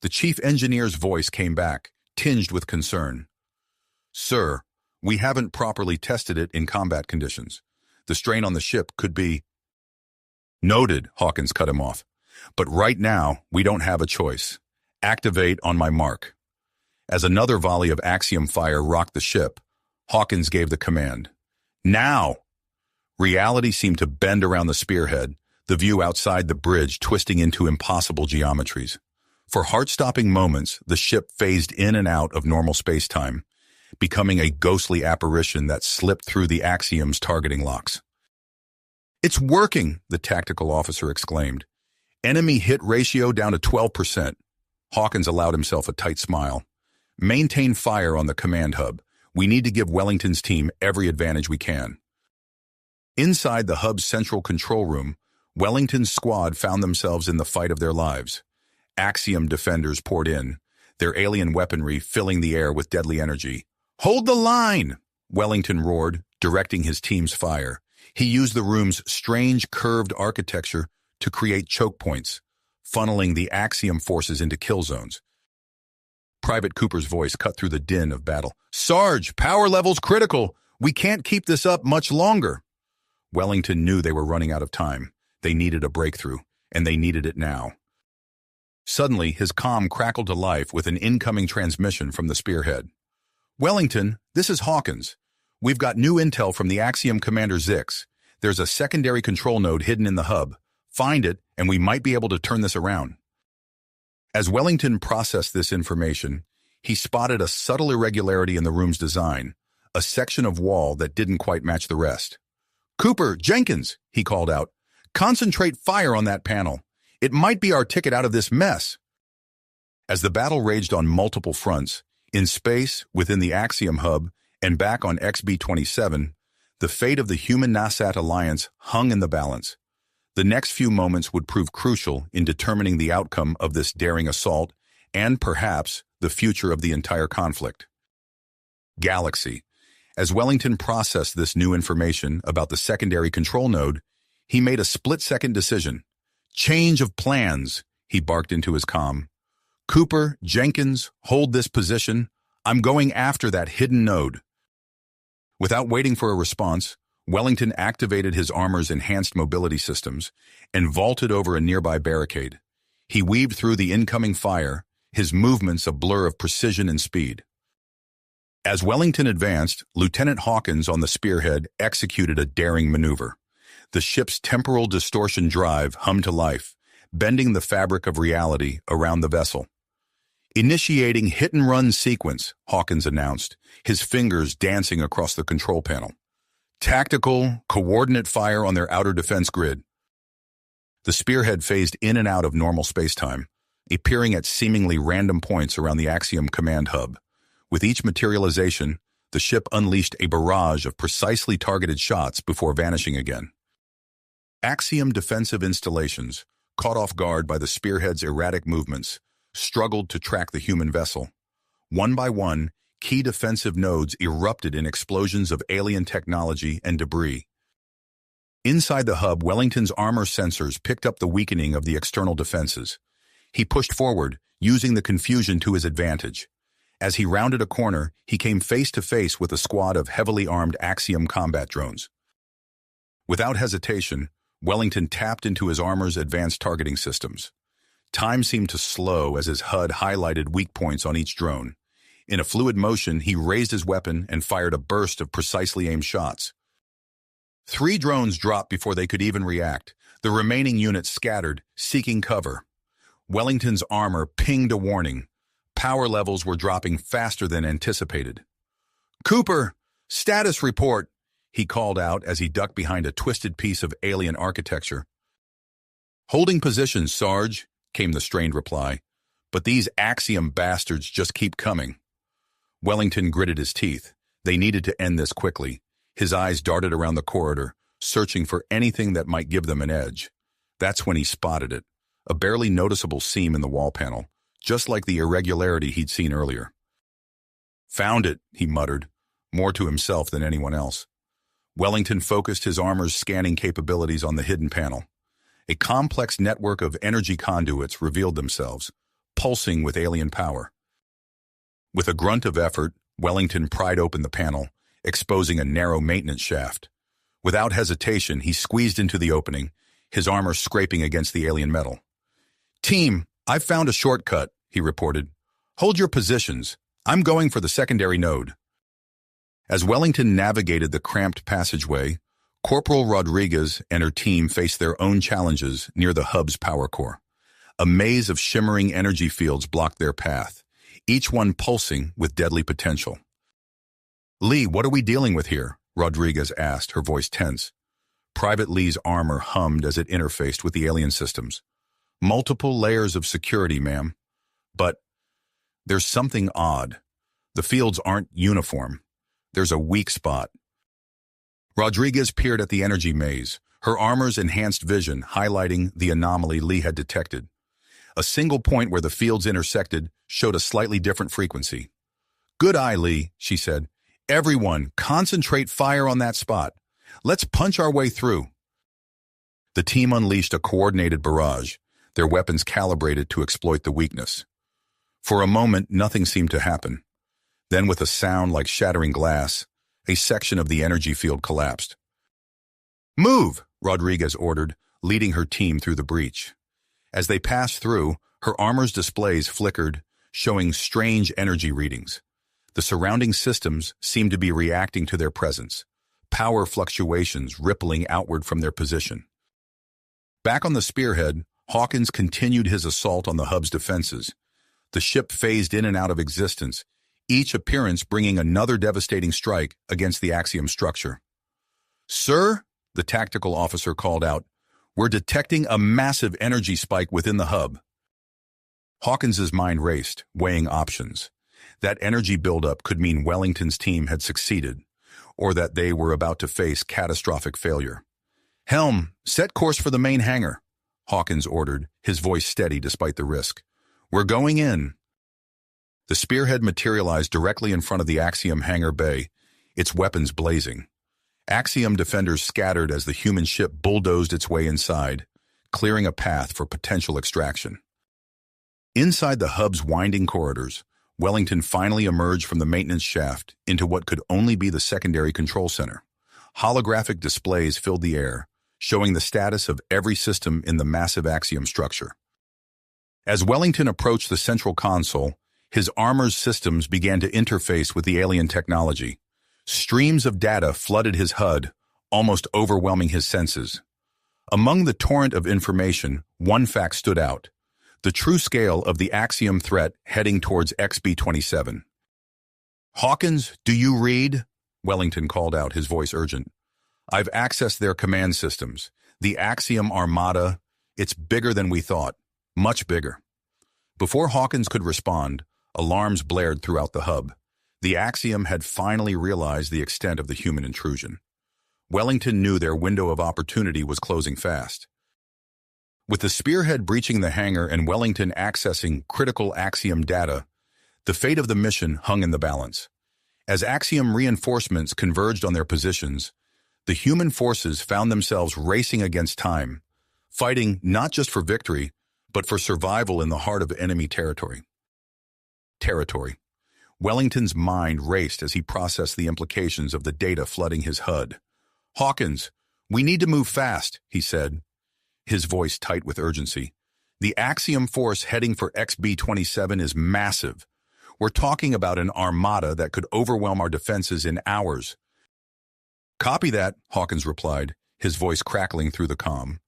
The chief engineer's voice came back, tinged with concern. Sir, we haven't properly tested it in combat conditions. The strain on the ship could be... Noted, Hawkins cut him off. But right now, we don't have a choice. Activate on my mark. As another volley of axiom fire rocked the ship, Hawkins gave the command. Now! Reality seemed to bend around the spearhead, the view outside the bridge twisting into impossible geometries. For heart-stopping moments, the ship phased in and out of normal space-time, becoming a ghostly apparition that slipped through the axiom's targeting locks. It's working, the tactical officer exclaimed. Enemy hit ratio down to 12%. Hawkins allowed himself a tight smile. Maintain fire on the command hub. We need to give Wellington's team every advantage we can. Inside the hub's central control room, Wellington's squad found themselves in the fight of their lives. Axiom defenders poured in, their alien weaponry filling the air with deadly energy. Hold the line! Wellington roared, directing his team's fire. He used the room's strange curved architecture to create choke points, funneling the Axiom forces into kill zones. Private Cooper's voice cut through the din of battle. Sarge, power level's critical. We can't keep this up much longer. Wellington knew they were running out of time. They needed a breakthrough, and they needed it now. Suddenly, his comm crackled to life with an incoming transmission from the spearhead. Wellington, this is Hawkins. We've got new intel from the Axiom Commander Zix. There's a secondary control node hidden in the hub. Find it, and we might be able to turn this around. As Wellington processed this information, he spotted a subtle irregularity in the room's design, a section of wall that didn't quite match the rest. Cooper, Jenkins, he called out. Concentrate fire on that panel. It might be our ticket out of this mess. As the battle raged on multiple fronts, in space, within the Axiom hub, and back on XB-27, the fate of the human-Nasat alliance hung in the balance. The next few moments would prove crucial in determining the outcome of this daring assault and, perhaps, the future of the entire conflict. Galaxy. As Wellington processed this new information about the secondary control node, he made a split-second decision. Change of plans, he barked into his comm. Cooper, Jenkins, hold this position. I'm going after that hidden node. Without waiting for a response, Wellington activated his armor's enhanced mobility systems and vaulted over a nearby barricade. He weaved through the incoming fire, his movements a blur of precision and speed. As Wellington advanced, Lieutenant Hawkins on the spearhead executed a daring maneuver. The ship's temporal distortion drive hummed to life, bending the fabric of reality around the vessel. Initiating hit-and-run sequence, Hawkins announced, his fingers dancing across the control panel. Tactical, coordinate fire on their outer defense grid. The spearhead phased in and out of normal spacetime, appearing at seemingly random points around the Axiom command hub. With each materialization, the ship unleashed a barrage of precisely targeted shots before vanishing again. Axiom defensive installations, caught off guard by the spearhead's erratic movements, struggled to track the human vessel. One by one, key defensive nodes erupted in explosions of alien technology and debris. Inside the hub, Wellington's armor sensors picked up the weakening of the external defenses. He pushed forward, using the confusion to his advantage. As he rounded a corner, he came face to face with a squad of heavily armed Axiom combat drones. Without hesitation, Wellington tapped into his armor's advanced targeting systems. Time seemed to slow as his HUD highlighted weak points on each drone. In a fluid motion, he raised his weapon and fired a burst of precisely aimed shots. 3 drones dropped before they could even react. The remaining units scattered, seeking cover. Wellington's armor pinged a warning. Power levels were dropping faster than anticipated. Cooper, status report, he called out as he ducked behind a twisted piece of alien architecture. Holding position, Sarge, came the strained reply. But these Axiom bastards just keep coming. Wellington gritted his teeth. They needed to end this quickly. His eyes darted around the corridor, searching for anything that might give them an edge. That's when he spotted it, a barely noticeable seam in the wall panel, just like the irregularity he'd seen earlier. Found it, he muttered. more to himself than anyone else. Wellington focused his armor's scanning capabilities on the hidden panel. A complex network of energy conduits revealed themselves, pulsing with alien power. With a grunt of effort, Wellington pried open the panel, exposing a narrow maintenance shaft. Without hesitation, he squeezed into the opening, his armor scraping against the alien metal. "Team, I've found a shortcut," he reported. "Hold your positions. I'm going for the secondary node." As Wellington navigated the cramped passageway, Corporal Rodriguez and her team faced their own challenges near the hub's power core. A maze of shimmering energy fields blocked their path, each one pulsing with deadly potential. "Lee, what are we dealing with here?" Rodriguez asked, her voice tense. Private Lee's armor hummed as it interfaced with the alien systems. "Multiple layers of security, ma'am. But there's something odd. The fields aren't uniform. There's a weak spot." Rodriguez peered at the energy maze, her armor's enhanced vision highlighting the anomaly Lee had detected. A single point where the fields intersected showed a slightly different frequency. "Good eye, Lee," she said. "Everyone, concentrate fire on that spot. Let's punch our way through." The team unleashed a coordinated barrage, their weapons calibrated to exploit the weakness. For a moment, nothing seemed to happen. Then, with a sound like shattering glass, a section of the energy field collapsed. "Move," Rodriguez ordered, leading her team through the breach. As they passed through, her armor's displays flickered, showing strange energy readings. The surrounding systems seemed to be reacting to their presence, power fluctuations rippling outward from their position. Back on the spearhead, Hawkins continued his assault on the hub's defenses. The ship phased in and out of existence, each appearance bringing another devastating strike against the Axiom structure. "Sir," the tactical officer called out, "we're detecting a massive energy spike within the hub." Hawkins's mind raced, weighing options. That energy buildup could mean Wellington's team had succeeded, or that they were about to face catastrophic failure. "Helm, set course for the main hangar," Hawkins ordered, his voice steady despite the risk. "We're going in." The spearhead materialized directly in front of the Axiom hangar bay, its weapons blazing. Axiom defenders scattered as the human ship bulldozed its way inside, clearing a path for potential extraction. Inside the hub's winding corridors, Wellington finally emerged from the maintenance shaft into what could only be the secondary control center. Holographic displays filled the air, showing the status of every system in the massive Axiom structure. As Wellington approached the central console, his armor's systems began to interface with the alien technology. Streams of data flooded his HUD, almost overwhelming his senses. Among the torrent of information, one fact stood out: the true scale of the Axiom threat heading towards XB-27. "Hawkins, do you read?" Wellington called out, his voice urgent. "I've accessed their command systems. The Axiom Armada, it's bigger than we thought. Much bigger." Before Hawkins could respond, alarms blared throughout the hub. The Axiom had finally realized the extent of the human intrusion. Wellington knew their window of opportunity was closing fast. With the spearhead breaching the hangar and Wellington accessing critical Axiom data, the fate of the mission hung in the balance. As Axiom reinforcements converged on their positions, the human forces found themselves racing against time, fighting not just for victory, but for survival in the heart of enemy territory. Wellington's mind raced as he processed the implications of the data flooding his HUD. "Hawkins, we need to move fast," he said, his voice tight with urgency. "The Axiom force heading for XB-27 is massive. We're talking about an armada that could overwhelm our defenses in hours." "Copy that," Hawkins replied, his voice crackling through the comm.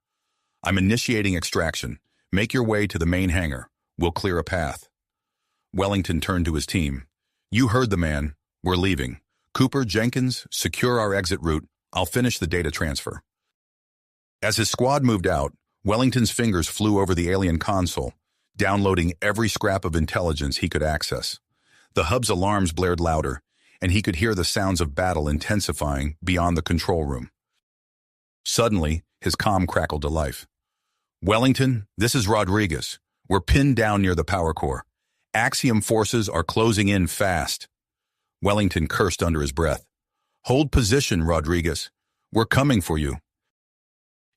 "I'm initiating extraction. Make your way to the main hangar. We'll clear a path." Wellington turned to his team. "You heard the man. We're leaving. Cooper, Jenkins, secure our exit route. I'll finish the data transfer." As his squad moved out, Wellington's fingers flew over the alien console, downloading every scrap of intelligence he could access. The hub's alarms blared louder, and he could hear the sounds of battle intensifying beyond the control room. Suddenly, his comm crackled to life. "Wellington, this is Rodriguez. We're pinned down near the power core. Axiom forces are closing in fast." Wellington cursed under his breath. "Hold position, Rodriguez. We're coming for you."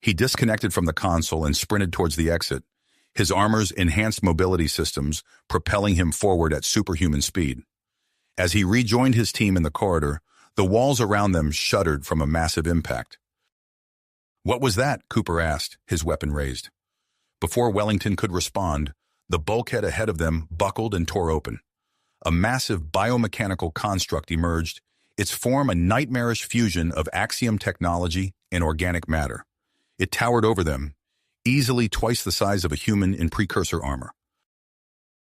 He disconnected from the console and sprinted towards the exit, his armor's enhanced mobility systems propelling him forward at superhuman speed. As he rejoined his team in the corridor, the walls around them shuddered from a massive impact. "What was that?" Cooper asked, his weapon raised. Before Wellington could respond, the bulkhead ahead of them buckled and tore open. A massive biomechanical construct emerged, its form a nightmarish fusion of Axiom technology and organic matter. It towered over them, easily twice the size of a human in precursor armor.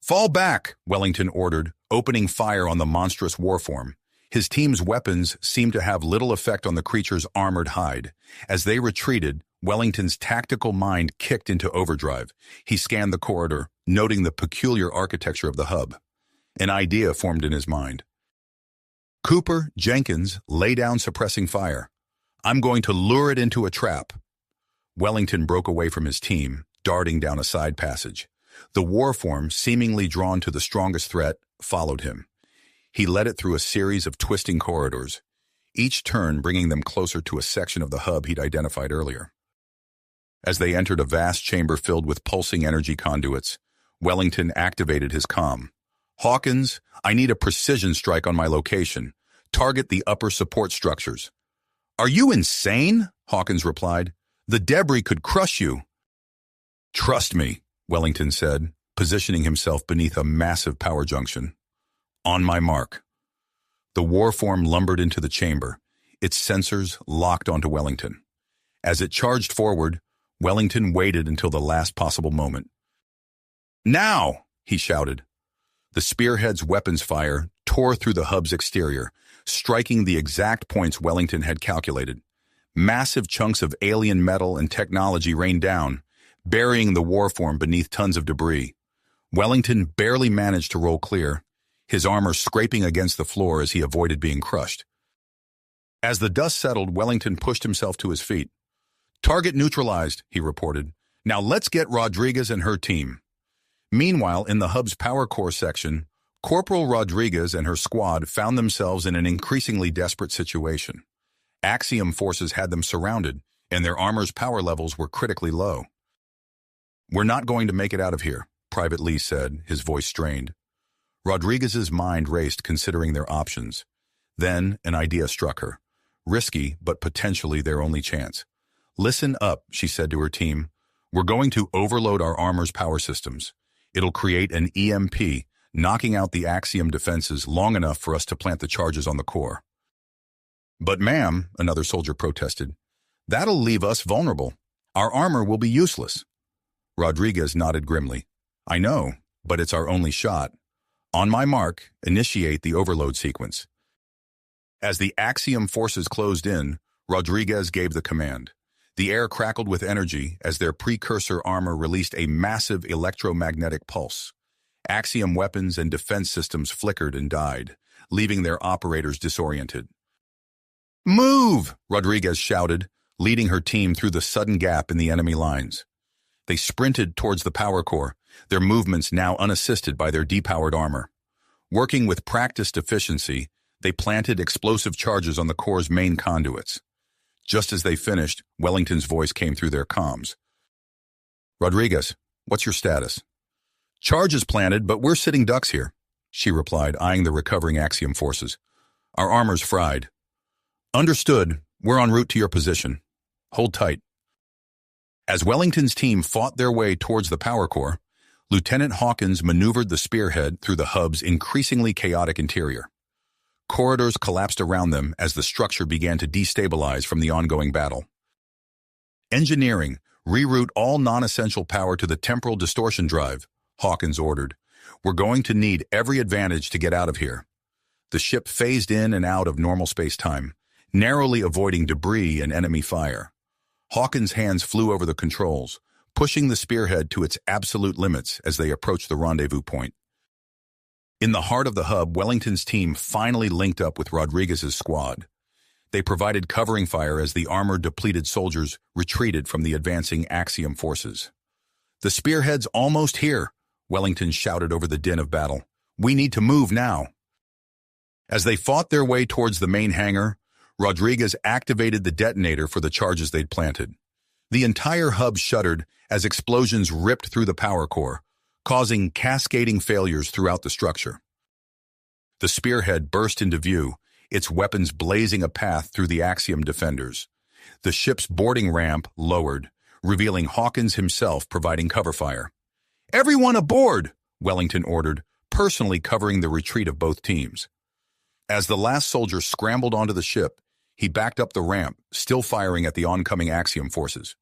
"Fall back," Wellington ordered, opening fire on the monstrous warform. His team's weapons seemed to have little effect on the creature's armored hide. As they retreated, Wellington's tactical mind kicked into overdrive. He scanned the corridor, noting the peculiar architecture of the hub. An idea formed in his mind. "Cooper, Jenkins, lay down suppressing fire. I'm going to lure it into a trap." Wellington broke away from his team, darting down a side passage. The warform, seemingly drawn to the strongest threat, followed him. He led it through a series of twisting corridors, each turn bringing them closer to a section of the hub he'd identified earlier. As they entered a vast chamber filled with pulsing energy conduits, Wellington activated his comm. "Hawkins, I need a precision strike on my location. Target the upper support structures." "Are you insane?" Hawkins replied. "The debris could crush you." "Trust me," Wellington said, positioning himself beneath a massive power junction. "On my mark." The warform lumbered into the chamber, its sensors locked onto Wellington. As it charged forward, Wellington waited until the last possible moment. "Now!" he shouted. The spearhead's weapons fire tore through the hub's exterior, striking the exact points Wellington had calculated. Massive chunks of alien metal and technology rained down, burying the warform beneath tons of debris. Wellington barely managed to roll clear, his armor scraping against the floor as he avoided being crushed. As the dust settled, Wellington pushed himself to his feet. "Target neutralized," he reported. "Now let's get Rodriguez and her team." Meanwhile, in the hub's power core section, Corporal Rodriguez and her squad found themselves in an increasingly desperate situation. Axiom forces had them surrounded, and their armor's power levels were critically low. "We're not going to make it out of here," Private Lee said, his voice strained. Rodriguez's mind raced considering their options. Then an idea struck her. Risky, but potentially their only chance. "Listen up," she said to her team. "We're going to overload our armor's power systems. It'll create an EMP, knocking out the Axiom defenses long enough for us to plant the charges on the core." "But ma'am," another soldier protested, "that'll leave us vulnerable. Our armor will be useless." Rodriguez nodded grimly. "I know, but it's our only shot. On my mark, initiate the overload sequence." As the Axiom forces closed in, Rodriguez gave the command. The air crackled with energy as their precursor armor released a massive electromagnetic pulse. Axiom weapons and defense systems flickered and died, leaving their operators disoriented. "Move!" Rodriguez shouted, leading her team through the sudden gap in the enemy lines. They sprinted towards the power core, their movements now unassisted by their depowered armor. Working with practiced efficiency, they planted explosive charges on the core's main conduits. Just as they finished, Wellington's voice came through their comms. "Rodriguez, what's your status?" "Charges planted, but we're sitting ducks here," she replied, eyeing the recovering Axiom forces. "Our armor's fried." "Understood. We're en route to your position. Hold tight." As Wellington's team fought their way towards the power core, Lieutenant Hawkins maneuvered the spearhead through the hub's increasingly chaotic interior. Corridors collapsed around them as the structure began to destabilize from the ongoing battle. "Engineering, reroute all non-essential power to the temporal distortion drive," Hawkins ordered. "We're going to need every advantage to get out of here." The ship phased in and out of normal space-time, narrowly avoiding debris and enemy fire. Hawkins' hands flew over the controls, pushing the spearhead to its absolute limits as they approached the rendezvous point. In the heart of the hub, Wellington's team finally linked up with Rodriguez's squad. They provided covering fire as the armor-depleted soldiers retreated from the advancing Axiom forces. "The spearhead's almost here," Wellington shouted over the din of battle. "We need to move now." As they fought their way towards the main hangar, Rodriguez activated the detonator for the charges they'd planted. The entire hub shuddered as explosions ripped through the power core, causing cascading failures throughout the structure. The spearhead burst into view, its weapons blazing a path through the Axiom defenders. The ship's boarding ramp lowered, revealing Hawkins himself providing cover fire. "Everyone aboard!" Wellington ordered, personally covering the retreat of both teams. As the last soldier scrambled onto the ship, he backed up the ramp, still firing at the oncoming Axiom forces.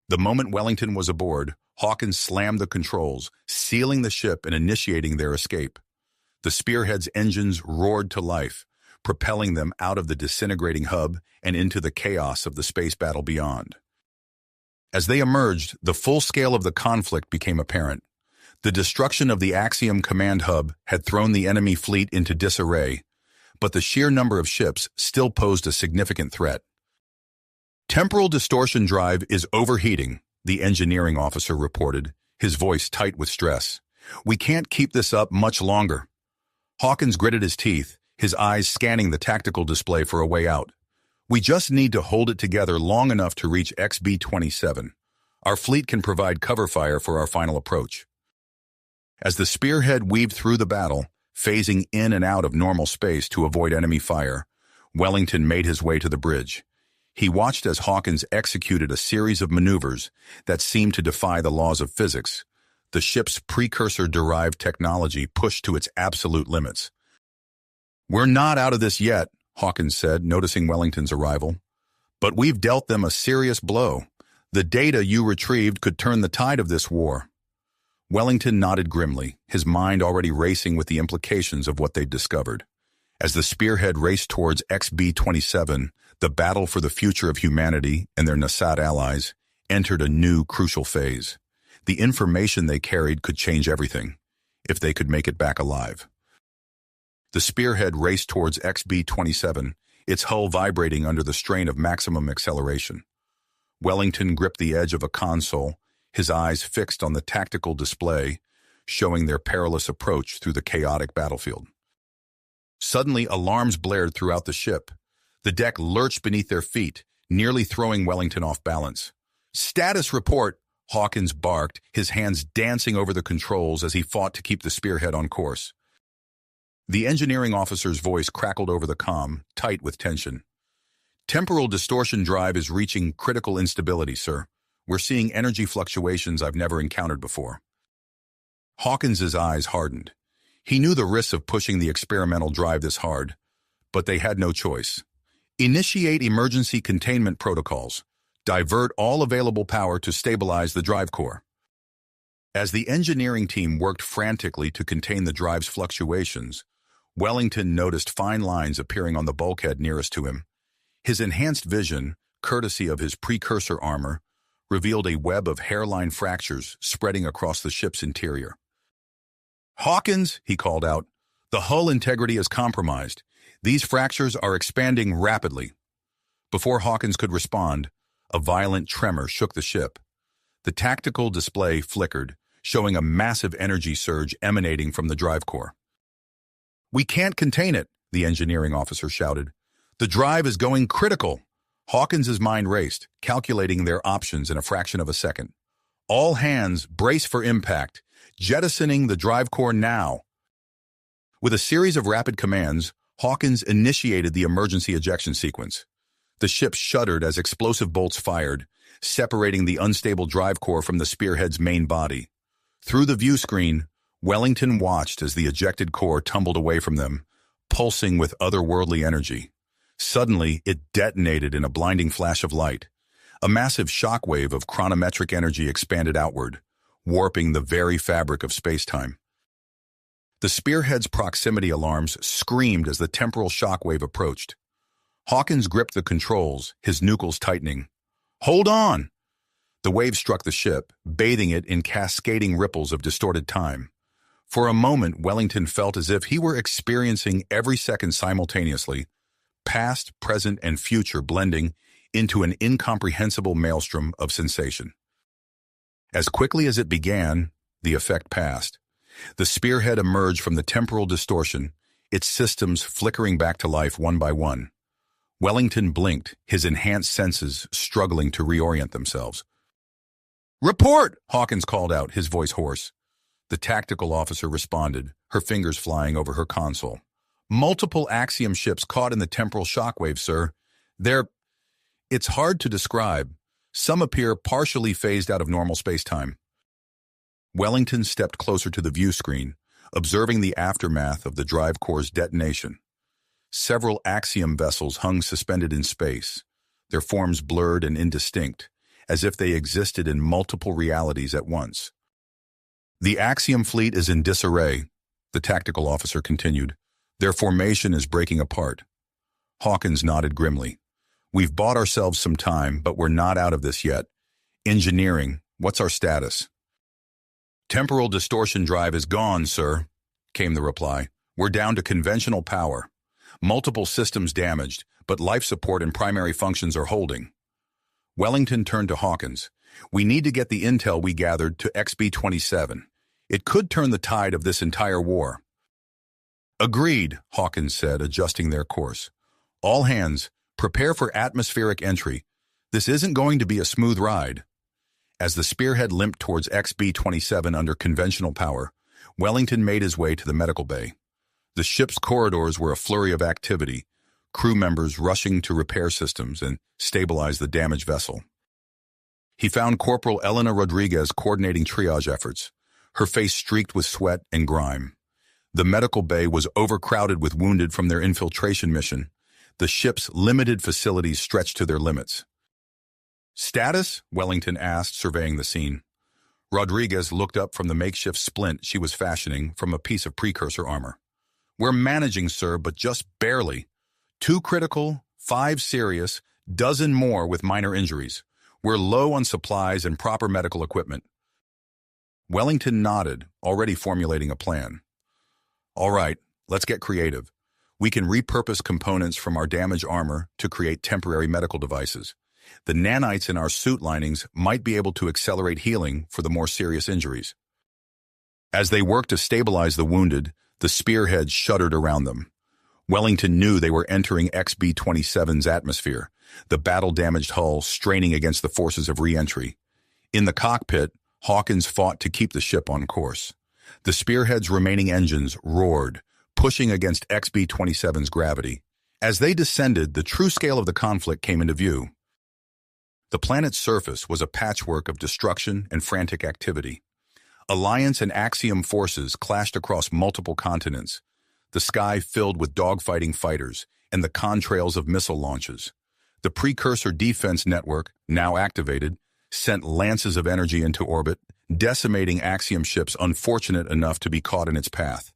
The moment Wellington was aboard, Hawkins slammed the controls, sealing the ship and initiating their escape. The spearhead's engines roared to life, propelling them out of the disintegrating hub and into the chaos of the space battle beyond. As they emerged, the full scale of the conflict became apparent. The destruction of the Axiom command hub had thrown the enemy fleet into disarray, but the sheer number of ships still posed a significant threat. "Temporal distortion drive is overheating," the engineering officer reported, his voice tight with stress. "We can't keep this up much longer." Hawkins gritted his teeth, his eyes scanning the tactical display for a way out. "We just need to hold it together long enough to reach XB-27. Our fleet can provide cover fire for our final approach." As the spearhead weaved through the battle, phasing in and out of normal space to avoid enemy fire, Wellington made his way to the bridge. He watched as Hawkins executed a series of maneuvers that seemed to defy the laws of physics. The ship's precursor-derived technology pushed to its absolute limits. "We're not out of this yet," Hawkins said, noticing Wellington's arrival. "But we've dealt them a serious blow. The data you retrieved could turn the tide of this war." Wellington nodded grimly, his mind already racing with the implications of what they'd discovered. As the spearhead raced towards XB-27, the battle for the future of humanity and their Nasad allies entered a new, crucial phase. The information they carried could change everything, if they could make it back alive. The spearhead raced towards XB-27, its hull vibrating under the strain of maximum acceleration. Wellington gripped the edge of a console, his eyes fixed on the tactical display, showing their perilous approach through the chaotic battlefield. Suddenly, alarms blared throughout the ship. The deck lurched beneath their feet, nearly throwing Wellington off balance. "Status report," Hawkins barked, his hands dancing over the controls as he fought to keep the spearhead on course. The engineering officer's voice crackled over the comm, tight with tension. "Temporal distortion drive is reaching critical instability, sir. We're seeing energy fluctuations I've never encountered before." Hawkins's eyes hardened. He knew the risks of pushing the experimental drive this hard, but they had no choice. "Initiate emergency containment protocols. Divert all available power to stabilize the drive core." As the engineering team worked frantically to contain the drive's fluctuations, Wellington noticed fine lines appearing on the bulkhead nearest to him. His enhanced vision, courtesy of his precursor armor, revealed a web of hairline fractures spreading across the ship's interior. "Hawkins," he called out, "the hull integrity is compromised. These fractures are expanding rapidly." Before Hawkins could respond, a violent tremor shook the ship. The tactical display flickered, showing a massive energy surge emanating from the drive core. "We can't contain it," the engineering officer shouted. "The drive is going critical." Hawkins's mind raced, calculating their options in a fraction of a second. "All hands, brace for impact. Jettisoning the drive core now." With a series of rapid commands, Hawkins initiated the emergency ejection sequence. The ship shuddered as explosive bolts fired, separating the unstable drive core from the spearhead's main body. Through the view screen, Wellington watched as the ejected core tumbled away from them, pulsing with otherworldly energy. Suddenly, it detonated in a blinding flash of light. A massive shockwave of chronometric energy expanded outward, warping the very fabric of space-time. The spearhead's proximity alarms screamed as the temporal shockwave approached. Hawkins gripped the controls, his knuckles tightening. "Hold on!" The wave struck the ship, bathing it in cascading ripples of distorted time. For a moment, Wellington felt as if he were experiencing every second simultaneously, past, present, and future blending into an incomprehensible maelstrom of sensation. As quickly as it began, the effect passed. The spearhead emerged from the temporal distortion, its systems flickering back to life one by one. Wellington blinked, his enhanced senses struggling to reorient themselves. "Report!" Hawkins called out, his voice hoarse. The tactical officer responded, her fingers flying over her console. "Multiple Axiom ships caught in the temporal shockwave, sir. It's hard to describe. Some appear partially phased out of normal space-time." Wellington stepped closer to the view screen, observing the aftermath of the drive core's detonation. Several Axiom vessels hung suspended in space, their forms blurred and indistinct, as if they existed in multiple realities at once. "The Axiom fleet is in disarray," the tactical officer continued. "Their formation is breaking apart." Hawkins nodded grimly. "We've bought ourselves some time, but we're not out of this yet. Engineering, what's our status?" "Temporal distortion drive is gone, sir," came the reply. "We're down to conventional power. Multiple systems damaged, but life support and primary functions are holding." Wellington turned to Hawkins. "We need to get the intel we gathered to XB-27. It could turn the tide of this entire war." "Agreed," Hawkins said, adjusting their course. "All hands, prepare for atmospheric entry. This isn't going to be a smooth ride." As the spearhead limped towards XB-27 under conventional power, Wellington made his way to the medical bay. The ship's corridors were a flurry of activity, crew members rushing to repair systems and stabilize the damaged vessel. He found Corporal Elena Rodriguez coordinating triage efforts, her face streaked with sweat and grime. The medical bay was overcrowded with wounded from their infiltration mission. The ship's limited facilities stretched to their limits. "Status?" Wellington asked, surveying the scene. Rodriguez looked up from the makeshift splint she was fashioning from a piece of precursor armor. "We're managing, sir, but just barely. 2 critical, 5 serious, dozen more with minor injuries. We're low on supplies and proper medical equipment." Wellington nodded, already formulating a plan. "All right, let's get creative. We can repurpose components from our damaged armor to create temporary medical devices. The nanites in our suit linings might be able to accelerate healing for the more serious injuries." As they worked to stabilize the wounded, the spearheads shuddered around them. Wellington knew they were entering XB-27's atmosphere, the battle-damaged hull straining against the forces of re-entry. In the cockpit, Hawkins fought to keep the ship on course. The spearhead's remaining engines roared, pushing against XB-27's gravity. As they descended, the true scale of the conflict came into view. The planet's surface was a patchwork of destruction and frantic activity. Alliance and Axiom forces clashed across multiple continents, the sky filled with dogfighting fighters and the contrails of missile launches. The precursor defense network, now activated, sent lances of energy into orbit, decimating Axiom ships unfortunate enough to be caught in its path.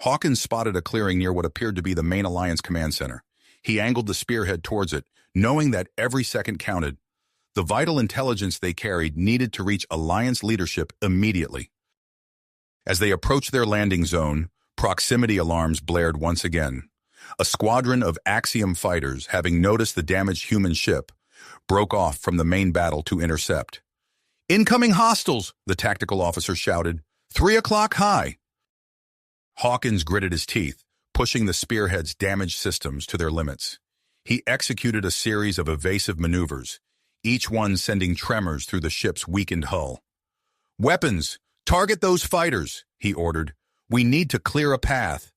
Hawkins spotted a clearing near what appeared to be the main Alliance command center. He angled the spearhead towards it, knowing that every second counted. The vital intelligence they carried needed to reach Alliance leadership immediately. As they approached their landing zone, proximity alarms blared once again. A squadron of Axiom fighters, having noticed the damaged human ship, broke off from the main battle to intercept. "Incoming hostiles!" the tactical officer shouted. 3 o'clock high. Hawkins gritted his teeth, pushing the spearhead's damaged systems to their limits. He executed a series of evasive maneuvers, each one sending tremors through the ship's weakened hull. "Weapons! Target those fighters!" he ordered. "We need to clear a path."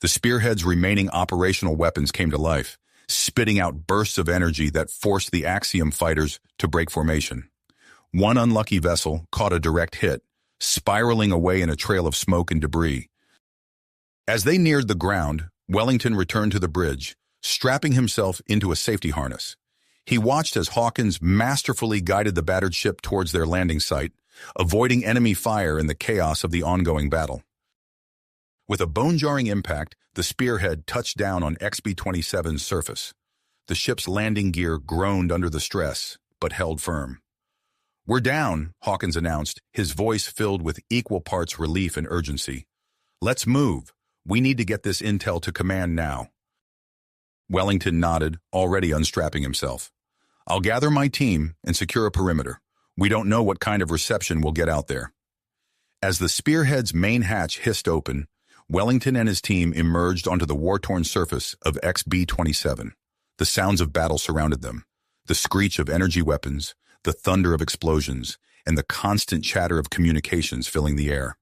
The spearhead's remaining operational weapons came to life, spitting out bursts of energy that forced the Axiom fighters to break formation. One unlucky vessel caught a direct hit, spiraling away in a trail of smoke and debris. As they neared the ground, Wellington returned to the bridge, strapping himself into a safety harness. He watched as Hawkins masterfully guided the battered ship towards their landing site, avoiding enemy fire in the chaos of the ongoing battle. With a bone-jarring impact, the spearhead touched down on XB-27's surface. The ship's landing gear groaned under the stress, but held firm. "We're down," Hawkins announced, his voice filled with equal parts relief and urgency. "Let's move. We need to get this intel to command now." Wellington nodded, already unstrapping himself. "I'll gather my team and secure a perimeter. We don't know what kind of reception we'll get out there." As the spearhead's main hatch hissed open, Wellington and his team emerged onto the war-torn surface of XB-27. The sounds of battle surrounded them, the screech of energy weapons, the thunder of explosions, and the constant chatter of communications filling the air.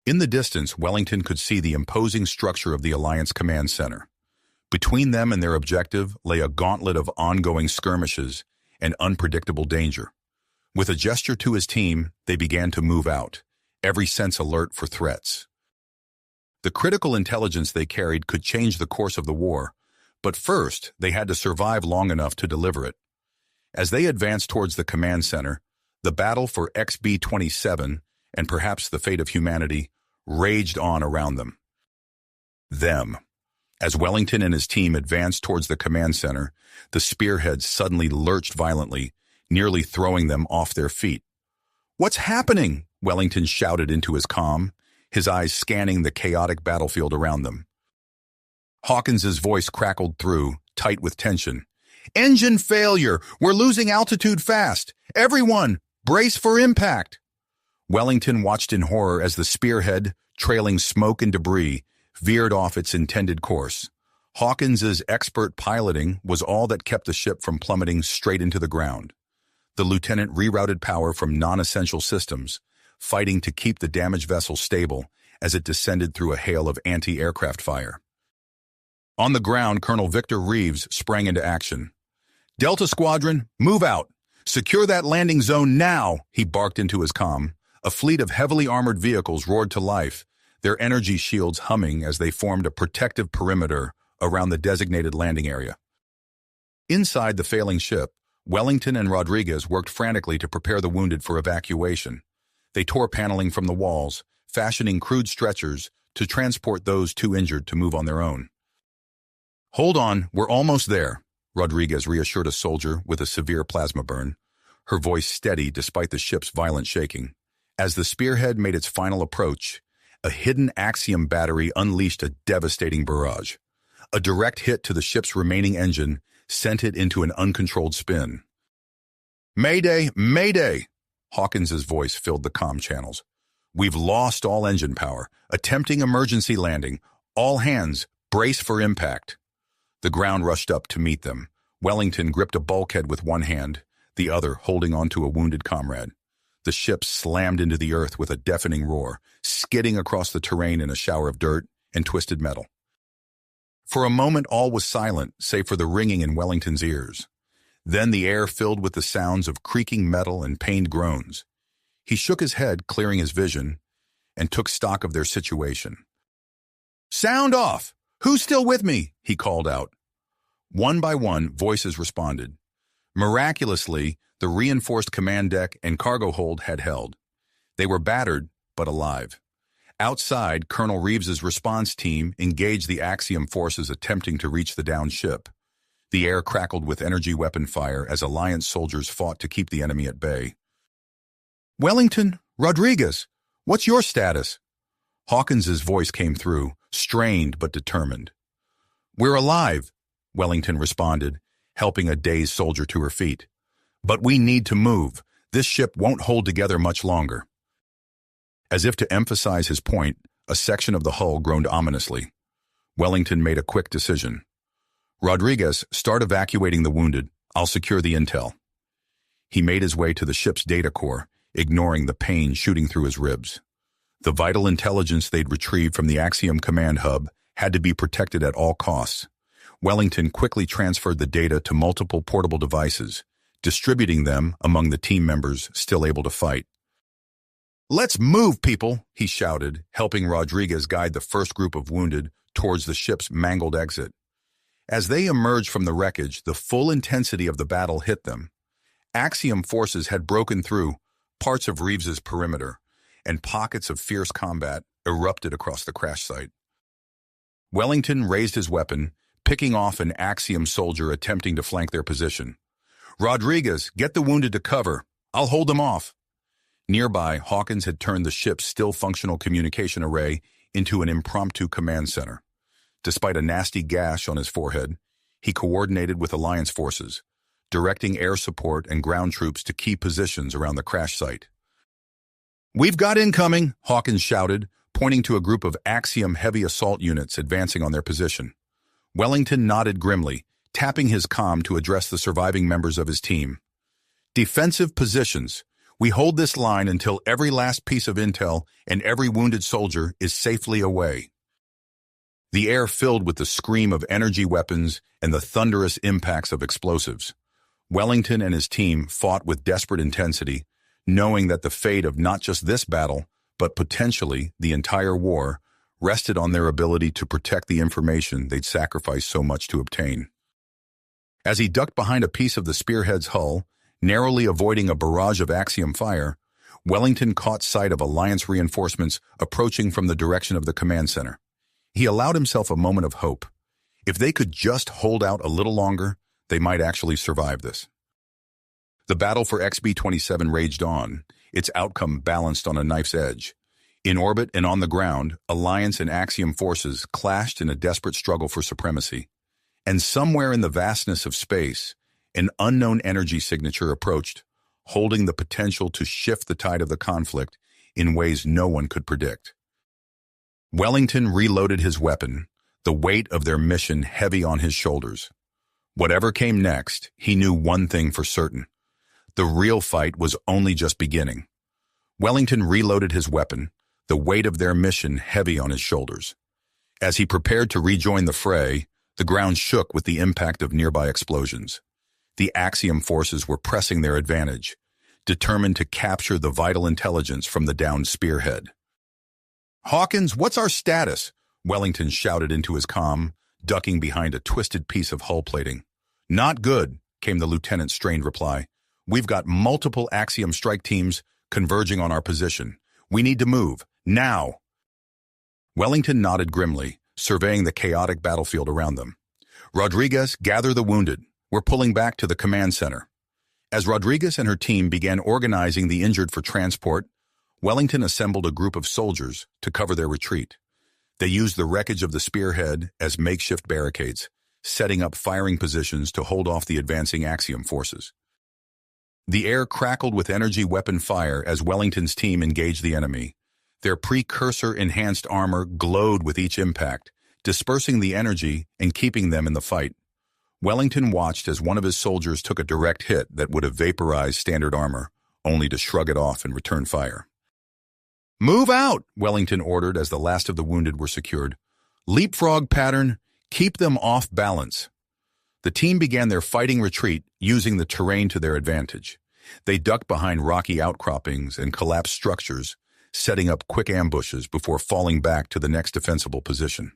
In the distance, Wellington could see the imposing structure of the Alliance Command Center. Between them and their objective lay a gauntlet of ongoing skirmishes and unpredictable danger. With a gesture to his team, they began to move out, every sense alert for threats. The critical intelligence they carried could change the course of the war, but first they had to survive long enough to deliver it. As they advanced towards the command center, the battle for XB-27, and perhaps the fate of humanity, raged on around them. As Wellington and his team advanced towards the command center, the spearheads suddenly lurched violently, nearly throwing them off their feet. "What's happening?" Wellington shouted into his comm, his eyes scanning the chaotic battlefield around them. Hawkins's voice crackled through, tight with tension. "Engine failure! We're losing altitude fast! Everyone, brace for impact!" Wellington watched in horror as the spearhead, trailing smoke and debris, veered off its intended course. Hawkins's expert piloting was all that kept the ship from plummeting straight into the ground. The lieutenant rerouted power from non-essential systems, fighting to keep the damaged vessel stable as it descended through a hail of anti-aircraft fire. On the ground, Colonel Victor Reeves sprang into action. "Delta Squadron, move out! Secure that landing zone now!" he barked into his comm. A fleet of heavily armored vehicles roared to life, their energy shields humming as they formed a protective perimeter around the designated landing area. Inside the failing ship, Wellington and Rodriguez worked frantically to prepare the wounded for evacuation. They tore paneling from the walls, fashioning crude stretchers to transport those too injured to move on their own. "Hold on, we're almost there," Rodriguez reassured a soldier with a severe plasma burn, her voice steady despite the ship's violent shaking. As the spearhead made its final approach, a hidden Axiom battery unleashed a devastating barrage. A direct hit to the ship's remaining engine sent it into an uncontrolled spin. "Mayday! Mayday!" Hawkins's voice filled the comm channels. "We've lost all engine power. Attempting emergency landing. All hands, brace for impact." The ground rushed up to meet them. Wellington gripped a bulkhead with one hand, the other holding onto a wounded comrade. The ship slammed into the earth with a deafening roar, skidding across the terrain in a shower of dirt and twisted metal. For a moment, all was silent, save for the ringing in Wellington's ears. Then the air filled with the sounds of creaking metal and pained groans. He shook his head, clearing his vision, and took stock of their situation. "Sound off! Who's still with me?" he called out. One by one, voices responded. Miraculously, the reinforced command deck and cargo hold had held. They were battered, but alive. Outside, Colonel Reeves's response team engaged the Axiom forces attempting to reach the downed ship. The air crackled with energy weapon fire as Alliance soldiers fought to keep the enemy at bay. "Wellington, Rodriguez, what's your status?" Hawkins's voice came through, strained but determined. "We're alive," Wellington responded, helping a dazed soldier to her feet. "But we need to move. This ship won't hold together much longer." As if to emphasize his point, a section of the hull groaned ominously. Wellington made a quick decision. "Rodriguez, start evacuating the wounded. I'll secure the intel." He made his way to the ship's data core, ignoring the pain shooting through his ribs. The vital intelligence they'd retrieved from the Axiom command hub had to be protected at all costs. Wellington quickly transferred the data to multiple portable devices, distributing them among the team members still able to fight. "Let's move, people," he shouted, helping Rodriguez guide the first group of wounded towards the ship's mangled exit. As they emerged from the wreckage, the full intensity of the battle hit them. Axiom forces had broken through parts of Reeves's perimeter, and pockets of fierce combat erupted across the crash site. Wellington raised his weapon, picking off an Axiom soldier attempting to flank their position. "Rodriguez, get the wounded to cover. I'll hold them off." Nearby, Hawkins had turned the ship's still functional communication array into an impromptu command center. Despite a nasty gash on his forehead, he coordinated with Alliance forces, directing air support and ground troops to key positions around the crash site. "We've got incoming," Hawkins shouted, pointing to a group of Axiom heavy assault units advancing on their position. Wellington nodded grimly, tapping his comm to address the surviving members of his team. Defensive positions. We hold this line until every last piece of intel and every wounded soldier is safely away. The air filled with the scream of energy weapons and the thunderous impacts of explosives. Wellington and his team fought with desperate intensity, knowing that the fate of not just this battle, but potentially the entire war, rested on their ability to protect the information they'd sacrificed so much to obtain. As he ducked behind a piece of the spearhead's hull, narrowly avoiding a barrage of Axiom fire, Wellington caught sight of Alliance reinforcements approaching from the direction of the command center. He allowed himself a moment of hope. If they could just hold out a little longer, they might actually survive this. The battle for XB-27 raged on, its outcome balanced on a knife's edge. In orbit and on the ground, Alliance and Axiom forces clashed in a desperate struggle for supremacy. And somewhere in the vastness of space, an unknown energy signature approached, holding the potential to shift the tide of the conflict in ways no one could predict. Wellington reloaded his weapon, the weight of their mission heavy on his shoulders. Whatever came next, he knew one thing for certain. The real fight was only just beginning. Wellington reloaded his weapon, the weight of their mission heavy on his shoulders. As he prepared to rejoin the fray, the ground shook with the impact of nearby explosions. The Axiom forces were pressing their advantage, determined to capture the vital intelligence from the downed spearhead. "Hawkins, what's our status?" Wellington shouted into his comm, ducking behind a twisted piece of hull plating. "Not good," came the lieutenant's strained reply. "We've got multiple Axiom strike teams converging on our position. We need to move, now." Wellington nodded grimly, surveying the chaotic battlefield around them. "Rodriguez, gather the wounded. We're pulling back to the command center." As Rodriguez and her team began organizing the injured for transport, Wellington assembled a group of soldiers to cover their retreat. They used the wreckage of the spearhead as makeshift barricades, setting up firing positions to hold off the advancing Axiom forces. The air crackled with energy weapon fire as Wellington's team engaged the enemy. Their precursor-enhanced armor glowed with each impact, dispersing the energy and keeping them in the fight. Wellington watched as one of his soldiers took a direct hit that would have vaporized standard armor, only to shrug it off and return fire. "Move out," Wellington ordered as the last of the wounded were secured. "Leapfrog pattern, keep them off balance." The team began their fighting retreat, using the terrain to their advantage. They ducked behind rocky outcroppings and collapsed structures, setting up quick ambushes before falling back to the next defensible position.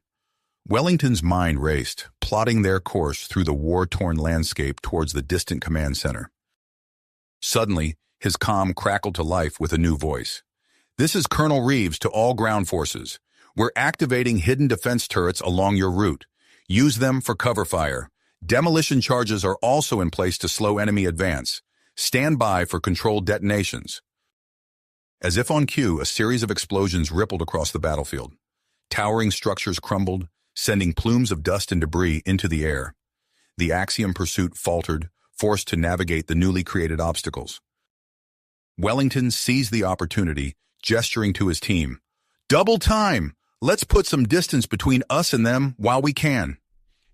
Wellington's mind raced, plotting their course through the war-torn landscape towards the distant command center. Suddenly, his comm crackled to life with a new voice. "This is Colonel Reeves to all ground forces. We're activating hidden defense turrets along your route. Use them for cover fire. Demolition charges are also in place to slow enemy advance. Stand by for controlled detonations." As if on cue, a series of explosions rippled across the battlefield. Towering structures crumbled, sending plumes of dust and debris into the air. The Axiom pursuit faltered, forced to navigate the newly created obstacles. Wellington seized the opportunity, gesturing to his team. "Double time! Let's put some distance between us and them while we can."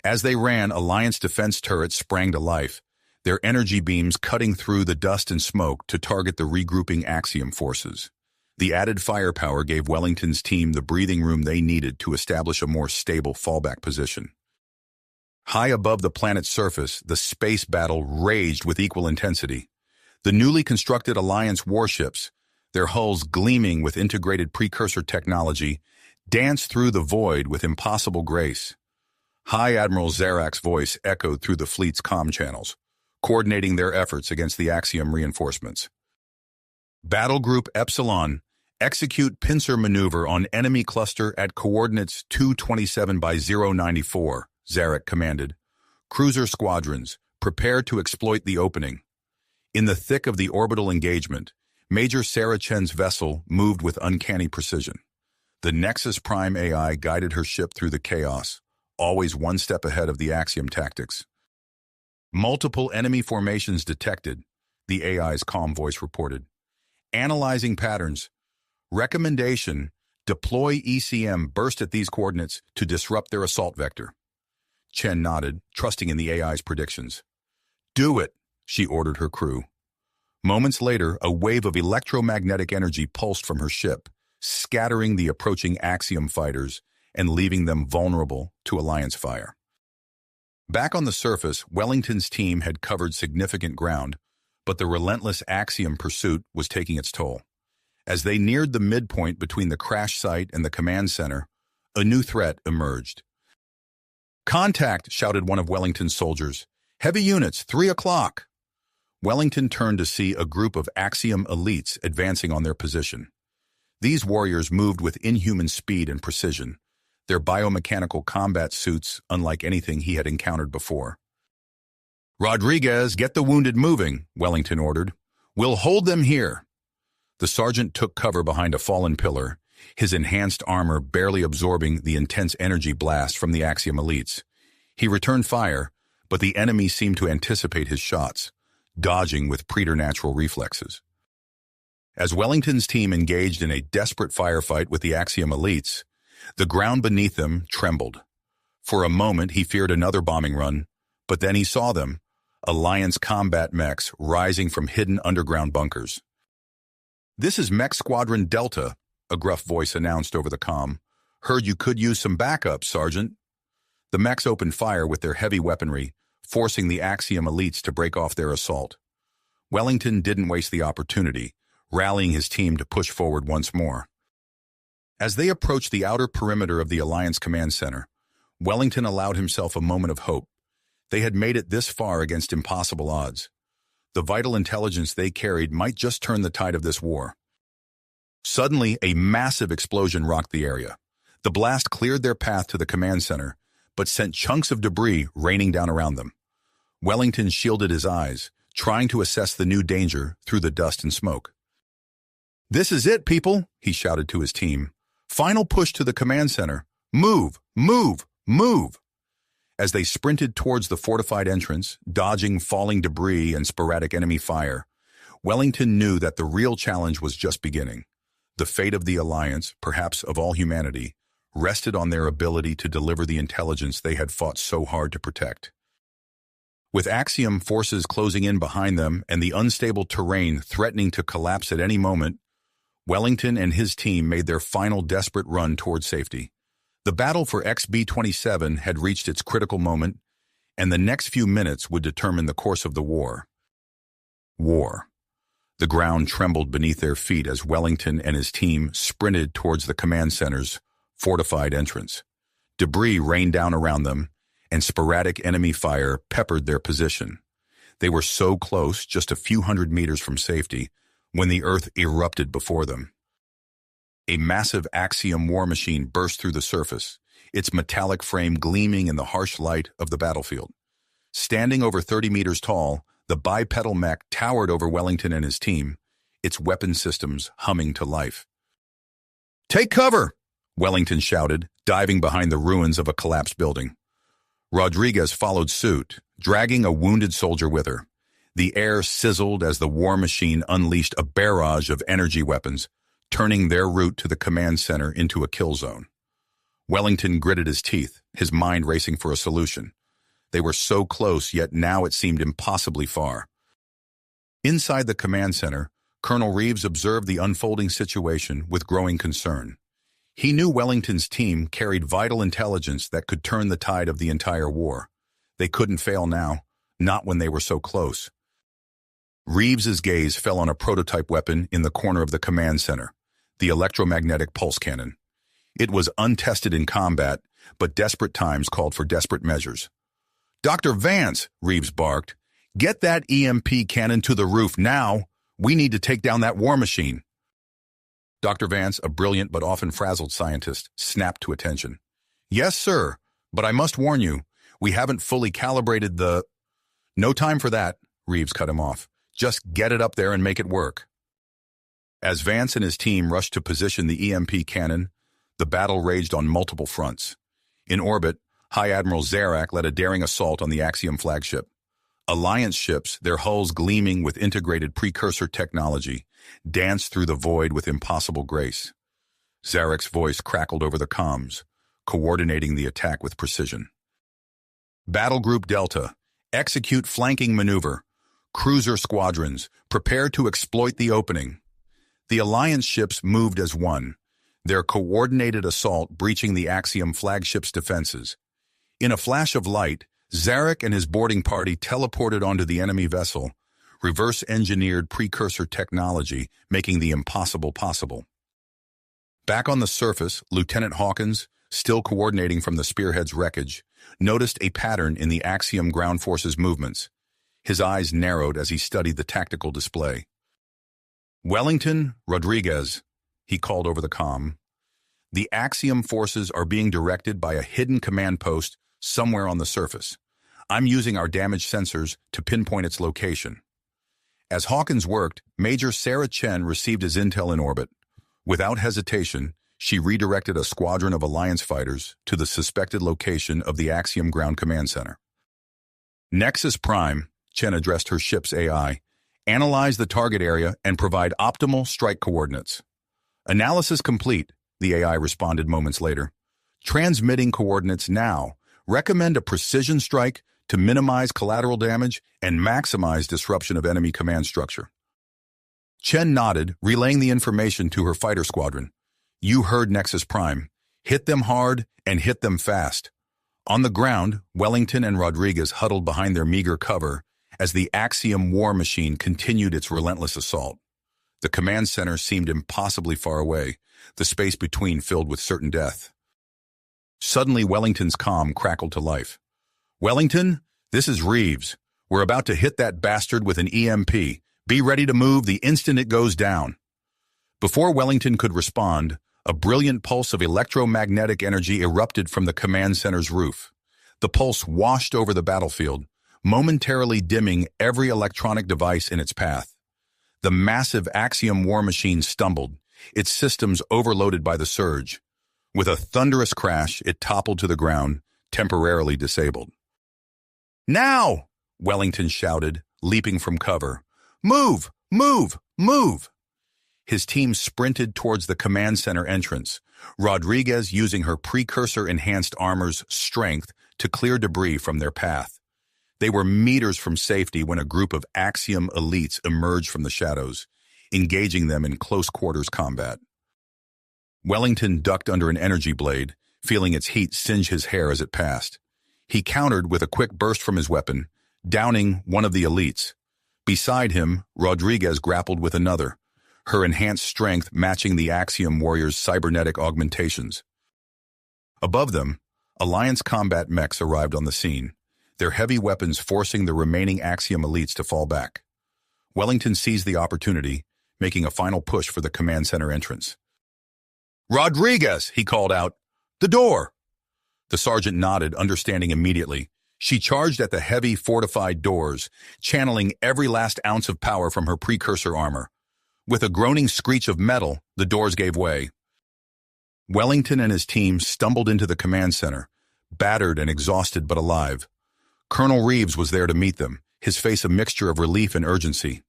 As they ran, Alliance defense turrets sprang to life, their energy beams cutting through the dust and smoke to target the regrouping Axiom forces. The added firepower gave Wellington's team the breathing room they needed to establish a more stable fallback position. High above the planet's surface, the space battle raged with equal intensity. The newly constructed Alliance warships, their hulls gleaming with integrated precursor technology, danced through the void with impossible grace. High Admiral Zarak's voice echoed through the fleet's comm channels, coordinating their efforts against the Axiom reinforcements. "Battle Group Epsilon, execute pincer maneuver on enemy cluster at coordinates 227 by 094, Zarak commanded. "Cruiser squadrons, prepare to exploit the opening." In the thick of the orbital engagement, Major Sarah Chen's vessel moved with uncanny precision. The Nexus Prime AI guided her ship through the chaos, always one step ahead of the Axiom tactics. "Multiple enemy formations detected," the AI's calm voice reported. "Analyzing patterns. Recommendation, Deploy ECM burst at these coordinates to disrupt their assault vector. Chen nodded, trusting in the AI's predictions. Do it, she ordered her crew. Moments later, a wave of electromagnetic energy pulsed from her ship, scattering the approaching Axiom fighters and leaving them vulnerable to Alliance fire. Back on the surface, Wellington's team had covered significant ground, but the relentless Axiom pursuit was taking its toll. As they neared the midpoint between the crash site and the command center, a new threat emerged. "Contact!" shouted one of Wellington's soldiers. "Heavy units, 3 o'clock!" Wellington turned to see a group of Axiom elites advancing on their position. These warriors moved with inhuman speed and precision, their biomechanical combat suits unlike anything he had encountered before. "Rodriguez, get the wounded moving," Wellington ordered. "We'll hold them here." The sergeant took cover behind a fallen pillar, his enhanced armor barely absorbing the intense energy blast from the Axiom elites. He returned fire, but the enemy seemed to anticipate his shots, dodging with preternatural reflexes. As Wellington's team engaged in a desperate firefight with the Axiom elites, the ground beneath them trembled. For a moment, he feared another bombing run, but then he saw them, Alliance combat mechs rising from hidden underground bunkers. "This is Mech Squadron Delta," a gruff voice announced over the comm. "Heard you could use some backup, Sergeant." The mechs opened fire with their heavy weaponry, forcing the Axiom elites to break off their assault. Wellington didn't waste the opportunity, rallying his team to push forward once more. As they approached the outer perimeter of the Alliance Command Center, Wellington allowed himself a moment of hope. They had made it this far against impossible odds. The vital intelligence they carried might just turn the tide of this war. Suddenly, a massive explosion rocked the area. The blast cleared their path to the command center, but sent chunks of debris raining down around them. Wellington shielded his eyes, trying to assess the new danger through the dust and smoke. "This is it, people," he shouted to his team. "Final push to the command center. Move, move, move." As they sprinted towards the fortified entrance, dodging falling debris and sporadic enemy fire, Wellington knew that the real challenge was just beginning. The fate of the Alliance, perhaps of all humanity, rested on their ability to deliver the intelligence they had fought so hard to protect. With Axiom forces closing in behind them and the unstable terrain threatening to collapse at any moment, Wellington and his team made their final desperate run toward safety. The battle for XB-27 had reached its critical moment, and the next few minutes would determine the course of the war. War. The ground trembled beneath their feet as Wellington and his team sprinted towards the command center's fortified entrance. Debris rained down around them, and sporadic enemy fire peppered their position. They were so close, just a few hundred meters from safety, when the earth erupted before them. A massive Axiom war machine burst through the surface, its metallic frame gleaming in the harsh light of the battlefield. Standing over 30 meters tall, the bipedal mech towered over Wellington and his team, its weapon systems humming to life. "Take cover!" Wellington shouted, diving behind the ruins of a collapsed building. Rodriguez followed suit, dragging a wounded soldier with her. The air sizzled as the war machine unleashed a barrage of energy weapons, turning their route to the command center into a kill zone. Wellington gritted his teeth, his mind racing for a solution. They were so close, yet now it seemed impossibly far. Inside the command center, Colonel Reeves observed the unfolding situation with growing concern. He knew Wellington's team carried vital intelligence that could turn the tide of the entire war. They couldn't fail now, not when they were so close. Reeves's gaze fell on a prototype weapon in the corner of the command center, the electromagnetic pulse cannon. It was untested in combat, but desperate times called for desperate measures. "Dr. Vance," Reeves barked, "get that EMP cannon to the roof now. We need to take down that war machine." Dr. Vance, a brilliant but often frazzled scientist, snapped to attention. "Yes, sir, but I must warn you, we haven't fully calibrated the—" "No time for that," Reeves cut him off. "Just get it up there and make it work." As Vance and his team rushed to position the EMP cannon, the battle raged on multiple fronts. In orbit, High Admiral Zarak led a daring assault on the Axiom flagship. Alliance ships, their hulls gleaming with integrated precursor technology, danced through the void with impossible grace. Zarek's voice crackled over the comms, coordinating the attack with precision. Battle Group Delta, execute flanking maneuver. Cruiser squadrons, prepare to exploit the opening. The Alliance ships moved as one, their coordinated assault breaching the Axiom flagship's defenses. In a flash of light, Zarek and his boarding party teleported onto the enemy vessel, reverse-engineered precursor technology, making the impossible possible. Back on the surface, Lieutenant Hawkins, still coordinating from the spearhead's wreckage, noticed a pattern in the Axiom ground forces movements. His eyes narrowed as he studied the tactical display. "Wellington, Rodriguez," he called over the comm. "The Axiom forces are being directed by a hidden command post somewhere on the surface. I'm using our damage sensors to pinpoint its location." As Hawkins worked, Major Sarah Chen received his intel in orbit. Without hesitation, she redirected a squadron of Alliance fighters to the suspected location of the Axiom Ground Command Center. "Nexus Prime," Chen addressed her ship's AI, "analyze the target area and provide optimal strike coordinates." "Analysis complete," the AI responded moments later. "Transmitting coordinates now. Recommend a precision strike to minimize collateral damage and maximize disruption of enemy command structure." Chen nodded, relaying the information to her fighter squadron. "You heard Nexus Prime. Hit them hard and hit them fast." On the ground, Wellington and Rodriguez huddled behind their meager cover as the Axiom war machine continued its relentless assault. The command center seemed impossibly far away, the space between filled with certain death. Suddenly, Wellington's comm crackled to life. "Wellington, this is Reeves. We're about to hit that bastard with an EMP. Be ready to move the instant it goes down." Before Wellington could respond, a brilliant pulse of electromagnetic energy erupted from the command center's roof. The pulse washed over the battlefield, momentarily dimming every electronic device in its path. The massive Axiom war machine stumbled, its systems overloaded by the surge. With a thunderous crash, it toppled to the ground, temporarily disabled. "Now!" Wellington shouted, leaping from cover. "Move! Move! Move!" His team sprinted towards the command center entrance, Rodriguez using her precursor-enhanced armor's strength to clear debris from their path. They were meters from safety when a group of Axiom elites emerged from the shadows, engaging them in close-quarters combat. Wellington ducked under an energy blade, feeling its heat singe his hair as it passed. He countered with a quick burst from his weapon, downing one of the elites. Beside him, Rodriguez grappled with another, her enhanced strength matching the Axiom warrior's cybernetic augmentations. Above them, Alliance combat mechs arrived on the scene, their heavy weapons forcing the remaining Axiom elites to fall back. Wellington seized the opportunity, making a final push for the command center entrance. "Rodriguez," he called out. "The door!" The sergeant nodded, understanding immediately. She charged at the heavy, fortified doors, channeling every last ounce of power from her precursor armor. With a groaning screech of metal, the doors gave way. Wellington and his team stumbled into the command center, battered and exhausted but alive. Colonel Reeves was there to meet them, his face a mixture of relief and urgency.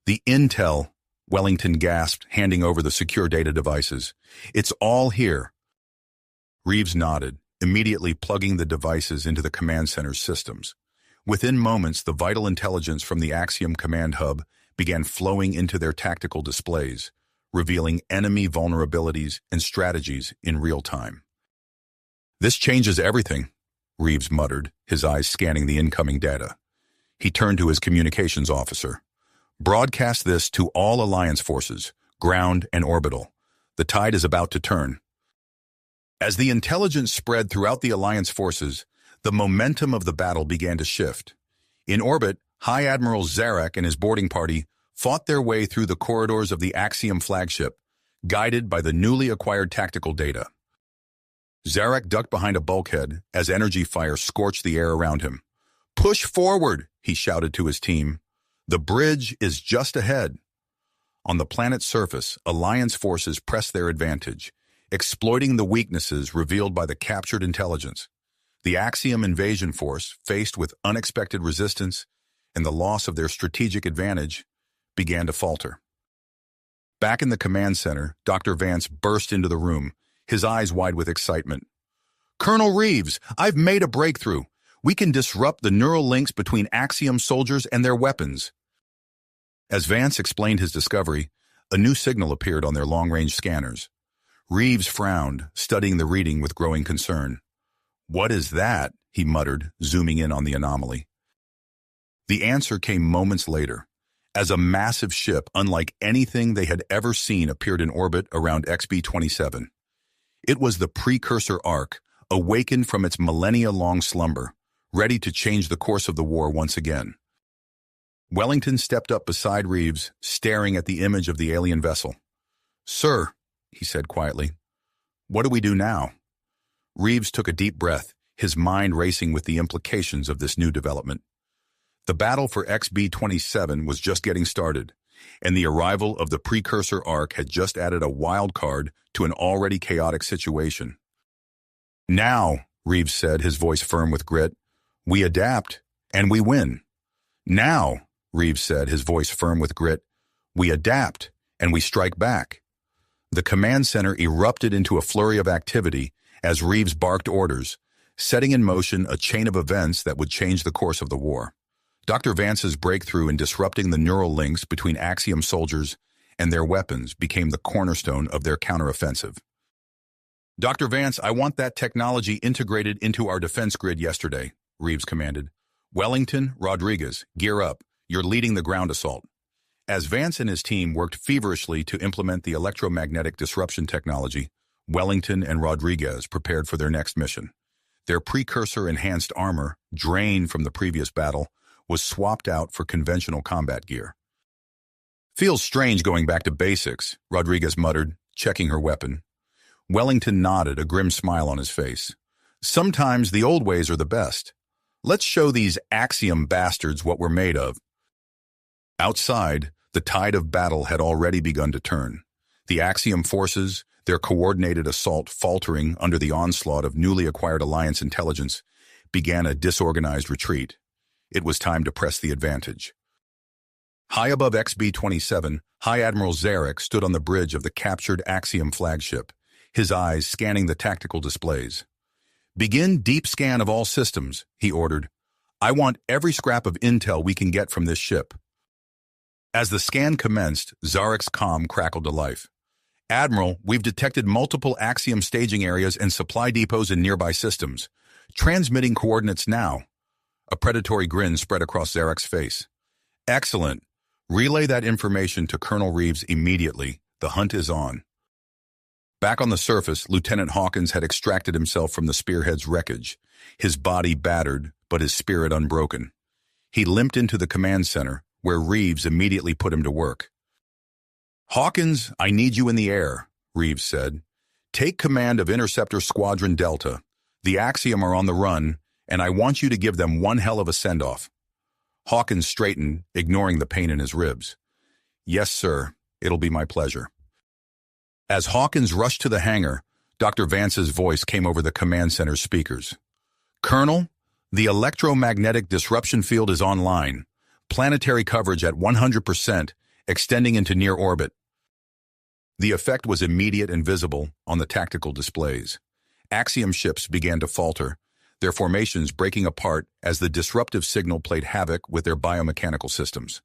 "The intel," Wellington gasped, handing over the secure data devices. "It's all here." Reeves nodded, immediately plugging the devices into the command center's systems. Within moments, the vital intelligence from the Axiom command hub began flowing into their tactical displays, revealing enemy vulnerabilities and strategies in real time. "This changes everything," Reeves muttered, his eyes scanning the incoming data. He turned to his communications officer. "Broadcast this to all Alliance forces, ground and orbital. The tide is about to turn." As the intelligence spread throughout the Alliance forces, the momentum of the battle began to shift. In orbit, High Admiral Zarek and his boarding party fought their way through the corridors of the Axiom flagship, guided by the newly acquired tactical data. Zarek ducked behind a bulkhead as energy fire scorched the air around him. "Push forward," he shouted to his team. "The bridge is just ahead." On the planet's surface, Alliance forces pressed their advantage, exploiting the weaknesses revealed by the captured intelligence. The Axiom invasion force, faced with unexpected resistance and the loss of their strategic advantage, began to falter. Back in the command center, Dr. Vance burst into the room, his eyes wide with excitement. Colonel Reeves, I've made a breakthrough. We can disrupt the neural links between Axiom soldiers and their weapons. As Vance explained his discovery, a new signal appeared on their long-range scanners. Reeves frowned, studying the reading with growing concern. What is that? He muttered, zooming in on the anomaly. The answer came moments later, as a massive ship unlike anything they had ever seen appeared in orbit around XB-27. It was the precursor Ark, awakened from its millennia-long slumber, ready to change the course of the war once again. Wellington stepped up beside Reeves, staring at the image of the alien vessel. Sir, he said quietly, what do we do now? Reeves took a deep breath, his mind racing with the implications of this new development. The battle for XB-27 was just getting started, and the arrival of the precursor Ark had just added a wild card to an already chaotic situation. Now, Reeves said, his voice firm with grit, we adapt, and we win. Now, Reeves said, his voice firm with grit, we adapt, and we strike back. The command center erupted into a flurry of activity as Reeves barked orders, setting in motion a chain of events that would change the course of the war. Dr. Vance's breakthrough in disrupting the neural links between Axiom soldiers and their weapons became the cornerstone of their counteroffensive. Dr. Vance, I want that technology integrated into our defense grid yesterday, Reeves commanded. Wellington, Rodriguez, gear up. You're leading the ground assault. As Vance and his team worked feverishly to implement the electromagnetic disruption technology, Wellington and Rodriguez prepared for their next mission. Their precursor-enhanced armor, drained from the previous battle, was swapped out for conventional combat gear. Feels strange going back to basics, Rodriguez muttered, checking her weapon. Wellington nodded, a grim smile on his face. Sometimes the old ways are the best. Let's show these Axiom bastards what we're made of. Outside, the tide of battle had already begun to turn. The Axiom forces, their coordinated assault faltering under the onslaught of newly acquired Alliance intelligence, began a disorganized retreat. It was time to press the advantage. High above XB-27, High Admiral Zarek stood on the bridge of the captured Axiom flagship, his eyes scanning the tactical displays. Begin deep scan of all systems, he ordered. I want every scrap of intel we can get from this ship. As the scan commenced, Zarek's comm crackled to life. Admiral, we've detected multiple Axiom staging areas and supply depots in nearby systems. Transmitting coordinates now. A predatory grin spread across Zarek's face. Excellent. Relay that information to Colonel Reeves immediately. The hunt is on. Back on the surface, Lieutenant Hawkins had extracted himself from the spearhead's wreckage, his body battered, but his spirit unbroken. He limped into the command center, where Reeves immediately put him to work. Hawkins, I need you in the air, Reeves said. Take command of Interceptor Squadron Delta. The Axiom are on the run, and I want you to give them one hell of a send-off. Hawkins straightened, ignoring the pain in his ribs. Yes, sir. It'll be my pleasure. As Hawkins rushed to the hangar, Dr. Vance's voice came over the command center's speakers. Colonel, the electromagnetic disruption field is online. Planetary coverage at 100%, extending into near orbit. The effect was immediate and visible on the tactical displays. Axiom ships began to falter, their formations breaking apart as the disruptive signal played havoc with their biomechanical systems.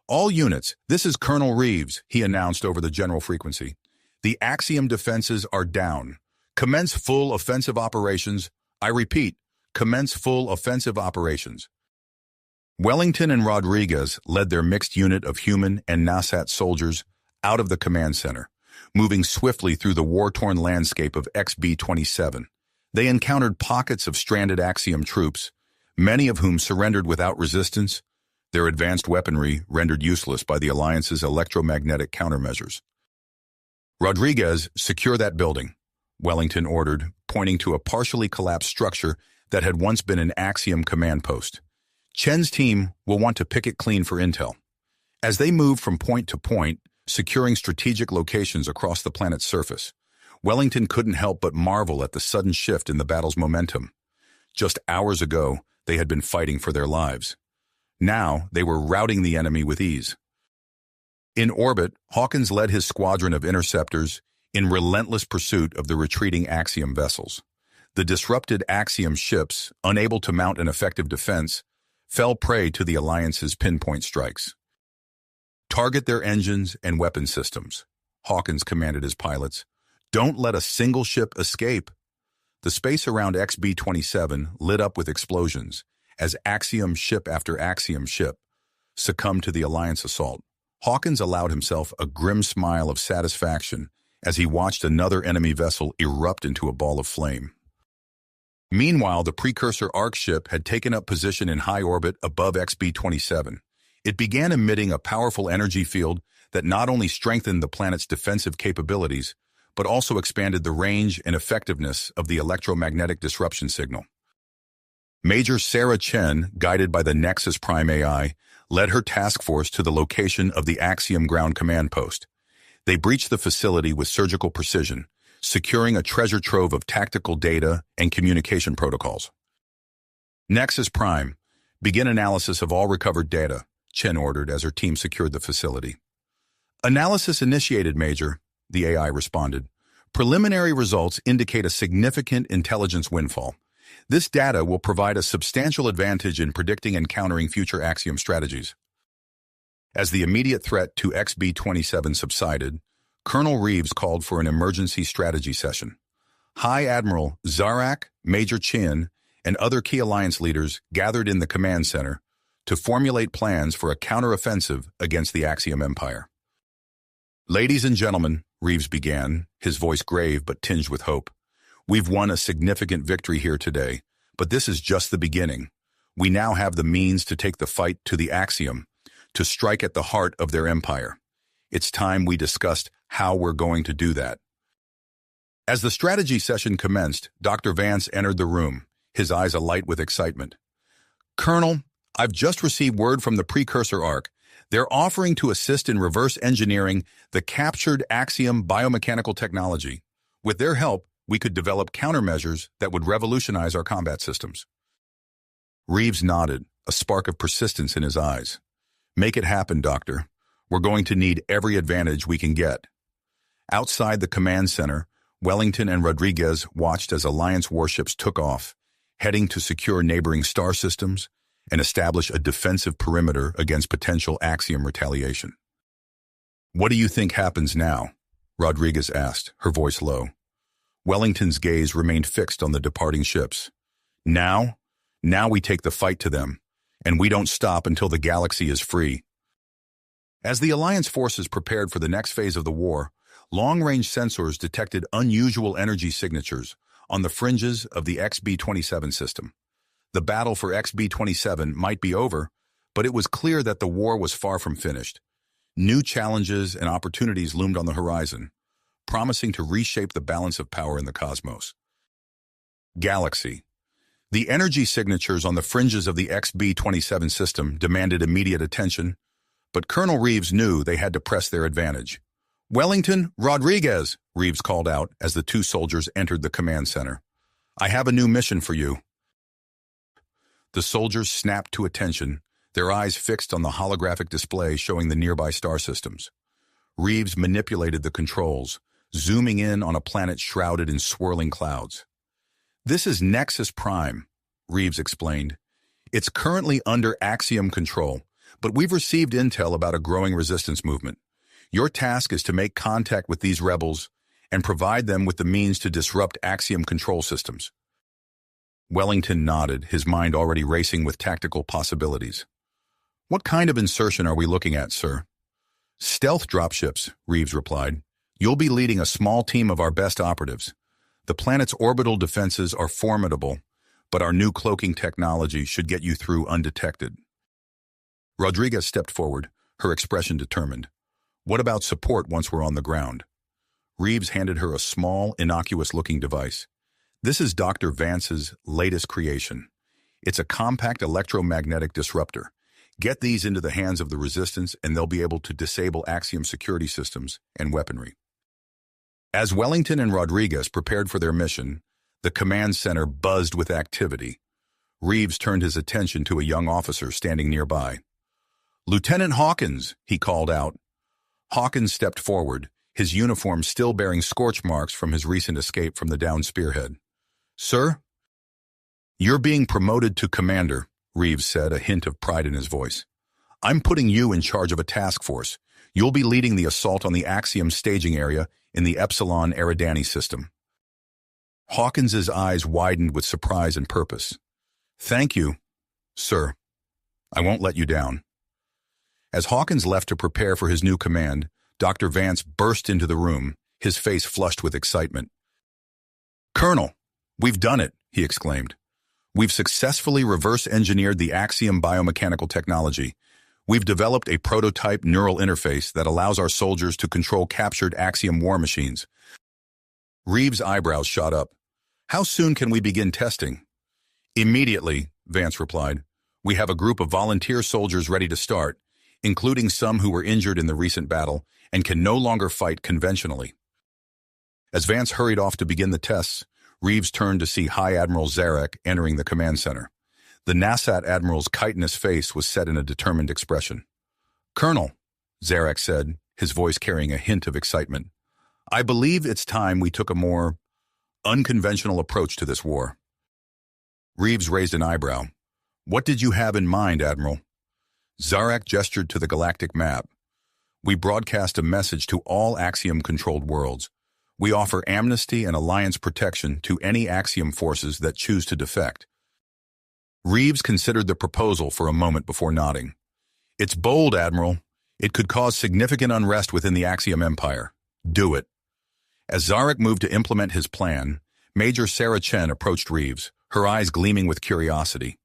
All units, this is Colonel Reeves, he announced over the general frequency. The Axiom defenses are down. Commence full offensive operations. I repeat, commence full offensive operations. Wellington and Rodriguez led their mixed unit of human and Nasat soldiers out of the command center, moving swiftly through the war-torn landscape of XB-27. They encountered pockets of stranded Axiom troops, many of whom surrendered without resistance, their advanced weaponry rendered useless by the Alliance's electromagnetic countermeasures. Rodriguez, secure that building, Wellington ordered, pointing to a partially collapsed structure that had once been an Axiom command post. Chen's team will want to pick it clean for intel. As they moved from point to point, securing strategic locations across the planet's surface, Wellington couldn't help but marvel at the sudden shift in the battle's momentum. Just hours ago, they had been fighting for their lives. Now, they were routing the enemy with ease. In orbit, Hawkins led his squadron of interceptors in relentless pursuit of the retreating Axiom vessels. The disrupted Axiom ships, unable to mount an effective defense, fell prey to the Alliance's pinpoint strikes. "Target their engines and weapon systems," Hawkins commanded his pilots. "Don't let a single ship escape." The space around XB-27 lit up with explosions as Axiom ship after Axiom ship succumbed to the Alliance assault. Hawkins allowed himself a grim smile of satisfaction as he watched another enemy vessel erupt into a ball of flame. Meanwhile, the precursor Orc ship had taken up position in high orbit above XB-27. It began emitting a powerful energy field that not only strengthened the planet's defensive capabilities, but also expanded the range and effectiveness of the electromagnetic disruption signal. Major Sarah Chen, guided by the Nexus Prime AI, led her task force to the location of the Axiom ground command post. They breached the facility with surgical precision, securing a treasure trove of tactical data and communication protocols. "Nexus Prime, begin analysis of all recovered data," Chen ordered as her team secured the facility. "Analysis initiated, Major," the AI responded. "Preliminary results indicate a significant intelligence windfall. This data will provide a substantial advantage in predicting and countering future Axiom strategies." As the immediate threat to XB-27 subsided, Colonel Reeves called for an emergency strategy session. High Admiral Zarak, Major Chin, and other key alliance leaders gathered in the command center to formulate plans for a counteroffensive against the Axiom Empire. "Ladies and gentlemen," Reeves began, his voice grave but tinged with hope, "we've won a significant victory here today, but this is just the beginning. We now have the means to take the fight to the Axiom, to strike at the heart of their empire. It's time we discussed how we're going to do that." As the strategy session commenced, Dr. Vance entered the room, his eyes alight with excitement. "Colonel, I've just received word from the precursor Arc. They're offering to assist in reverse engineering the captured Axiom biomechanical technology. With their help, we could develop countermeasures that would revolutionize our combat systems." Reeves nodded, a spark of persistence in his eyes. "Make it happen, Doctor. We're going to need every advantage we can get." Outside the command center, Wellington and Rodriguez watched as Alliance warships took off, heading to secure neighboring star systems and establish a defensive perimeter against potential Axiom retaliation. "What do you think happens now?" Rodriguez asked, her voice low. Wellington's gaze remained fixed on the departing ships. Now we take the fight to them, and we don't stop until the galaxy is free." As the Alliance forces prepared for the next phase of the war, long-range sensors detected unusual energy signatures on the fringes of the XB-27 system. The battle for XB-27 might be over, but it was clear that the war was far from finished. New challenges and opportunities loomed on the horizon, promising to reshape the balance of power in the cosmos. Galaxy. The energy signatures on the fringes of the XB-27 system demanded immediate attention, but Colonel Reeves knew they had to press their advantage. "Wellington, Rodriguez," Reeves called out as the two soldiers entered the command center. "I have a new mission for you." The soldiers snapped to attention, their eyes fixed on the holographic display showing the nearby star systems. Reeves manipulated the controls, zooming in on a planet shrouded in swirling clouds. "This is Nexus Prime," Reeves explained. "It's currently under Axiom control, but we've received intel about a growing resistance movement. Your task is to make contact with these rebels and provide them with the means to disrupt Axiom control systems." Wellington nodded, his mind already racing with tactical possibilities. "What kind of insertion are we looking at, sir?" "Stealth dropships," Reeves replied. "You'll be leading a small team of our best operatives. The planet's orbital defenses are formidable, but our new cloaking technology should get you through undetected." Rodriguez stepped forward, her expression determined. "What about support once we're on the ground?" Reeves handed her a small, innocuous-looking device. "This is Dr. Vance's latest creation. It's a compact electromagnetic disruptor. Get these into the hands of the Resistance and they'll be able to disable Axiom security systems and weaponry." As Wellington and Rodriguez prepared for their mission, the command center buzzed with activity. Reeves turned his attention to a young officer standing nearby. "Lieutenant Hawkins," he called out. Hawkins stepped forward, his uniform still bearing scorch marks from his recent escape from the downed spearhead. "Sir?" "You're being promoted to commander," Reeves said, a hint of pride in his voice. "I'm putting you in charge of a task force. You'll be leading the assault on the Axiom staging area in the Epsilon Eridani system." Hawkins's eyes widened with surprise and purpose. "Thank you, sir. I won't let you down." As Hawkins left to prepare for his new command, Dr. Vance burst into the room, his face flushed with excitement. "Colonel, we've done it," he exclaimed. "We've successfully reverse-engineered the Axiom biomechanical technology. We've developed a prototype neural interface that allows our soldiers to control captured Axiom war machines." Reeves' eyebrows shot up. "How soon can we begin testing?" "Immediately," Vance replied. "We have a group of volunteer soldiers ready to start, including some who were injured in the recent battle and can no longer fight conventionally." As Vance hurried off to begin the tests, Reeves turned to see High Admiral Zarek entering the command center. The Nassat Admiral's chitinous face was set in a determined expression. "Colonel," Zarek said, his voice carrying a hint of excitement, "I believe it's time we took a more unconventional approach to this war." Reeves raised an eyebrow. "What did you have in mind, Admiral?" Zarek gestured to the galactic map. "We broadcast a message to all Axiom-controlled worlds. We offer amnesty and alliance protection to any Axiom forces that choose to defect." Reeves considered the proposal for a moment before nodding. "It's bold, Admiral. It could cause significant unrest within the Axiom Empire. Do it." As Zarek moved to implement his plan, Major Sarah Chen approached Reeves, her eyes gleaming with curiosity.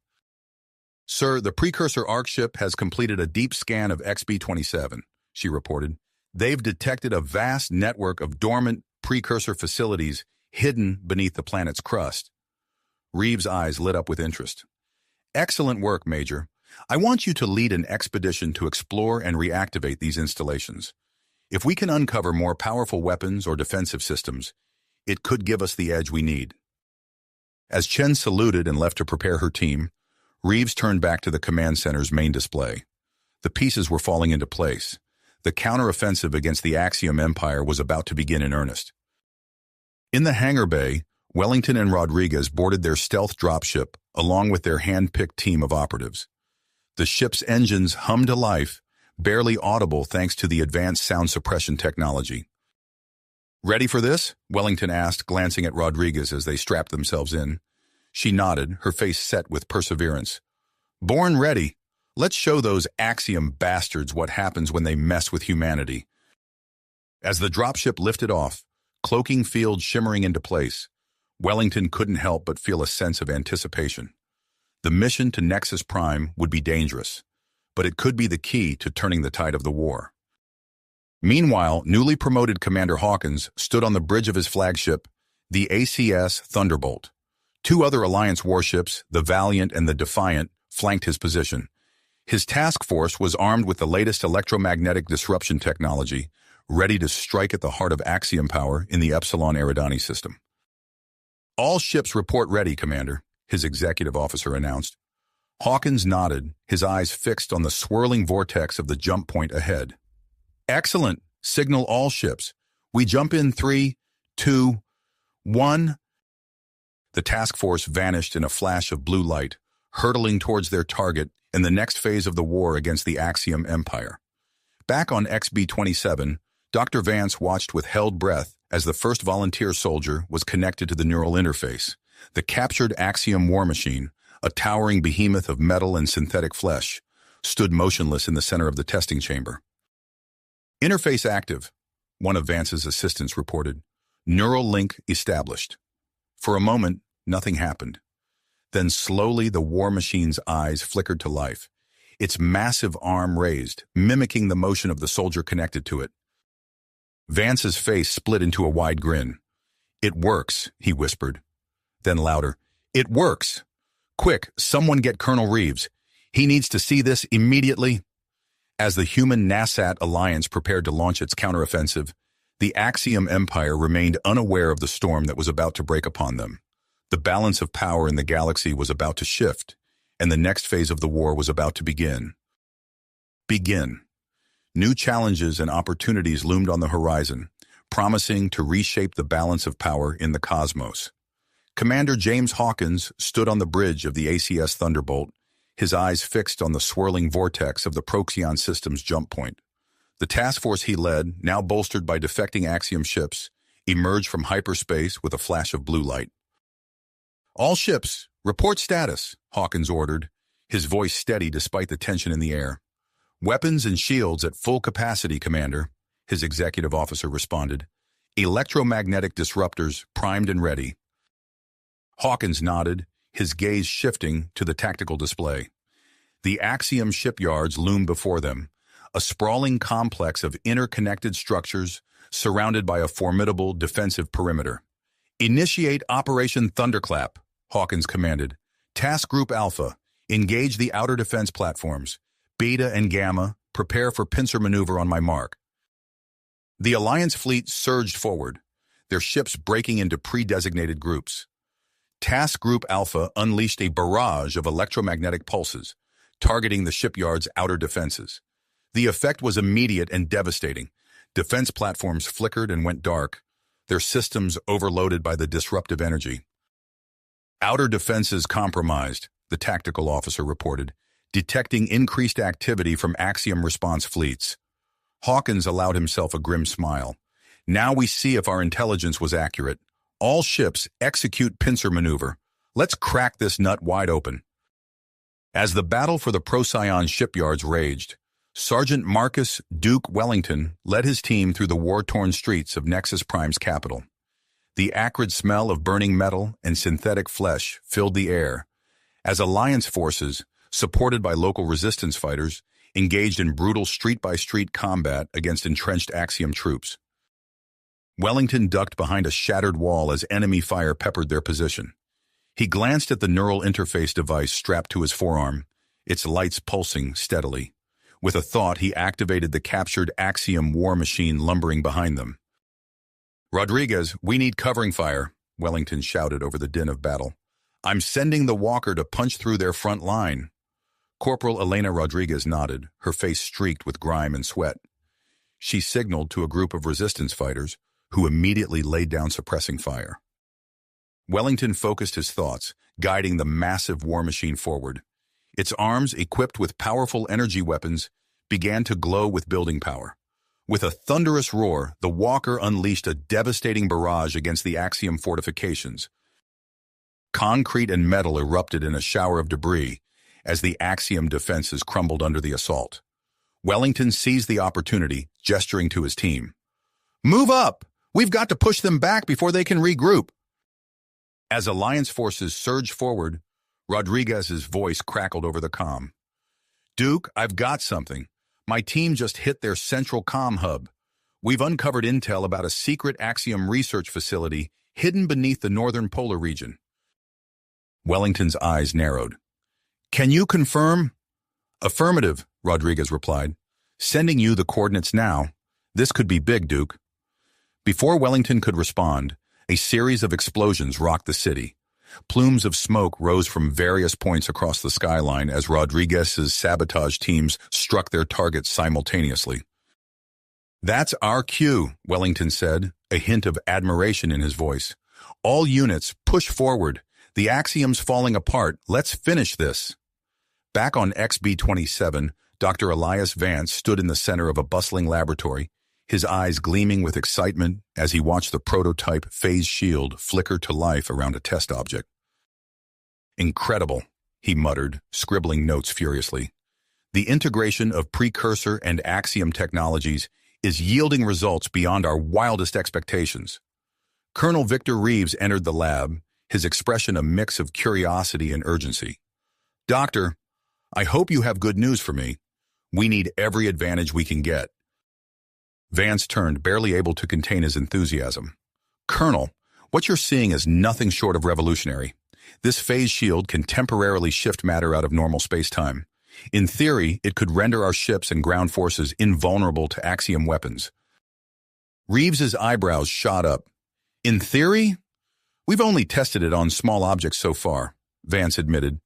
"Sir, the precursor Orc ship has completed a deep scan of XB-27, she reported. "They've detected a vast network of dormant precursor facilities hidden beneath the planet's crust." Reeves' eyes lit up with interest. "Excellent work, Major. I want you to lead an expedition to explore and reactivate these installations. If we can uncover more powerful weapons or defensive systems, it could give us the edge we need." As Chen saluted and left to prepare her team, Reeves turned back to the command center's main display. The pieces were falling into place. The counteroffensive against the Axiom Empire was about to begin in earnest. In the hangar bay, Wellington and Rodriguez boarded their stealth dropship along with their hand-picked team of operatives. The ship's engines hummed to life, barely audible thanks to the advanced sound suppression technology. "Ready for this?" Wellington asked, glancing at Rodriguez as they strapped themselves in. She nodded, her face set with perseverance. "Born ready. Let's show those Axiom bastards what happens when they mess with humanity." As the dropship lifted off, cloaking field shimmering into place, Wellington couldn't help but feel a sense of anticipation. The mission to Nexus Prime would be dangerous, but it could be the key to turning the tide of the war. Meanwhile, newly promoted Commander Hawkins stood on the bridge of his flagship, the ACS Thunderbolt. Two other Alliance warships, the Valiant and the Defiant, flanked his position. His task force was armed with the latest electromagnetic disruption technology, ready to strike at the heart of Axiom power in the Epsilon Eridani system. "All ships report ready, Commander," his executive officer announced. Hawkins nodded, his eyes fixed on the swirling vortex of the jump point ahead. "Excellent. Signal all ships. We jump in 3, 2, 1. The task force vanished in a flash of blue light, hurtling towards their target in the next phase of the war against the Axiom Empire. Back on XB-27, Dr. Vance watched with held breath as the first volunteer soldier was connected to the neural interface. The captured Axiom war machine, a towering behemoth of metal and synthetic flesh, stood motionless in the center of the testing chamber. "Interface active," one of Vance's assistants reported. "Neural link established." For a moment, nothing happened. Then slowly the war machine's eyes flickered to life, its massive arm raised, mimicking the motion of the soldier connected to it. Vance's face split into a wide grin. "It works," he whispered. Then louder, "It works! Quick, someone get Colonel Reeves. He needs to see this immediately." As the human Nassat Alliance prepared to launch its counteroffensive, the Axiom Empire remained unaware of the storm that was about to break upon them. The balance of power in the galaxy was about to shift, and the next phase of the war was about to begin. New challenges and opportunities loomed on the horizon, promising to reshape the balance of power in the cosmos. Commander James Hawkins stood on the bridge of the ACS Thunderbolt, his eyes fixed on the swirling vortex of the Proxion system's jump point. The task force he led, now bolstered by defecting Axiom ships, emerged from hyperspace with a flash of blue light. "All ships, report status," Hawkins ordered, his voice steady despite the tension in the air. "Weapons and shields at full capacity, Commander," his executive officer responded. "Electromagnetic disruptors primed and ready." Hawkins nodded, his gaze shifting to the tactical display. The Axiom shipyards loomed before them, a sprawling complex of interconnected structures surrounded by a formidable defensive perimeter. "Initiate Operation Thunderclap," Hawkins commanded. "Task Group Alpha, engage the outer defense platforms. Beta and Gamma, prepare for pincer maneuver on my mark." The Alliance fleet surged forward, their ships breaking into pre-designated groups. Task Group Alpha unleashed a barrage of electromagnetic pulses, targeting the shipyard's outer defenses. The effect was immediate and devastating. Defense platforms flickered and went dark, their systems overloaded by the disruptive energy. "Outer defenses compromised," the tactical officer reported, detecting increased activity from Axiom response fleets. Hawkins allowed himself a grim smile. "Now we see if our intelligence was accurate. All ships execute pincer maneuver. Let's crack this nut wide open." As the battle for the Procyon shipyards raged, Sergeant Marcus Duke Wellington led his team through the war-torn streets of Nexus Prime's capital. The acrid smell of burning metal and synthetic flesh filled the air, as Alliance forces, supported by local resistance fighters, engaged in brutal street-by-street combat against entrenched Axiom troops. Wellington ducked behind a shattered wall as enemy fire peppered their position. He glanced at the neural interface device strapped to his forearm, its lights pulsing steadily. With a thought, he activated the captured Axiom war machine lumbering behind them. "Rodriguez, we need covering fire," Wellington shouted over the din of battle. "I'm sending the Walker to punch through their front line." Corporal Elena Rodriguez nodded, her face streaked with grime and sweat. She signaled to a group of resistance fighters, who immediately laid down suppressing fire. Wellington focused his thoughts, guiding the massive war machine forward. Its arms, equipped with powerful energy weapons, began to glow with building power. With a thunderous roar, the Walker unleashed a devastating barrage against the Axiom fortifications. Concrete and metal erupted in a shower of debris as the Axiom defenses crumbled under the assault. Wellington seized the opportunity, gesturing to his team. "Move up! We've got to push them back before they can regroup." As Alliance forces surged forward, Rodriguez's voice crackled over the comm. "Duke, I've got something. My team just hit their central comm hub. We've uncovered intel about a secret Axiom research facility hidden beneath the northern polar region." Wellington's eyes narrowed. "Can you confirm?" "Affirmative," Rodriguez replied. "Sending you the coordinates now. This could be big, Duke." Before Wellington could respond, a series of explosions rocked the city. Plumes of smoke rose from various points across the skyline as Rodriguez's sabotage teams struck their targets simultaneously. "That's our cue," Wellington said, a hint of admiration in his voice. "All units, push forward. The Axiom's falling apart. Let's finish this." Back on XB-27, Dr. Elias Vance stood in the center of a bustling laboratory, his eyes gleaming with excitement as he watched the prototype phase shield flicker to life around a test object. "Incredible," he muttered, scribbling notes furiously. "The integration of precursor and Axiom technologies is yielding results beyond our wildest expectations." Colonel Victor Reeves entered the lab, his expression a mix of curiosity and urgency. "Doctor, I hope you have good news for me. We need every advantage we can get." Vance turned, barely able to contain his enthusiasm. "Colonel, what you're seeing is nothing short of revolutionary. This phase shield can temporarily shift matter out of normal space-time. In theory, it could render our ships and ground forces invulnerable to Axiom weapons." Reeves's eyebrows shot up. "In theory? We've only tested it on small objects so far," Vance admitted.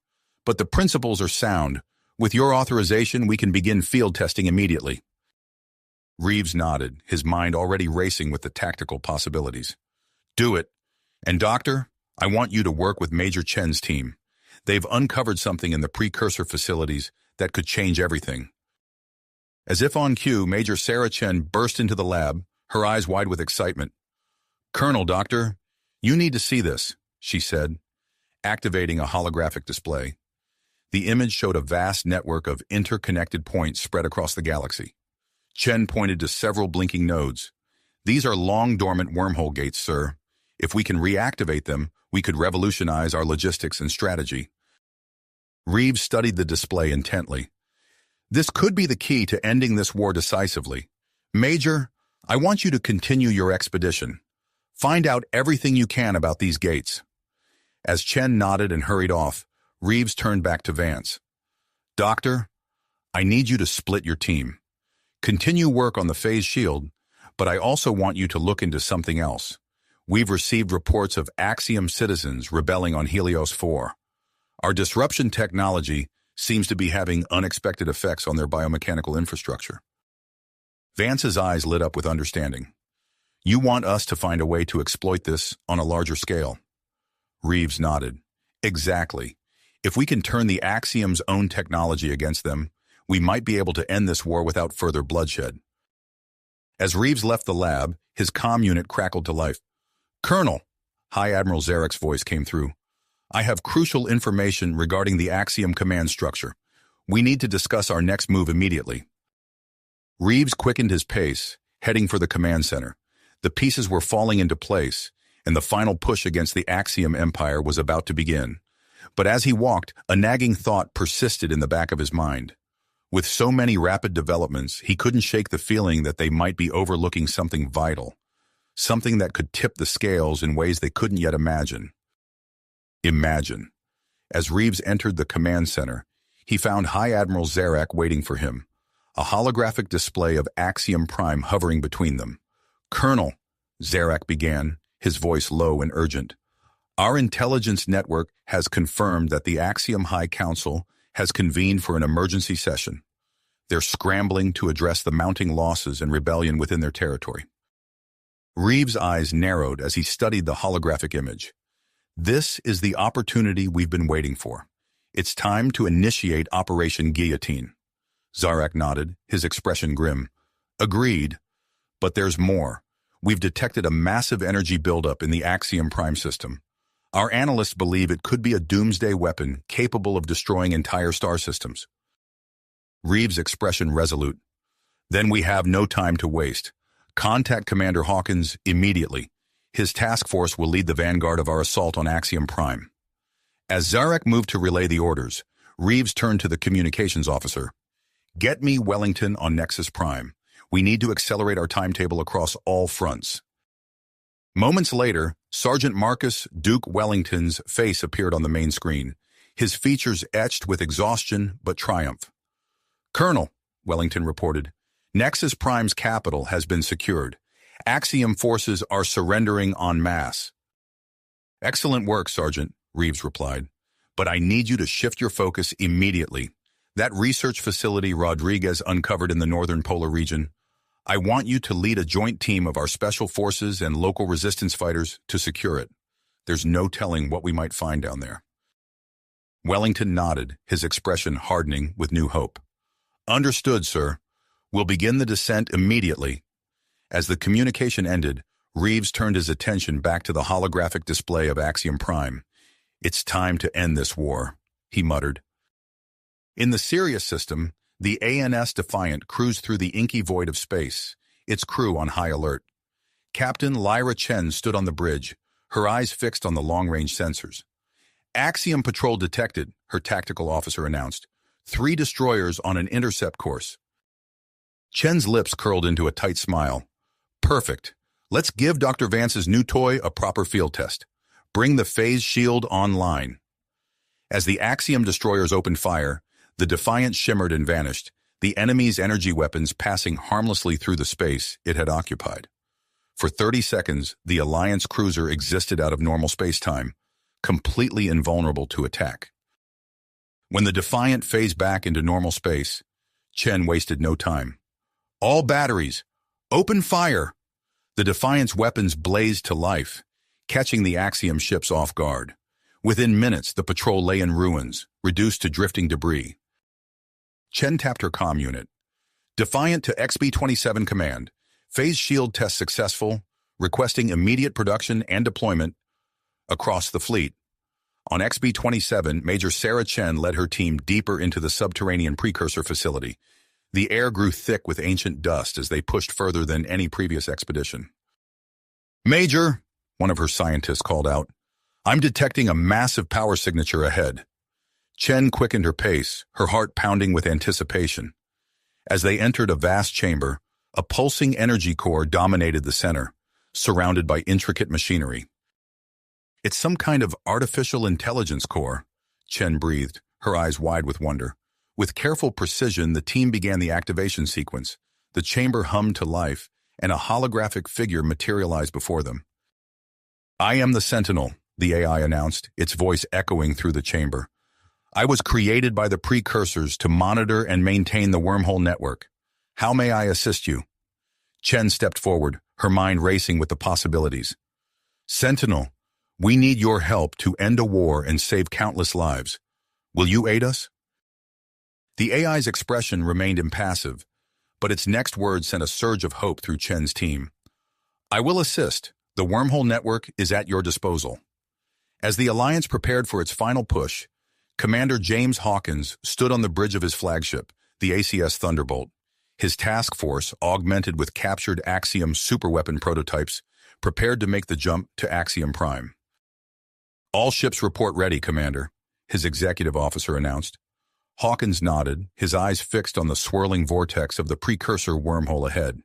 "But the principles are sound. With your authorization, we can begin field testing immediately." Reeves nodded, his mind already racing with the tactical possibilities. Do it. And Doctor, I want you to work with Major Chen's team. They've uncovered something in the precursor facilities that could change everything. As if on cue, Major Sarah Chen burst into the lab, her eyes wide with excitement. Colonel, Doctor, you need to see this, she said, activating a holographic display. The image showed a vast network of interconnected points spread across the galaxy. Chen pointed to several blinking nodes. These are long-dormant wormhole gates, sir. If we can reactivate them, we could revolutionize our logistics and strategy. Reeves studied the display intently. This could be the key to ending this war decisively. Major, I want you to continue your expedition. Find out everything you can about these gates. As Chen nodded and hurried off, Reeves turned back to Vance. Doctor, I need you to split your team. Continue work on the phase shield, but I also want you to look into something else. We've received reports of Axiom citizens rebelling on Helios 4. Our disruption technology seems to be having unexpected effects on their biomechanical infrastructure. Vance's eyes lit up with understanding. You want us to find a way to exploit this on a larger scale? Reeves nodded. Exactly. If we can turn the Axiom's own technology against them, we might be able to end this war without further bloodshed. As Reeves left the lab, his comm unit crackled to life. Colonel, High Admiral Zarek's voice came through. I have crucial information regarding the Axiom command structure. We need to discuss our next move immediately. Reeves quickened his pace, heading for the command center. The pieces were falling into place, and the final push against the Axiom Empire was about to begin. But as he walked, a nagging thought persisted in the back of his mind. With so many rapid developments, he couldn't shake the feeling that they might be overlooking something vital, something that could tip the scales in ways they couldn't yet imagine. Imagine. As Reeves entered the command center, he found High Admiral Zarek waiting for him, a holographic display of Axiom Prime hovering between them. Colonel, Zarek began, his voice low and urgent. Our intelligence network has confirmed that the Axiom High Council has convened for an emergency session. They're scrambling to address the mounting losses and rebellion within their territory. Reeves' eyes narrowed as he studied the holographic image. This is the opportunity we've been waiting for. It's time to initiate Operation Guillotine. Zarek nodded, his expression grim. Agreed, but there's more. We've detected a massive energy buildup in the Axiom Prime system. Our analysts believe it could be a doomsday weapon capable of destroying entire star systems. Reeves' expression resolute. Then we have no time to waste. Contact Commander Hawkins immediately. His task force will lead the vanguard of our assault on Axiom Prime. As Zarek moved to relay the orders, Reeves turned to the communications officer. Get me Wellington on Nexus Prime. We need to accelerate our timetable across all fronts. Moments later, Sergeant Marcus Duke Wellington's face appeared on the main screen, his features etched with exhaustion but triumph. Colonel, Wellington reported, Nexus Prime's capital has been secured. Axiom forces are surrendering en masse. Excellent work, Sergeant, Reeves replied, but I need you to shift your focus immediately. That research facility Rodriguez uncovered in the northern polar region, I want you to lead a joint team of our special forces and local resistance fighters to secure it. There's no telling what we might find down there. Wellington nodded, his expression hardening with new hope. Understood, sir. We'll begin the descent immediately. As the communication ended, Reeves turned his attention back to the holographic display of Axiom Prime. It's time to end this war, he muttered. In the Sirius system, the ANS Defiant cruised through the inky void of space, its crew on high alert. Captain Lyra Chen stood on the bridge, her eyes fixed on the long-range sensors. Axiom Patrol detected, her tactical officer announced. 3 destroyers on an intercept course. Chen's lips curled into a tight smile. Perfect. Let's give Dr. Vance's new toy a proper field test. Bring the phase shield online. As the Axiom destroyers opened fire, the Defiant shimmered and vanished, the enemy's energy weapons passing harmlessly through the space it had occupied. For 30 seconds, the Alliance cruiser existed out of normal space-time, completely invulnerable to attack. When the Defiant phased back into normal space, Chen wasted no time. All batteries, open fire! The Defiant's weapons blazed to life, catching the Axiom ships off guard. Within minutes, the patrol lay in ruins, reduced to drifting debris. Chen tapped her comm unit. Defiant to XB-27 command. Phase shield test successful, requesting immediate production and deployment across the fleet. On XB-27, Major Sarah Chen led her team deeper into the subterranean precursor facility. The air grew thick with ancient dust as they pushed further than any previous expedition. "Major," one of her scientists called out, "I'm detecting a massive power signature ahead." Chen quickened her pace, her heart pounding with anticipation. As they entered a vast chamber, a pulsing energy core dominated the center, surrounded by intricate machinery. "It's some kind of artificial intelligence core," Chen breathed, her eyes wide with wonder. With careful precision, the team began the activation sequence. The chamber hummed to life, and a holographic figure materialized before them. "I am the Sentinel," the AI announced, its voice echoing through the chamber. "I was created by the precursors to monitor and maintain the wormhole network. How may I assist you?" Chen stepped forward, her mind racing with the possibilities. "Sentinel, we need your help to end a war and save countless lives. Will you aid us?" The AI's expression remained impassive, but its next word sent a surge of hope through Chen's team. "I will assist. The wormhole network is at your disposal." As the Alliance prepared for its final push, Commander James Hawkins stood on the bridge of his flagship, the ACS Thunderbolt. His task force, augmented with captured Axiom superweapon prototypes, prepared to make the jump to Axiom Prime. "All ships report ready, Commander," his executive officer announced. Hawkins nodded, his eyes fixed on the swirling vortex of the precursor wormhole ahead.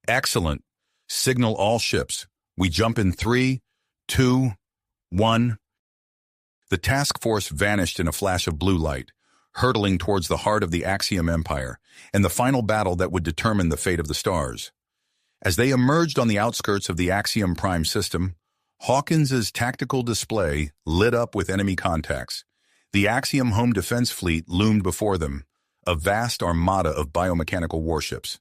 "Excellent. Signal all ships. We jump in 3, 2, 1. The task force vanished in a flash of blue light, hurtling towards the heart of the Axiom Empire and the final battle that would determine the fate of the stars. As they emerged on the outskirts of the Axiom Prime system, Hawkins's tactical display lit up with enemy contacts. The Axiom home defense fleet loomed before them, a vast armada of biomechanical warships.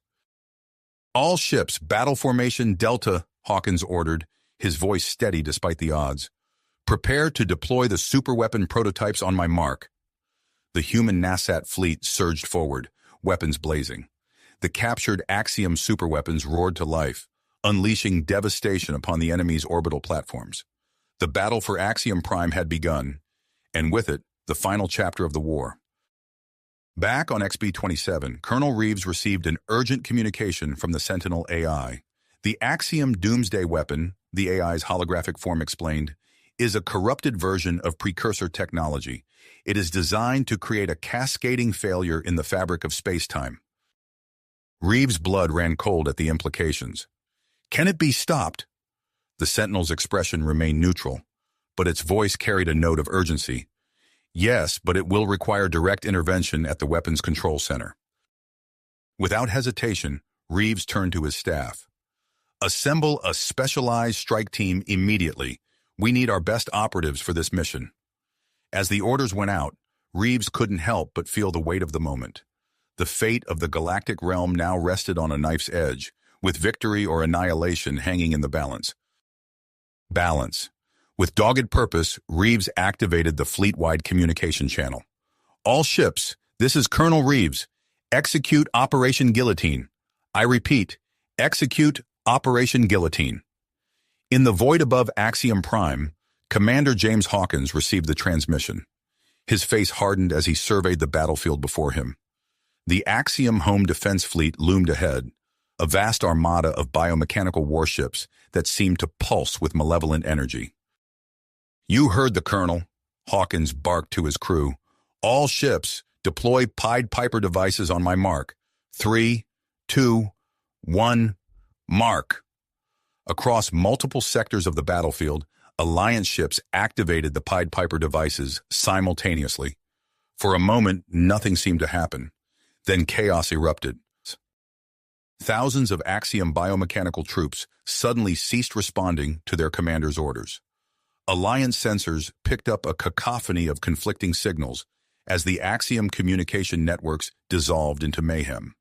"All ships, battle formation Delta," Hawkins ordered, his voice steady despite the odds. "Prepare to deploy the superweapon prototypes on my mark." The human NASAT fleet surged forward, weapons blazing. The captured Axiom superweapons roared to life, unleashing devastation upon the enemy's orbital platforms. The battle for Axiom Prime had begun, and with it, the final chapter of the war. Back on XB-27, Colonel Reeves received an urgent communication from the Sentinel AI. The Axiom Doomsday Weapon, the AI's holographic form explained, is a corrupted version of precursor technology. It is designed to create a cascading failure in the fabric of space-time. Reeves' blood ran cold at the implications. "Can it be stopped?" The Sentinel's expression remained neutral, but its voice carried a note of urgency. "Yes, but it will require direct intervention at the Weapons Control Center." Without hesitation, Reeves turned to his staff. "Assemble a specialized strike team immediately. We need our best operatives for this mission." As the orders went out, Reeves couldn't help but feel the weight of the moment. The fate of the galactic realm now rested on a knife's edge, with victory or annihilation hanging in the balance. Balance. With dogged purpose, Reeves activated the fleet-wide communication channel. "All ships, this is Colonel Reeves. Execute Operation Guillotine. I repeat, execute Operation Guillotine." In the void above Axiom Prime, Commander James Hawkins received the transmission. His face hardened as he surveyed the battlefield before him. The Axiom home defense fleet loomed ahead, a vast armada of biomechanical warships that seemed to pulse with malevolent energy. "You heard the Colonel," Hawkins barked to his crew. "All ships, deploy Pied Piper devices on my mark. 3, 2, 1, mark." Across multiple sectors of the battlefield, Alliance ships activated the Pied Piper devices simultaneously. For a moment, nothing seemed to happen. Then chaos erupted. Thousands of Axiom biomechanical troops suddenly ceased responding to their commander's orders. Alliance sensors picked up a cacophony of conflicting signals as the Axiom communication networks dissolved into mayhem.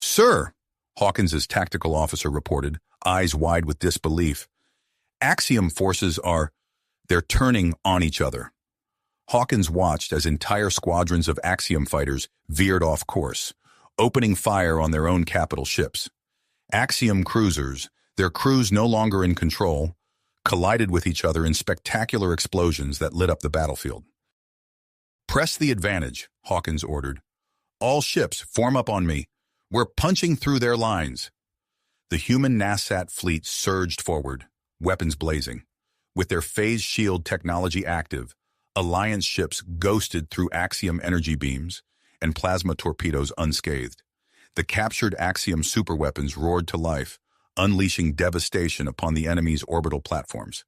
Sir, Hawkins's tactical officer reported, eyes wide with disbelief. Axiom forces they're turning on each other. Hawkins watched as entire squadrons of Axiom fighters veered off course, opening fire on their own capital ships. Axiom cruisers, their crews no longer in control, collided with each other in spectacular explosions that lit up the battlefield. Press the advantage, Hawkins ordered. All ships, form up on me. We're punching through their lines. The human NASAT fleet surged forward, weapons blazing. With their phase shield technology active, Alliance ships ghosted through Axiom energy beams and plasma torpedoes unscathed. The captured Axiom superweapons roared to life, unleashing devastation upon the enemy's orbital platforms.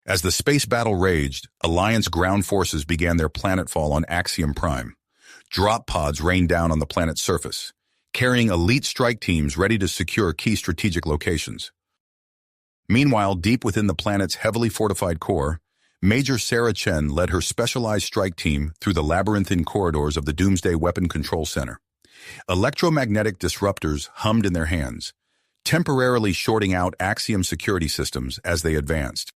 As the space battle raged, Alliance ground forces began their planetfall on Axiom Prime. Drop pods rained down on the planet's surface, carrying elite strike teams ready to secure key strategic locations. Meanwhile, deep within the planet's heavily fortified core, Major Sarah Chen led her specialized strike team through the labyrinthine corridors of the Doomsday Weapon Control Center. Electromagnetic disruptors hummed in their hands, temporarily shorting out Axiom security systems as they advanced.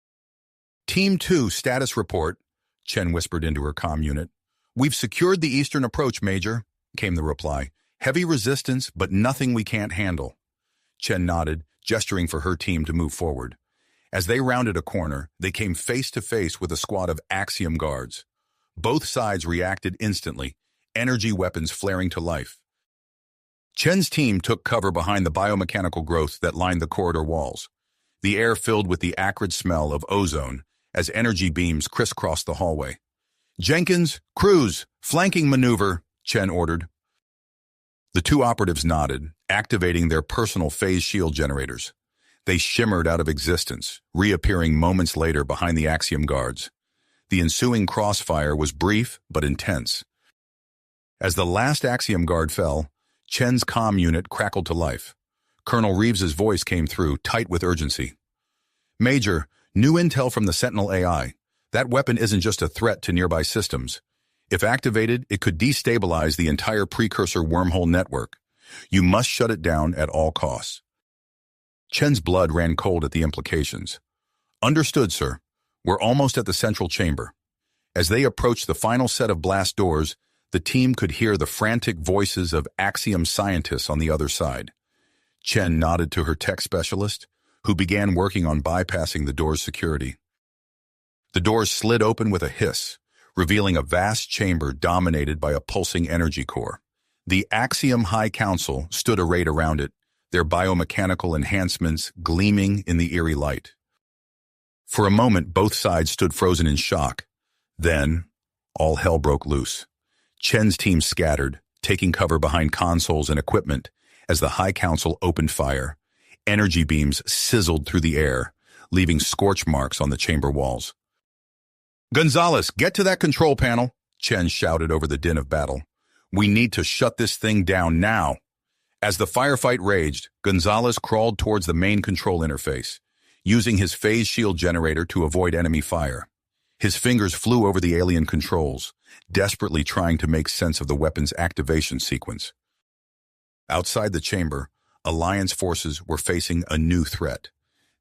Team 2 status report, Chen whispered into her comm unit. We've secured the eastern approach, Major, came the reply. Heavy resistance, but nothing we can't handle. Chen nodded, gesturing for her team to move forward. As they rounded a corner, they came face to face with a squad of Axiom guards. Both sides reacted instantly, energy weapons flaring to life. Chen's team took cover behind the biomechanical growth that lined the corridor walls, the air filled with the acrid smell of ozone as energy beams crisscrossed the hallway. Jenkins, Cruz, flanking maneuver, Chen ordered. The two operatives nodded, activating their personal phase shield generators. They shimmered out of existence, reappearing moments later behind the Axiom guards. The ensuing crossfire was brief but intense. As the last Axiom guard fell, Chen's comm unit crackled to life. Colonel Reeves's voice came through, tight with urgency. Major, new intel from the Sentinel AI. That weapon isn't just a threat to nearby systems. If activated, it could destabilize the entire precursor wormhole network. You must shut it down at all costs. Chen's blood ran cold at the implications. Understood, sir. We're almost at the central chamber. As they approached the final set of blast doors, the team could hear the frantic voices of Axiom scientists on the other side. Chen nodded to her tech specialist, who began working on bypassing the door's security. The doors slid open with a hiss, revealing a vast chamber dominated by a pulsing energy core. The Axiom High Council stood arrayed around it, their biomechanical enhancements gleaming in the eerie light. For a moment, both sides stood frozen in shock. Then, all hell broke loose. Chen's team scattered, taking cover behind consoles and equipment as the High Council opened fire. Energy beams sizzled through the air, leaving scorch marks on the chamber walls. Gonzalez, get to that control panel, Chen shouted over the din of battle. We need to shut this thing down now. As the firefight raged, Gonzalez crawled towards the main control interface, using his phase shield generator to avoid enemy fire. His fingers flew over the alien controls, desperately trying to make sense of the weapon's activation sequence. Outside the chamber, Alliance forces were facing a new threat.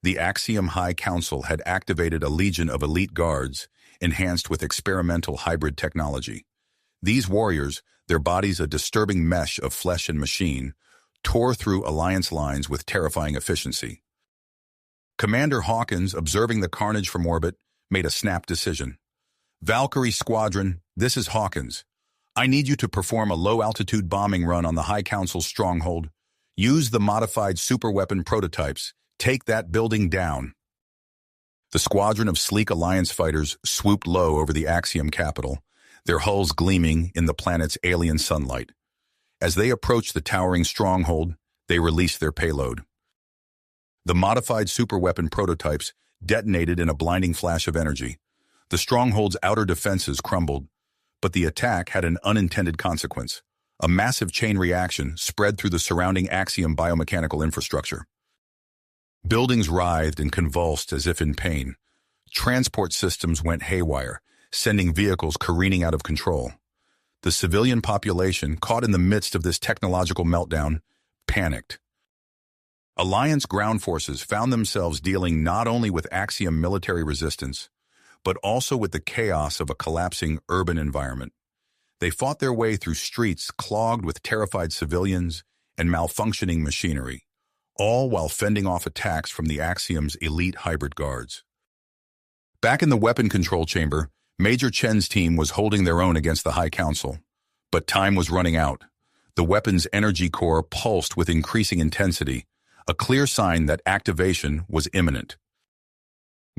The Axiom High Council had activated a legion of elite guards, enhanced with experimental hybrid technology. These warriors, their bodies a disturbing mesh of flesh and machine, tore through Alliance lines with terrifying efficiency. Commander Hawkins, observing the carnage from orbit, made a snap decision. Valkyrie Squadron, this is Hawkins. I need you to perform a low-altitude bombing run on the High Council's stronghold. Use the modified superweapon prototypes. Take that building down. The squadron of sleek Alliance fighters swooped low over the Axiom capital, their hulls gleaming in the planet's alien sunlight. As they approached the towering stronghold, they released their payload. The modified superweapon prototypes detonated in a blinding flash of energy. The stronghold's outer defenses crumbled, but the attack had an unintended consequence. A massive chain reaction spread through the surrounding Axiom biomechanical infrastructure. Buildings writhed and convulsed as if in pain. Transport systems went haywire, sending vehicles careening out of control. The civilian population, caught in the midst of this technological meltdown, panicked. Alliance ground forces found themselves dealing not only with Axiom military resistance, but also with the chaos of a collapsing urban environment. They fought their way through streets clogged with terrified civilians and malfunctioning machinery, all while fending off attacks from the Axiom's elite hybrid guards. Back in the weapon control chamber, Major Chen's team was holding their own against the High Council. But time was running out. The weapon's energy core pulsed with increasing intensity, a clear sign that activation was imminent.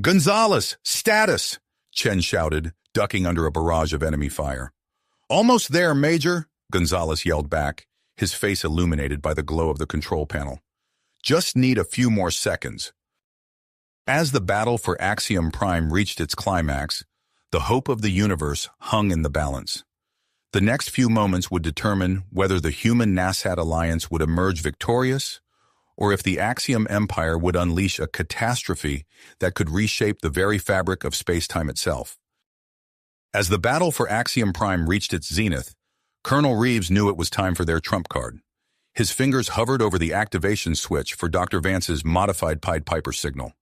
"Gonzalez, status!" Chen shouted, ducking under a barrage of enemy fire. "Almost there, Major," Gonzalez yelled back, his face illuminated by the glow of the control panel. "Just need a few more seconds." As the battle for Axiom Prime reached its climax, the hope of the universe hung in the balance. The next few moments would determine whether the human-Nasat alliance would emerge victorious, or if the Axiom Empire would unleash a catastrophe that could reshape the very fabric of space-time itself. As the battle for Axiom Prime reached its zenith, Colonel Reeves knew it was time for their trump card. His fingers hovered over the activation switch for Dr. Vance's modified Pied Piper signal.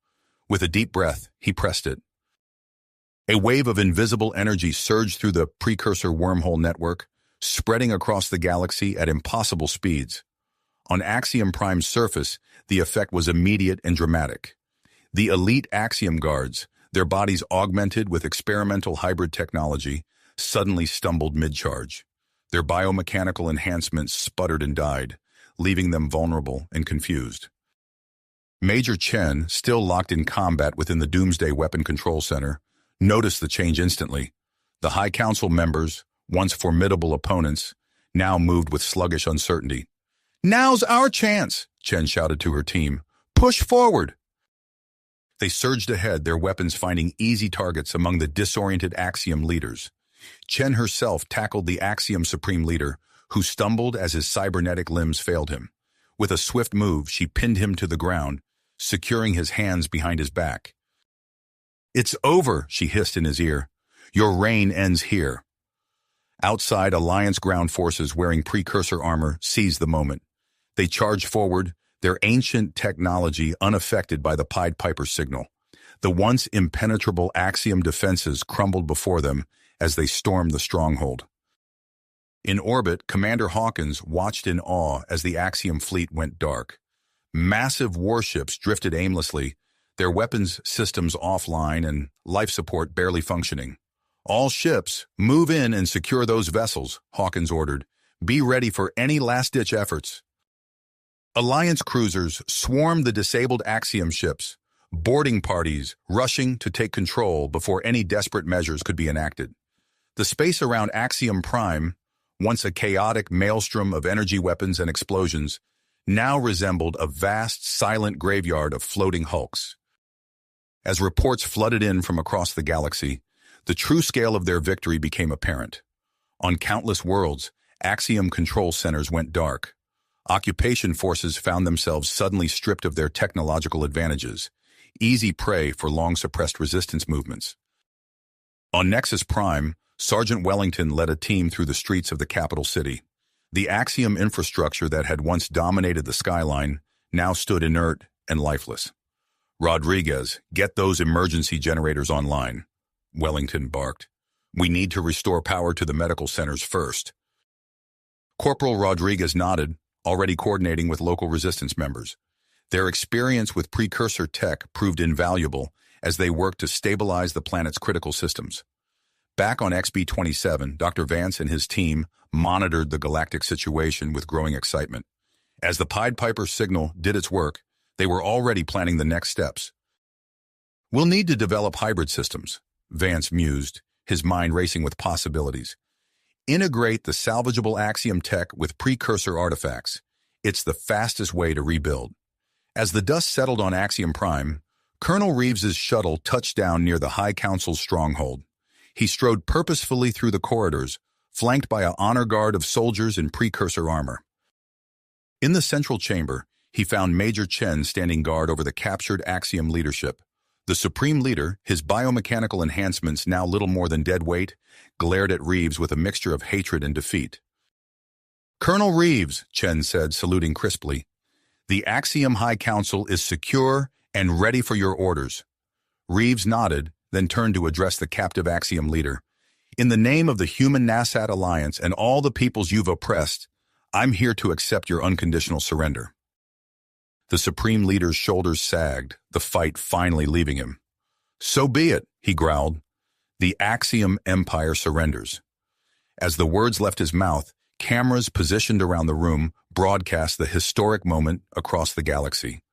With a deep breath, he pressed it. A wave of invisible energy surged through the precursor wormhole network, spreading across the galaxy at impossible speeds. On Axiom Prime's surface, the effect was immediate and dramatic. The elite Axiom guards, their bodies augmented with experimental hybrid technology, suddenly stumbled mid-charge. Their biomechanical enhancements sputtered and died, leaving them vulnerable and confused. Major Chen, still locked in combat within the Doomsday Weapon Control Center, noticed the change instantly. The High Council members, once formidable opponents, now moved with sluggish uncertainty. "Now's our chance," Chen shouted to her team. "Push forward." They surged ahead, their weapons finding easy targets among the disoriented Axiom leaders. Chen herself tackled the Axiom Supreme Leader, who stumbled as his cybernetic limbs failed him. With a swift move, she pinned him to the ground, securing his hands behind his back. "It's over," she hissed in his ear. "Your reign ends here." Outside, Alliance ground forces wearing precursor armor seized the moment. They charged forward, their ancient technology unaffected by the Pied Piper signal. The once impenetrable Axiom defenses crumbled before them as they stormed the stronghold. In orbit, Commander Hawkins watched in awe as the Axiom fleet went dark. Massive warships drifted aimlessly, their weapons systems offline and life support barely functioning. "All ships, move in and secure those vessels," Hawkins ordered. "Be ready for any last-ditch efforts." Alliance cruisers swarmed the disabled Axiom ships, boarding parties rushing to take control before any desperate measures could be enacted. The space around Axiom Prime, once a chaotic maelstrom of energy weapons and explosions, now resembled a vast, silent graveyard of floating hulks. As reports flooded in from across the galaxy, the true scale of their victory became apparent. On countless worlds, Axiom control centers went dark. Occupation forces found themselves suddenly stripped of their technological advantages, easy prey for long-suppressed resistance movements. On Nexus Prime, Sergeant Wellington led a team through the streets of the capital city. The Axiom infrastructure that had once dominated the skyline now stood inert and lifeless. "Rodriguez, get those emergency generators online," Wellington barked. "We need to restore power to the medical centers first." Corporal Rodriguez nodded, already coordinating with local resistance members. Their experience with precursor tech proved invaluable as they worked to stabilize the planet's critical systems. Back on XB-27, Dr. Vance and his team monitored the galactic situation with growing excitement. As the Pied Piper signal did its work, they were already planning the next steps. "We'll need to develop hybrid systems," Vance mused, his mind racing with possibilities. "Integrate the salvageable Axiom tech with precursor artifacts. It's the fastest way to rebuild." As the dust settled on Axiom Prime, Colonel Reeves's shuttle touched down near the High Council's stronghold. He strode purposefully through the corridors, flanked by an honor guard of soldiers in precursor armor. In the central chamber, he found Major Chen standing guard over the captured Axiom leadership. The Supreme Leader, his biomechanical enhancements now little more than dead weight, glared at Reeves with a mixture of hatred and defeat. "Colonel Reeves," Chen said, saluting crisply, "the Axiom High Council is secure and ready for your orders." Reeves nodded, then turned to address the captive Axiom leader. "In the name of the Human Nasat Alliance and all the peoples you've oppressed, I'm here to accept your unconditional surrender." The Supreme Leader's shoulders sagged, the fight finally leaving him. "So be it," he growled. "The Axiom Empire surrenders." As the words left his mouth, cameras positioned around the room broadcast the historic moment across the galaxy.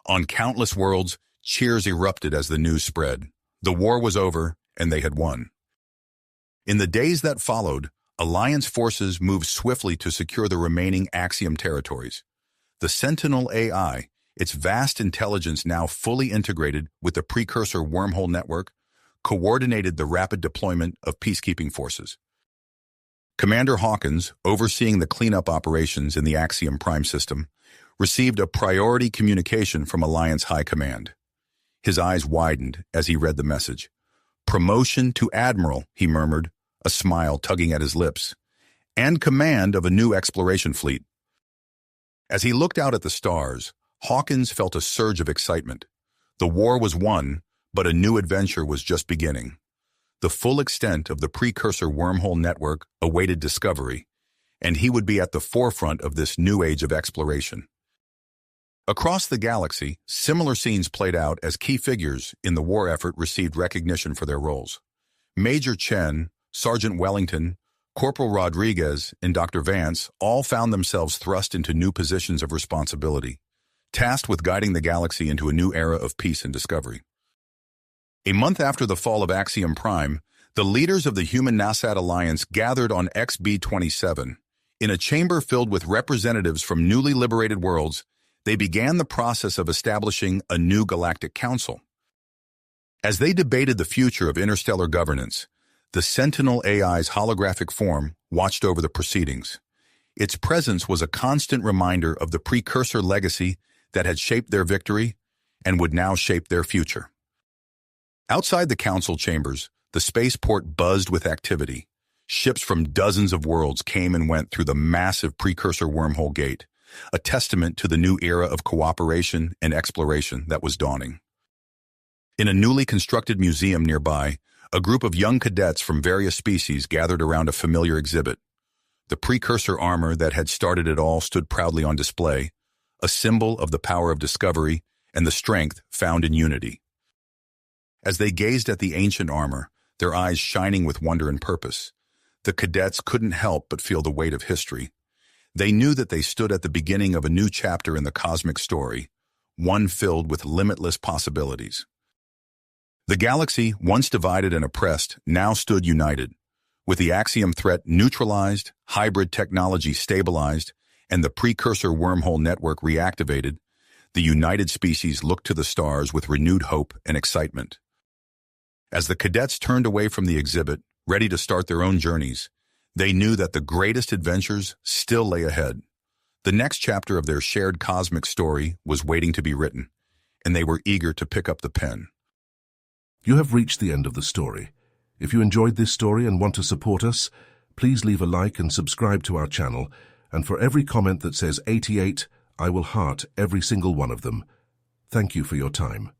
On countless worlds, cheers erupted as the news spread. The war was over, and they had won. In the days that followed, Alliance forces moved swiftly to secure the remaining Axiom territories. The Sentinel AI, its vast intelligence now fully integrated with the precursor wormhole network, coordinated the rapid deployment of peacekeeping forces. Commander Hawkins, overseeing the cleanup operations in the Axiom Prime system, received a priority communication from Alliance High Command. His eyes widened as he read the message. "Promotion to Admiral," he murmured, a smile tugging at his lips, "and command of a new exploration fleet." As he looked out at the stars, Hawkins felt a surge of excitement. The war was won, but a new adventure was just beginning. The full extent of the precursor wormhole network awaited discovery, and he would be at the forefront of this new age of exploration. Across the galaxy, similar scenes played out as key figures in the war effort received recognition for their roles. Major Chen, Sergeant Wellington, Corporal Rodriguez, and Dr. Vance all found themselves thrust into new positions of responsibility, tasked with guiding the galaxy into a new era of peace and discovery. A month after the fall of Axiom Prime, the leaders of the Human Nasat Alliance gathered on XB-27. In a chamber filled with representatives from newly liberated worlds, they began the process of establishing a new galactic council. As they debated the future of interstellar governance, the Sentinel AI's holographic form watched over the proceedings. Its presence was a constant reminder of the precursor legacy that had shaped their victory and would now shape their future. Outside the council chambers, the spaceport buzzed with activity. Ships from dozens of worlds came and went through the massive precursor wormhole gate, a testament to the new era of cooperation and exploration that was dawning. In a newly constructed museum nearby, a group of young cadets from various species gathered around a familiar exhibit. The precursor armor that had started it all stood proudly on display, a symbol of the power of discovery and the strength found in unity. As they gazed at the ancient armor, their eyes shining with wonder and purpose, the cadets couldn't help but feel the weight of history. They knew that they stood at the beginning of a new chapter in the cosmic story, one filled with limitless possibilities. The galaxy, once divided and oppressed, now stood united. With the Axiom threat neutralized, hybrid technology stabilized, and the precursor wormhole network reactivated, the united species looked to the stars with renewed hope and excitement. As the cadets turned away from the exhibit, ready to start their own journeys, they knew that the greatest adventures still lay ahead. The next chapter of their shared cosmic story was waiting to be written, and they were eager to pick up the pen. You have reached the end of the story. If you enjoyed this story and want to support us, please leave a like and subscribe to our channel, and for every comment that says 88, I will heart every single one of them. Thank you for your time.